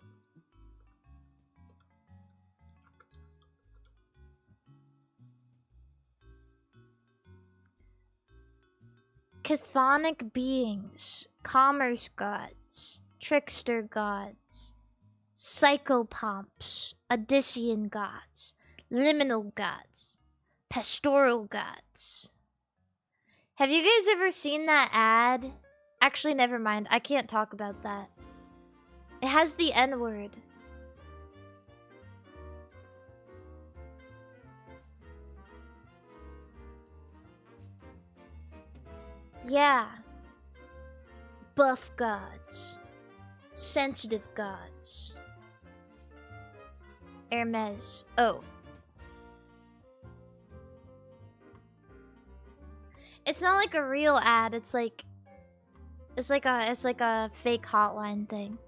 Chthonic beings, commerce gods, trickster gods, psychopomps, Odyssean gods, liminal gods, pastoral gods. Have you guys ever seen that ad? Actually, never mind. I can't talk about that. It has the N-word. Yeah. Buff gods. Sensitive gods. Hermes. Oh. It's not like a real ad, it's like a fake hotline thing.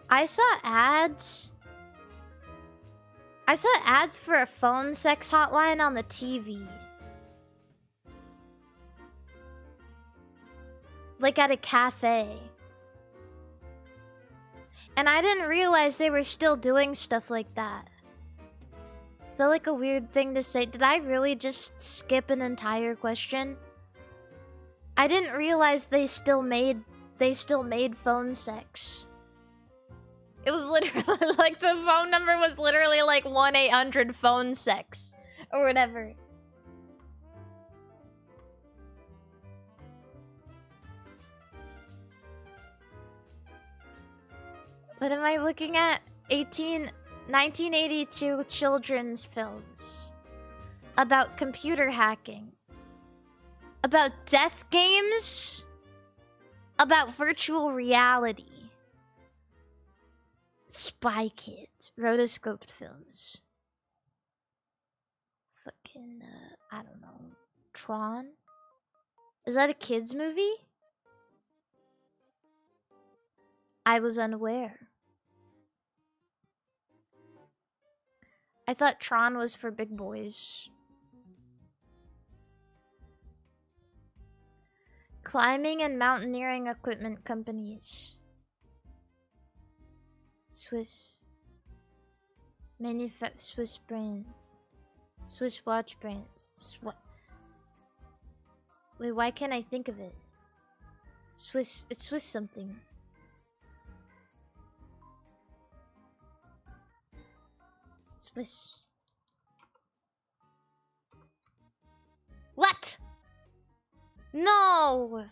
I saw ads for a phone sex hotline on the TV. Like at a cafe. And I didn't realize they were still doing stuff like that. Is that like a weird thing to say? Did I really just skip an entire question? I didn't realize they still made phone sex. It was literally like the phone number was literally like 1-800-PHONE-SEX or whatever. What am I looking at? 1982 children's films about computer hacking, about death games, about virtual reality. Spy Kids, rotoscoped films. Fucking, I don't know. Tron? Is that a kids movie? I was unaware. I thought Tron was for big boys. Climbing and mountaineering equipment companies. Swiss brands. Swiss watch brands. Wait, why can't I think of it? It's Swiss something. Swiss. What? No!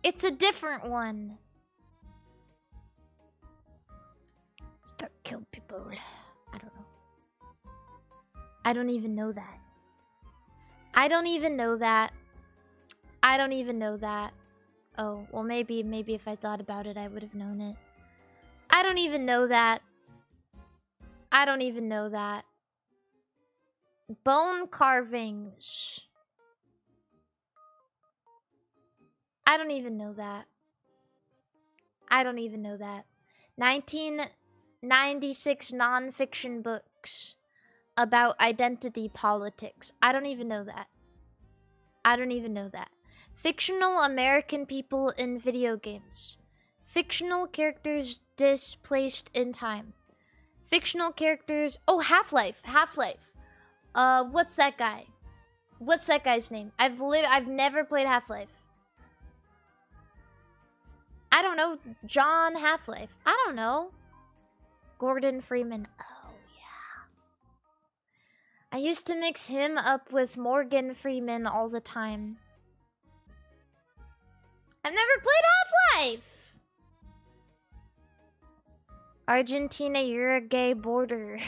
It's a different one. Start killing people. I don't know. I don't even know that. I don't even know that. I don't even know that. Oh, well maybe if I thought about it I would have known it. I don't even know that. I don't even know that. Bone carvings. I don't even know that. I don't even know that. 1996 non-fiction books about identity politics. I don't even know that. I don't even know that. Fictional American people in video games. Fictional characters displaced in time. Fictional characters... Oh, Half-Life. Half-Life. What's that guy? What's that guy's name? I've never played Half-Life. I don't know. John Half-Life. I don't know. Gordon Freeman. Oh, yeah. I used to mix him up with Morgan Freeman all the time. I've never played Half-Life! Argentina-Uruguay border.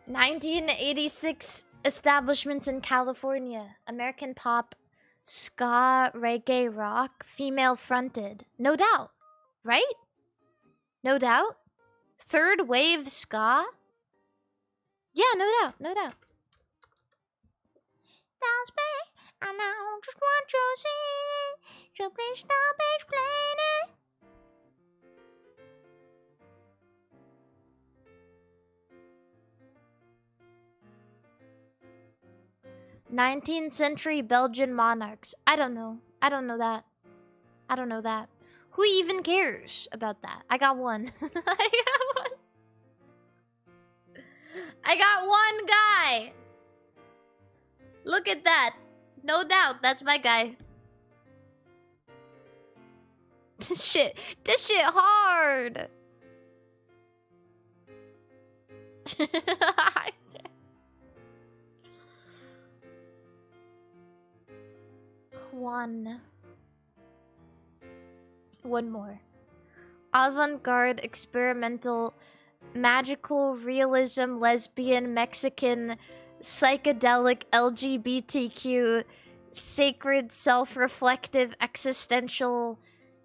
...1986 establishments in California. American pop, ska, reggae, rock, female-fronted. No doubt. Right? No doubt? Third wave ska? Yeah, no doubt, no doubt. That's me, I know just what you're saying, so please stop explaining. 19th century Belgian monarchs. I don't know. I don't know that. I don't know that. Who even cares about that? I got one. I got one. I got one guy. Look at that. No doubt, that's my guy. This shit hard. One more. Avant-garde, experimental, magical, realism, lesbian, Mexican, psychedelic, LGBTQ, sacred, self-reflective, existential,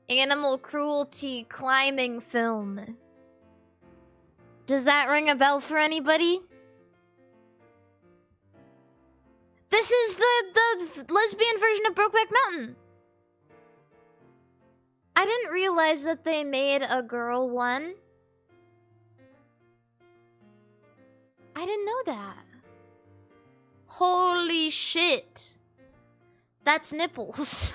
animal cruelty, climbing film. Does that ring a bell for anybody? This is the lesbian version of Brokeback Mountain. I didn't realize that they made a girl one. I didn't know that. Holy shit. That's nipples.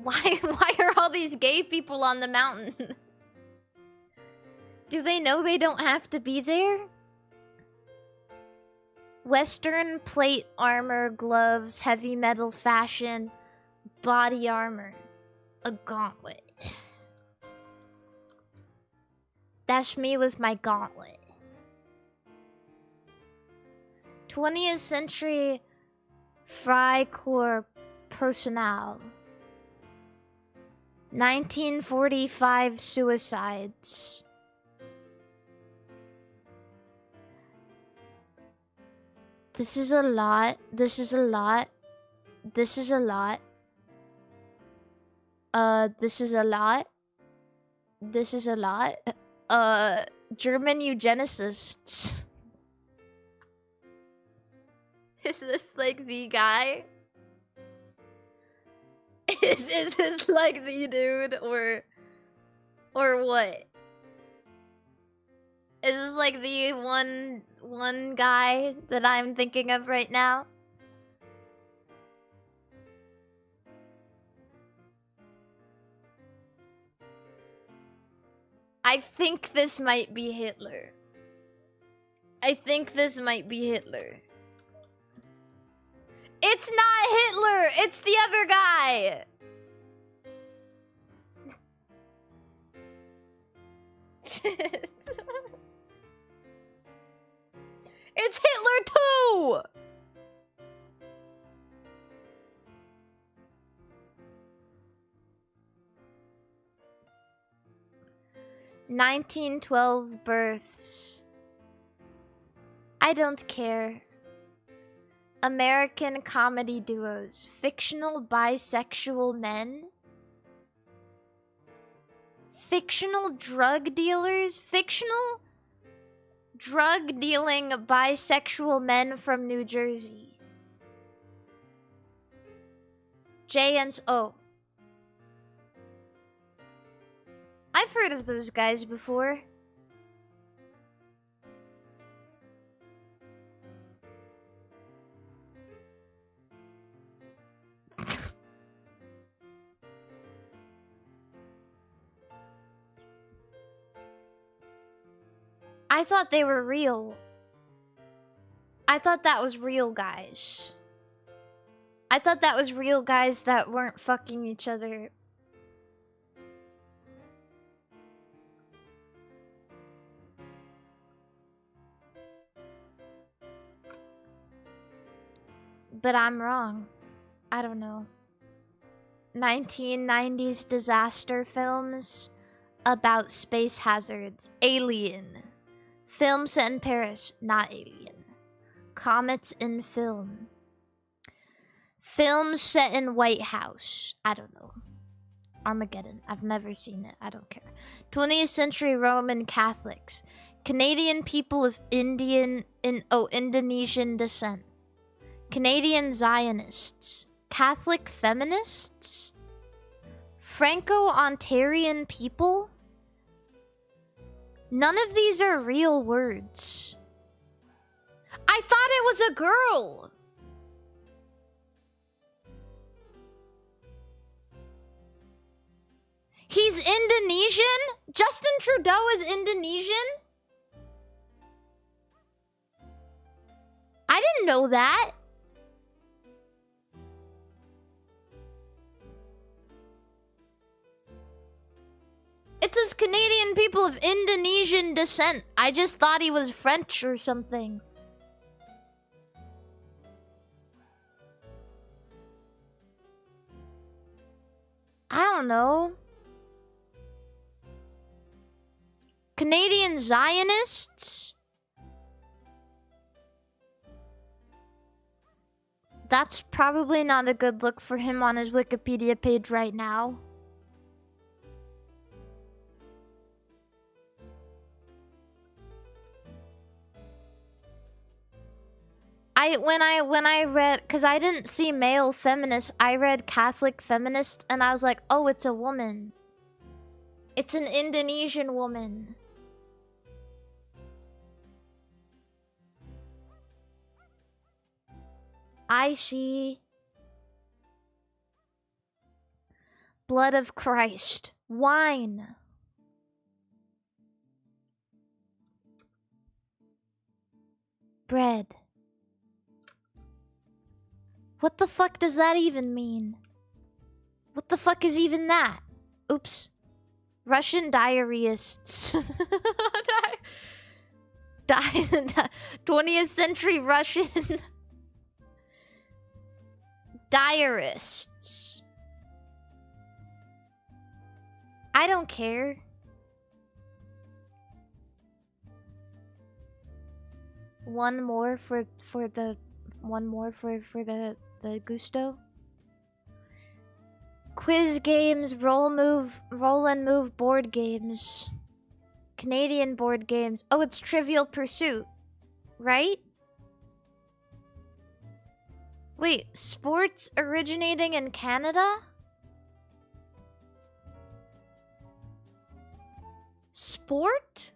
Why are all these gay people on the mountain? Do they know they don't have to be there? Western plate armor, gloves, heavy metal fashion, body armor, a gauntlet. That's me with my gauntlet. 20th century Freikorps personnel. 1945 suicides. This is a lot. This is a lot. This is a lot. This is a lot. This is a lot. German eugenicists. Is this like the guy? Is this like the dude or what? Is this like the one guy that I'm thinking of right now? I think this might be Hitler. I think this might be Hitler. It's not Hitler! It's the other guy! It's Hitler too! (1912) births. I don't care. American comedy duos. Fictional bisexual men. Fictional drug dealers. Fictional drug dealing bisexual men from New Jersey. J and O. I've heard of those guys before. I thought they were real. I thought that was real guys. I thought that was real guys that weren't fucking each other. But I'm wrong. I don't know. 1990s disaster films about space hazards. Alien. Film set in Paris. Not Alien. Comets in film. Film set in White House. I don't know. Armageddon. I've never seen it. I don't care. 20th century Roman Catholics. Canadian people of Indonesian descent. Canadian Zionists. Catholic feminists. Franco-Ontarian people? None of these are real words. I thought it was a girl! He's Indonesian? Justin Trudeau is Indonesian? I didn't know that. It says Canadian people of Indonesian descent. I just thought he was French or something. I don't know. Canadian Zionists? That's probably not a good look for him on his Wikipedia page right now. When I read, because I didn't see male feminist, I read Catholic feminist and I was like, oh, it's a woman. It's an Indonesian woman. I see. Blood of Christ. Wine. Bread. What the fuck does that even mean? What the fuck is even that? Oops. Russian diarrheists. 20th century Russian diarists. I don't care. One more for the gusto. Quiz games, roll and move board games. Canadian board games. Oh, it's Trivial Pursuit, right? Wait, sports originating in Canada? Sport?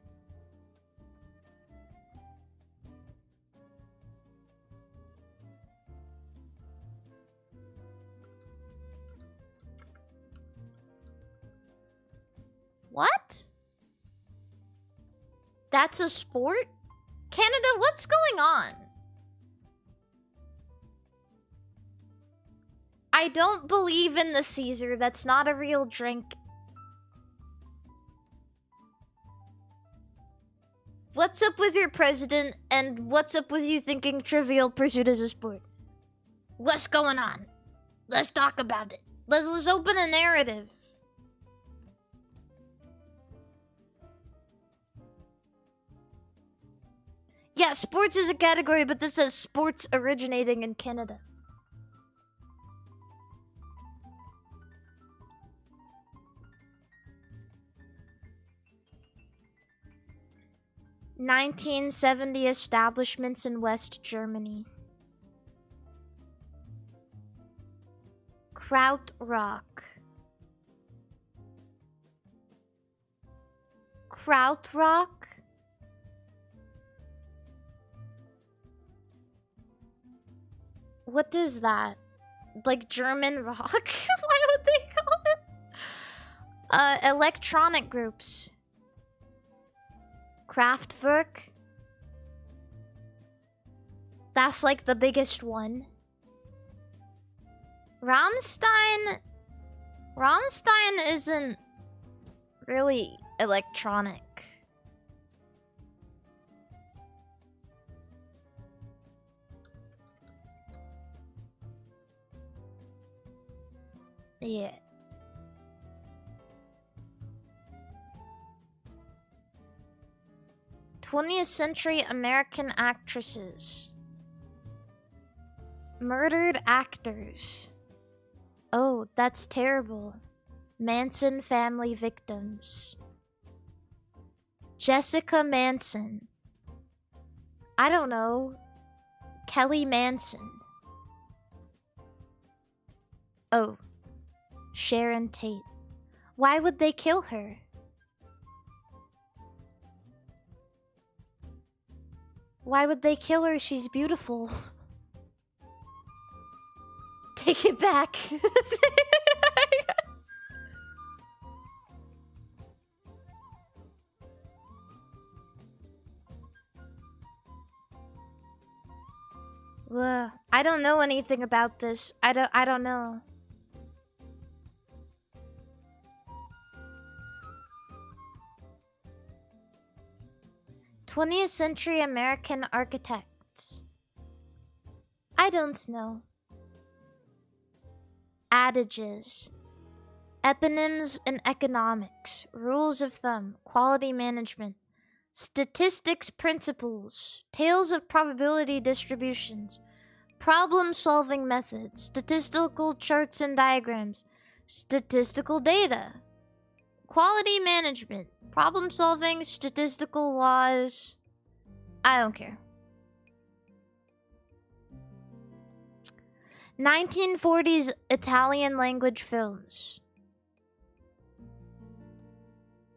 What? That's a sport? Canada, what's going on? I don't believe in the Caesar. That's not a real drink. What's up with your president, and what's up with you thinking Trivial Pursuit is a sport? What's going on? Let's talk about it. Let's open a narrative. Yeah, sports is a category, but this says sports originating in Canada. (1970) establishments in West Germany. Krautrock. Krautrock? What is that? Like German rock? Why would they call it? Electronic groups. Kraftwerk. That's like the biggest one. Rammstein isn't really electronic. Yeah. '20th century American actresses. Murdered actors. Oh, that's terrible. Manson family victims. Jessica Manson. I don't know. Kelly Manson. Oh. Sharon Tate. Why would they kill her? Why would they kill her? She's beautiful. Take it back. Ugh, I don't know anything about this. I don't know. '20th century American architects. I don't know. Adages. Eponyms in economics. Rules of thumb. Quality management. Statistics principles. Tales of probability distributions. Problem-solving methods. Statistical charts and diagrams. Statistical data. Quality management. Problem-solving. Statistical laws. I don't care. 1940s Italian language films.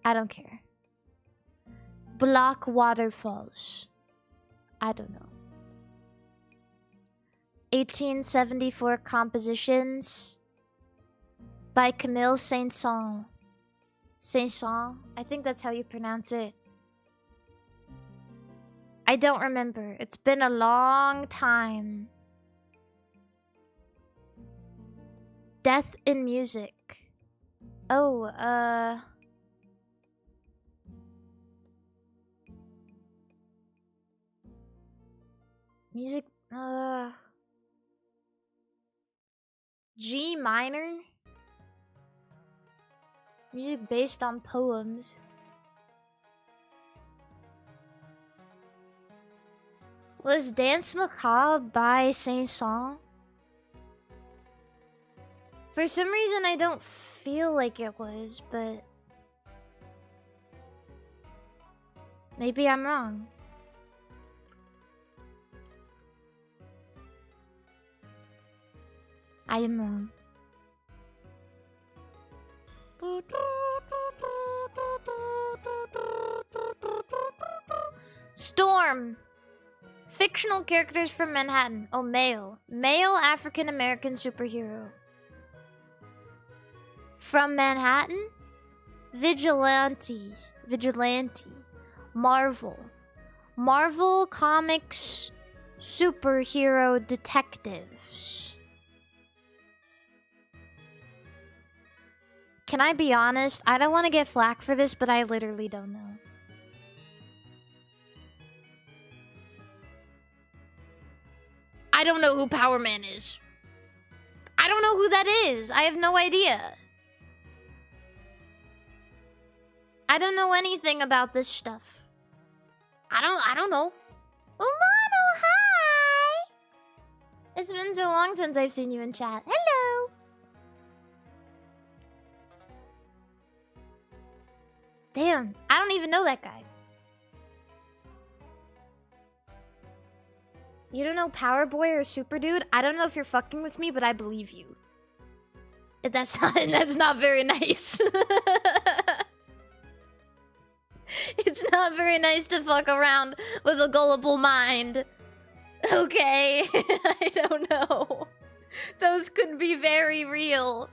I don't care. Block waterfalls. I don't know. 1874 compositions by Camille Saint-Saëns. Saint-Saëns? I think that's how you pronounce it. I don't remember. It's been a long time. Death in music. Oh, music, G minor? Music based on poems. Was Dance Macabre by Saint-Saëns? For some reason, I don't feel like it was, but maybe I'm wrong. I am wrong. Storm. Fictional characters from Manhattan. Oh, male. Male African-American superhero. From Manhattan? Vigilante. Marvel. Marvel Comics superhero detectives. Can I be honest? I don't want to get flack for this, but I literally don't know. I don't know who Power Man is. I don't know who that is. I have no idea. I don't know anything about this stuff. I don't know. Umano, hi! It's been so long since I've seen you in chat. Hello! Damn, I don't even know that guy. You don't know Power Boy or Super Dude? I don't know if you're fucking with me, but I believe you. That's not very nice. It's not very nice to fuck around with a gullible mind. Okay, I don't know. Those could be very real.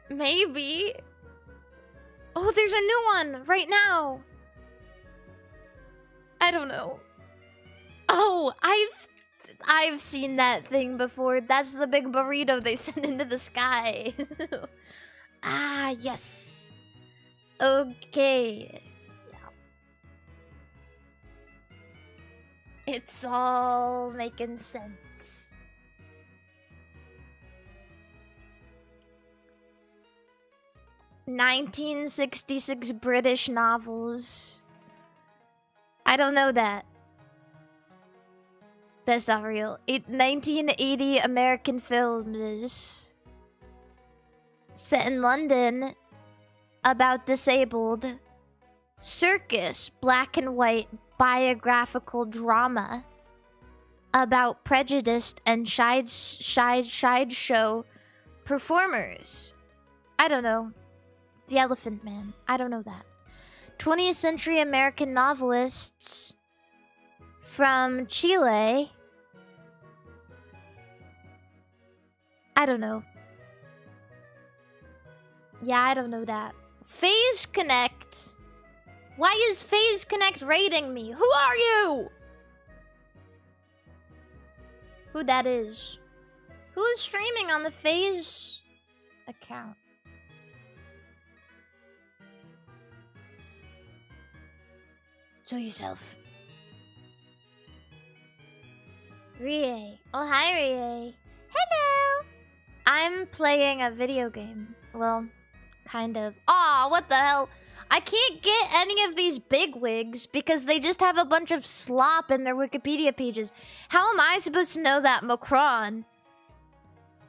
Maybe. Oh, there's a new one right now. I don't know. Oh, I've seen that thing before. That's the big burrito they send into the sky. Ah, yes. Okay. Yeah. It's all making sense. '1966 British novels. I don't know that. That's not real. 1980 American films set in London about disabled. Circus, black and white biographical drama about prejudiced and sideshow performers. I don't know. The Elephant Man. I don't know that. 20th century American novelists from Chile. I don't know. Yeah, I don't know that. Phase Connect. Why is Phase Connect rating me? Who are you? Who that is? Who is streaming on the Phase account? Show yourself. Rie. Oh, hi, Rie. Hello. I'm playing a video game. Well, kind of. Aw, what the hell? I can't get any of these bigwigs because they just have a bunch of slop in their Wikipedia pages. How am I supposed to know that Macron,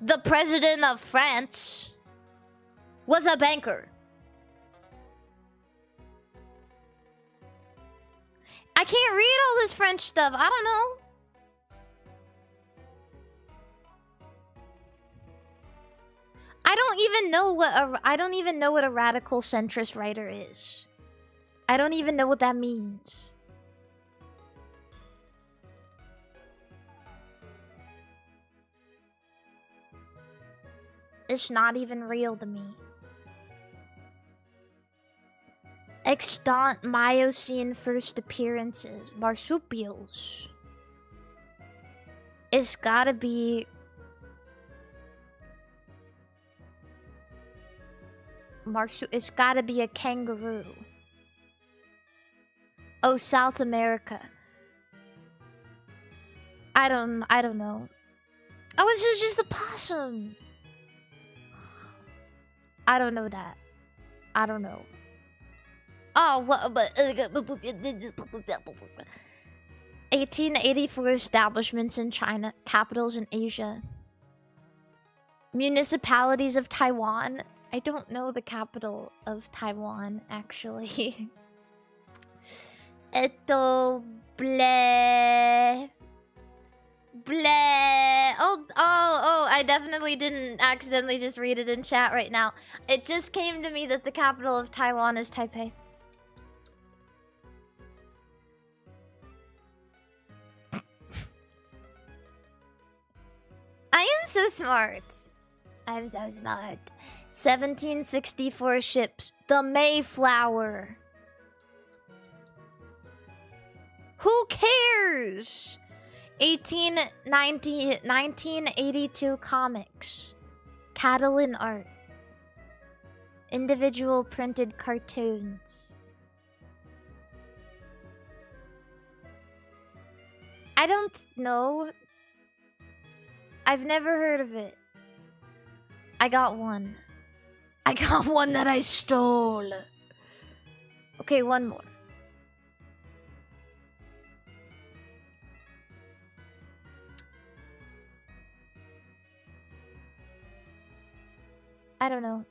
the president of France, was a banker? I can't read all this French stuff. I don't know. I don't even know what a radical centrist writer is. I don't even know what that means. It's not even real to me. Extant Miocene first appearances. Marsupials. It's gotta be... It's gotta be a kangaroo. Oh, South America. I don't know. Oh, it's just a possum. I don't know that. I don't know. Oh, what? But 1884 establishments in China, capitals in Asia. Municipalities of Taiwan. I don't know the capital of Taiwan, actually. Eto bleh. Bleh. Oh, I definitely didn't accidentally just read it in chat right now. It just came to me that the capital of Taiwan is Taipei. I am so smart. I'm so smart. 1764 ships. The Mayflower. Who cares? 1982 comics. Catalan art. Individual printed cartoons. I don't know. I've never heard of it. I got one. I got one that I stole. Okay, one more. I don't know.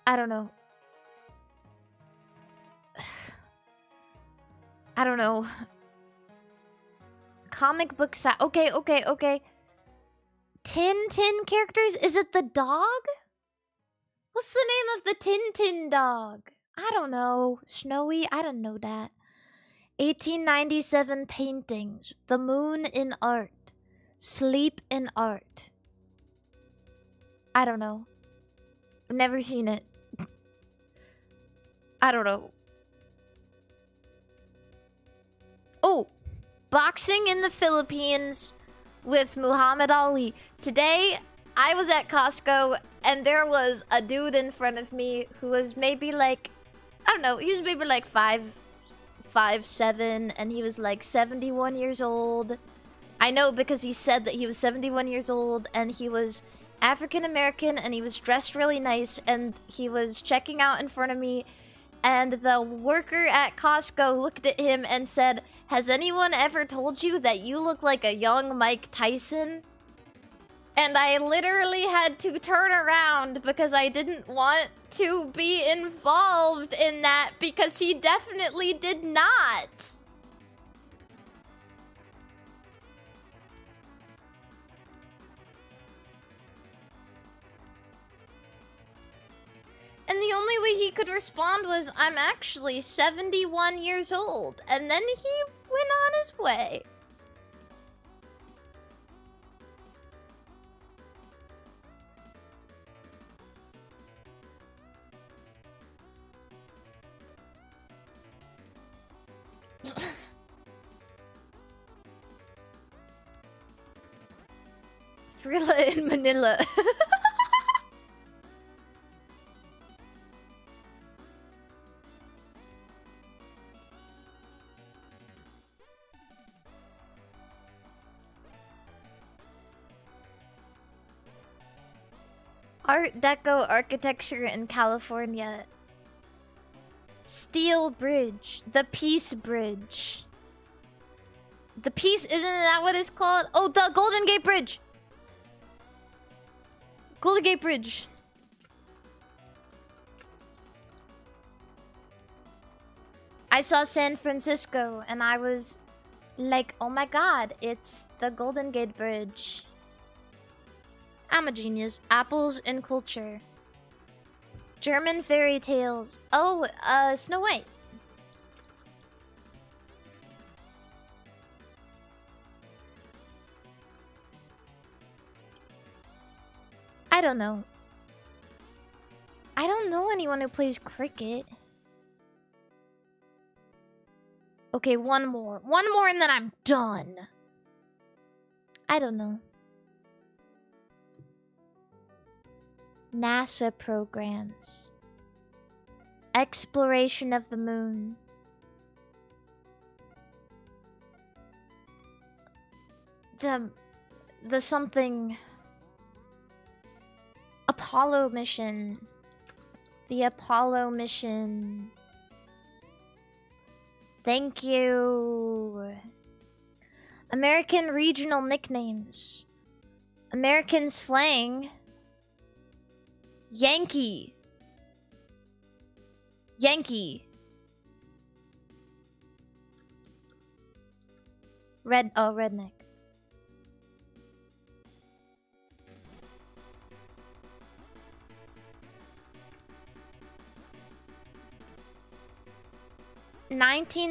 I don't know. I don't know. Comic book set. Okay. 10 characters? Is it the dog? What's the name of the Tintin dog? I don't know. Snowy? I don't know that. 1897 paintings. The Moon in Art. Sleep in Art. I don't know. I've never seen it. I don't know. Oh! Boxing in the Philippines with Muhammad Ali. Today, I was at Costco and there was a dude in front of me who was maybe like, I don't know, he was maybe like 5'7", and he was like 71 years old. I know because he said that he was 71 years old and he was African American and he was dressed really nice and he was checking out in front of me, and the worker at Costco looked at him and said, "Has anyone ever told you that you look like a young Mike Tyson?" And I literally had to turn around because I didn't want to be involved in that because he definitely did not. And the only way he could respond was, I'm actually 71 years old. And then he went on his way. Thriller in Manila. Art Deco architecture in California. Steel Bridge. The Peace Bridge. The Peace, isn't that what it's called? Oh, the Golden Gate Bridge! Golden Gate Bridge. I saw San Francisco and I was like, oh my god, it's the Golden Gate Bridge. I'm a genius. Apples and culture. German fairy tales. Oh, Snow White. I don't know. I don't know anyone who plays cricket. Okay, one more. One more and then I'm done. I don't know. NASA programs. Exploration of the moon. The something... Apollo mission. The Apollo mission. Thank you. American regional nicknames. American slang. Yankee. Yankee. Redneck.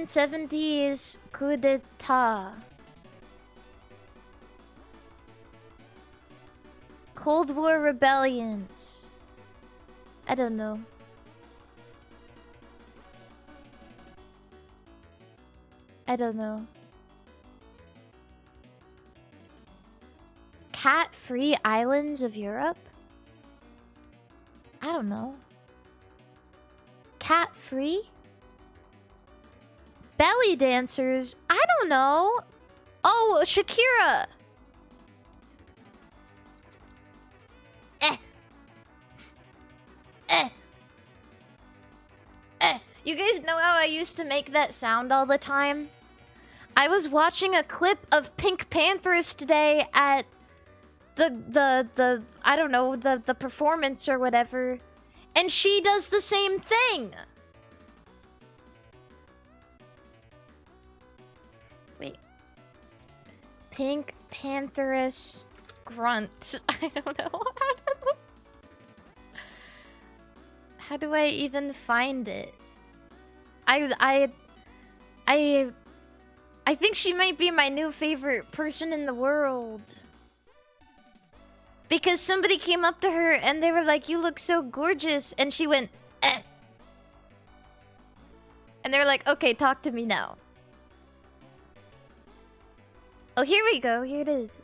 '70s coup d'etat. Cold War rebellions. I don't know. I don't know. Cat-free islands of Europe? I don't know. Cat-free? Belly dancers? I don't know. Oh, Shakira. You guys know how I used to make that sound all the time? I was watching a clip of Pink Panthers today at the I don't know, the performance or whatever, and she does the same thing. Wait. Pink Pantheress grunt. I don't know. How do I even find it? I think she might be my new favorite person in the world. Because somebody came up to her and they were like, "You look so gorgeous," and she went, "Eh." And they're like, "Okay, talk to me now." Oh, here we go. Here it is.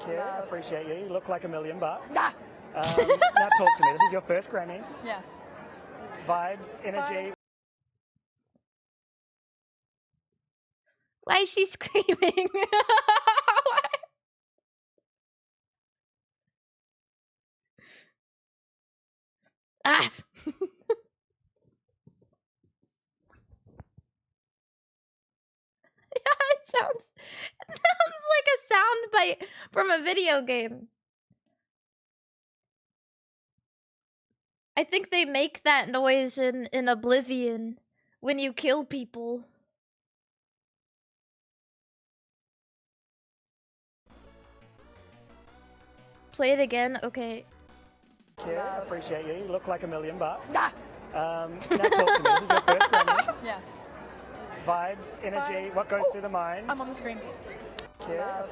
Yeah, appreciate you. You look like $1 million. Now talk to me. This is your first Grammys. Yes. Vibes, energy. Why is she screaming? Ah! Yeah, it sounds like a sound bite from a video game. I think they make that noise in Oblivion when you kill people. Play it again? Okay. Yeah, appreciate you. You look like $1,000,000. Now talk to me. This is your first Grammy. Yes. Vibes, energy, what goes through the mind? I'm on the screen. Yeah,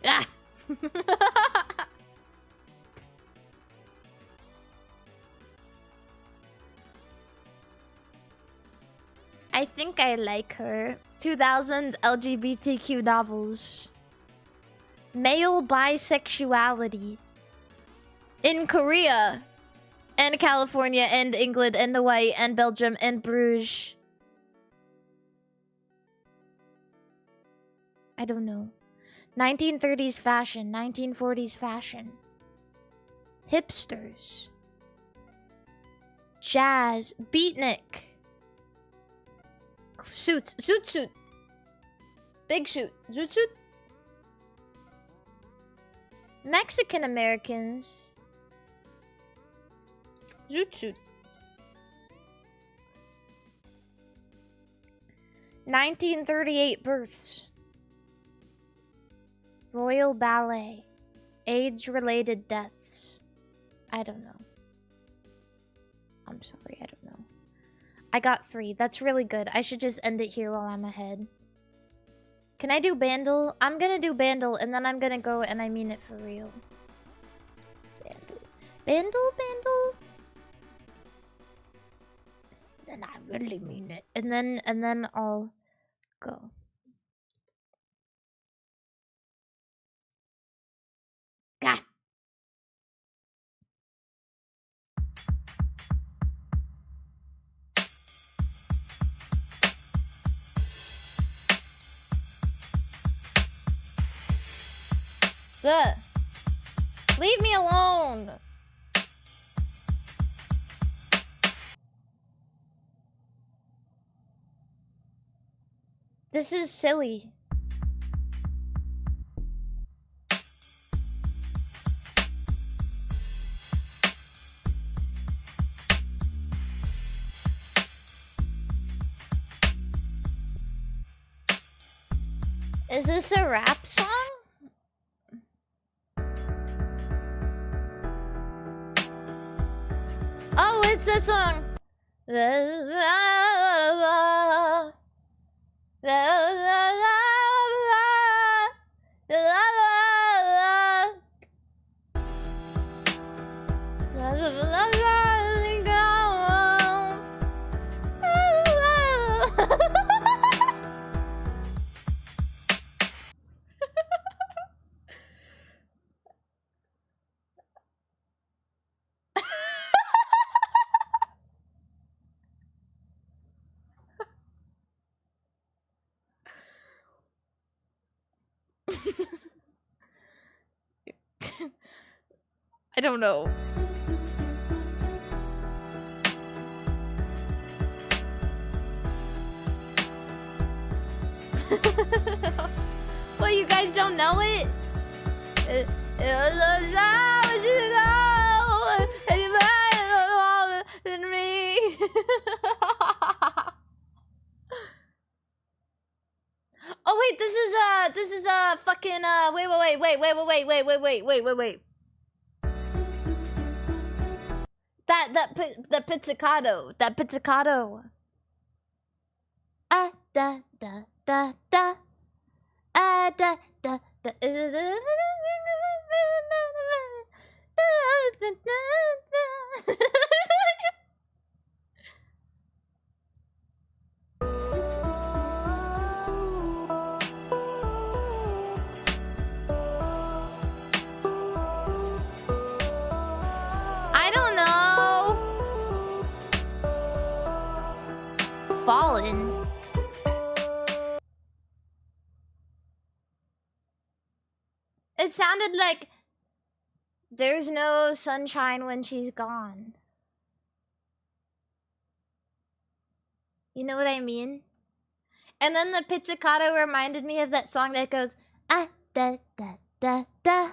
Ah! I think I like her. 2000 LGBTQ novels. Male bisexuality. In Korea. And California and England and Hawaii and Belgium and Bruges. I don't know. 1930s fashion. 1940s fashion. Hipsters. Jazz. Beatnik. Suits. Zoot. Big suit. Zoot suit. Mexican Americans. Zoot suit. 1938 births. Royal Ballet. AIDS-related deaths. I don't know. I'm sorry, I don't know. I got 3. That's really good. I should just end it here while I'm ahead. Can I do Bandle? I'm gonna do Bandle, and then I'm gonna go, and I mean it for real. Bandle. And I really mean it. And then I'll go. God. Ugh. Leave me alone. This is silly. Is this a rap song? Oh, it's a song. I don't know. Well, you guys don't know it? Oh wait, this is fucking wait. That pizzicato. Ah da da da da. Ah da da da. Is it? I don't know. Fallen. It sounded like There's no sunshine when she's gone. You know what I mean? And then the pizzicato reminded me of that song that goes ah da da da da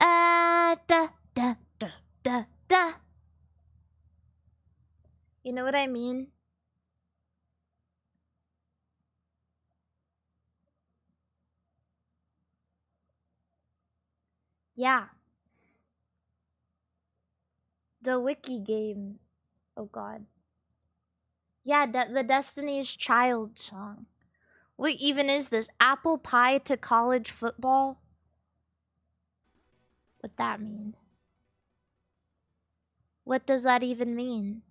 ah da da da da da. You know what I mean? Yeah. The Wiki game. Oh god. Yeah, the Destiny's Child song. What even is this? Apple pie to college football? What that mean? What does that even mean?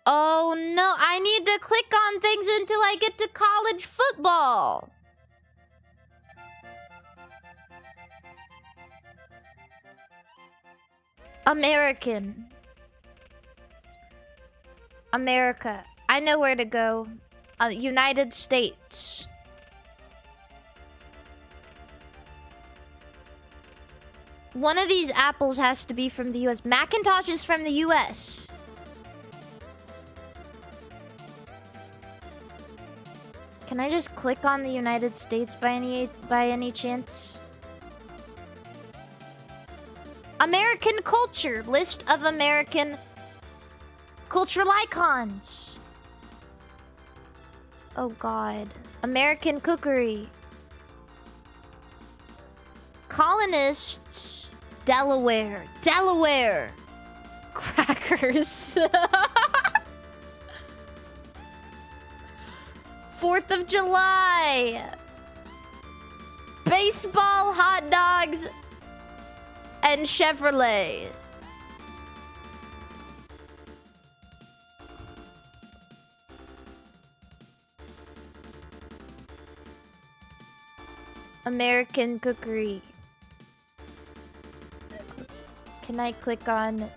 Oh no, I need to click on things until I get to college football. American. America. I know where to go. United States. One of these apples has to be from the US. Macintosh is from the US. Can I just click on the United States by any chance? American culture. List of American cultural icons. Oh god. American cookery. Colonists. Delaware. Delaware. Crackers. 4th of July. Baseball, hot dogs, and Chevrolet. American cookery. Can I click on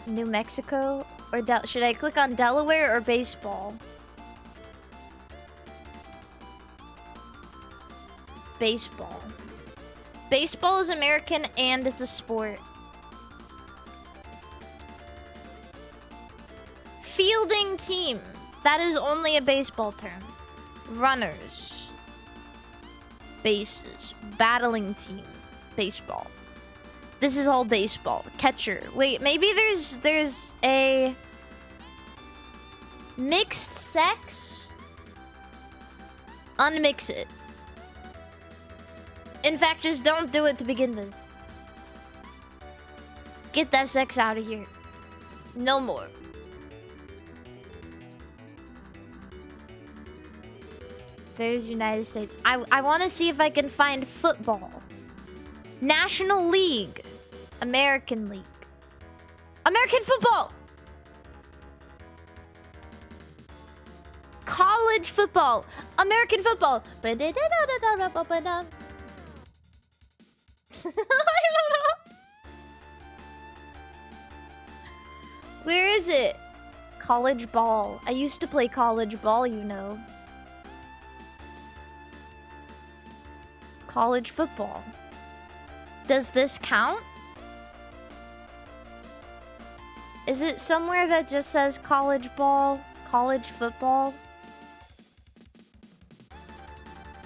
New Mexico? Or should I click on Delaware or baseball? Baseball. Baseball is American and it's a sport. Fielding team. That is only a baseball term. Runners. Bases. Battling team. Baseball. This is all baseball. Catcher. Wait, maybe there's a mixed sex? Unmix it. In fact, just don't do it to begin with. Get that sex out of here. No more. There's United States. I want to see if I can find football. National League. American League. American football. College football. American football. I don't know. Where is it? College ball. I used to play college ball, you know. College football. Does this count? Is it somewhere that just says college ball? College football?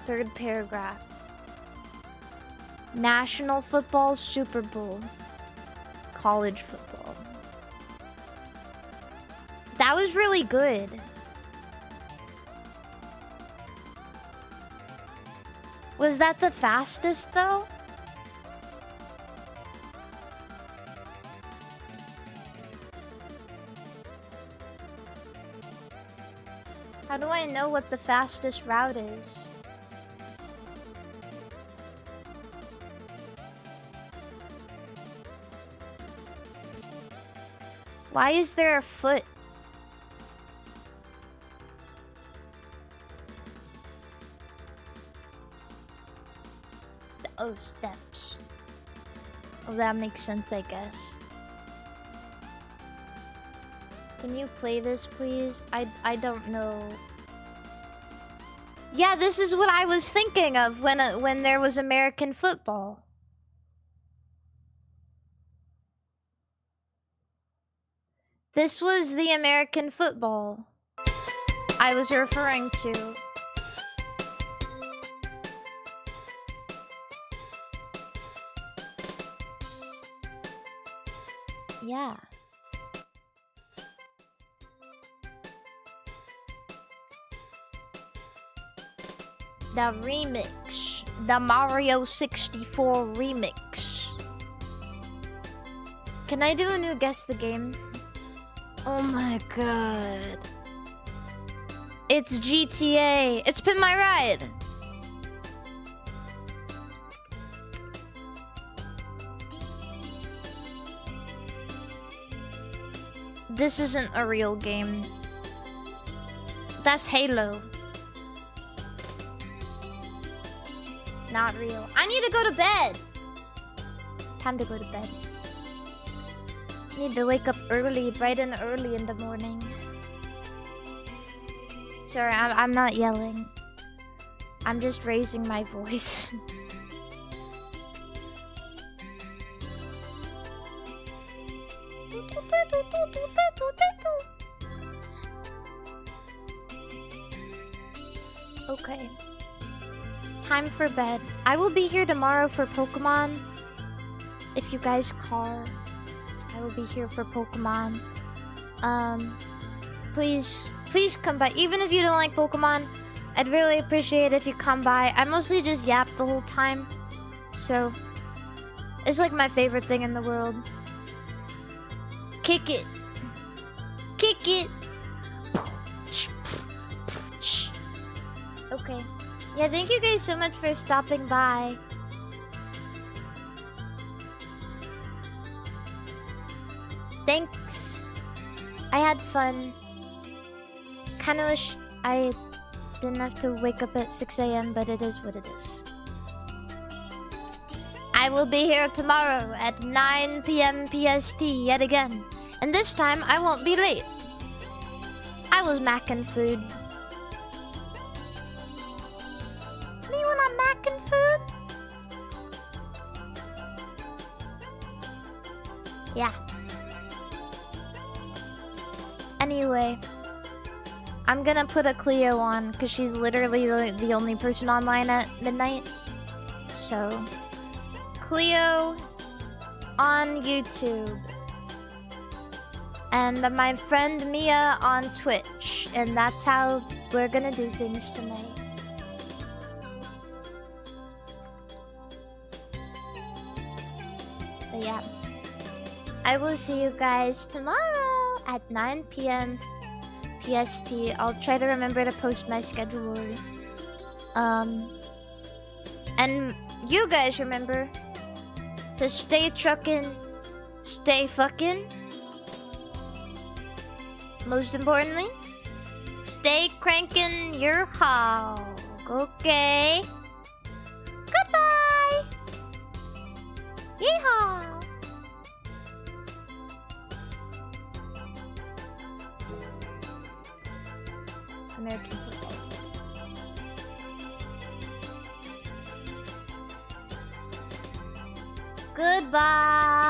Third paragraph. National football, Super Bowl. College football. That was really good. Was that the fastest, though? How do I know what the fastest route is? Why is there a foot? Oh, steps. Oh, that makes sense, I guess. Can you play this, please? I don't know. Yeah, this is what I was thinking of when there was American football. This was the American football I was referring to. Yeah. The remix. The Mario 64 remix. Can I do a new guess the game? Oh my god. It's GTA. It's been my ride. This isn't a real game. That's Halo. Not real. I need to go to bed. Time to go to bed. Need to wake up early, bright and early in the morning. Sorry, I'm not yelling. I'm just raising my voice. Okay. Time for bed. I will be here tomorrow for Pokemon. If you guys call, I will be here for Pokemon. Please come by. Even if you don't like Pokemon, I'd really appreciate if you come by. I mostly just yap the whole time. So, it's like my favorite thing in the world. Kick it. Kick it. Okay. Yeah, thank you guys so much for stopping by. Thanks. I had fun. Kinda wish I didn't have to wake up at 6 AM, but it is what it is. I will be here tomorrow at 9 PM PST yet again. And this time, I won't be late. I was macking food. Anyone on macking food? Yeah. Anyway, I'm gonna put a Cleo on because she's literally the only person online at midnight. So, Cleo on YouTube. And my friend Mia on Twitch. And that's how we're gonna do things tonight. But yeah. I will see you guys tomorrow at 9 PM PST. I'll try to remember to post my schedule. And you guys remember to stay truckin', stay fucking. Most importantly, stay cranking your hog. Okay? Goodbye! Yeehaw! American football. Goodbye!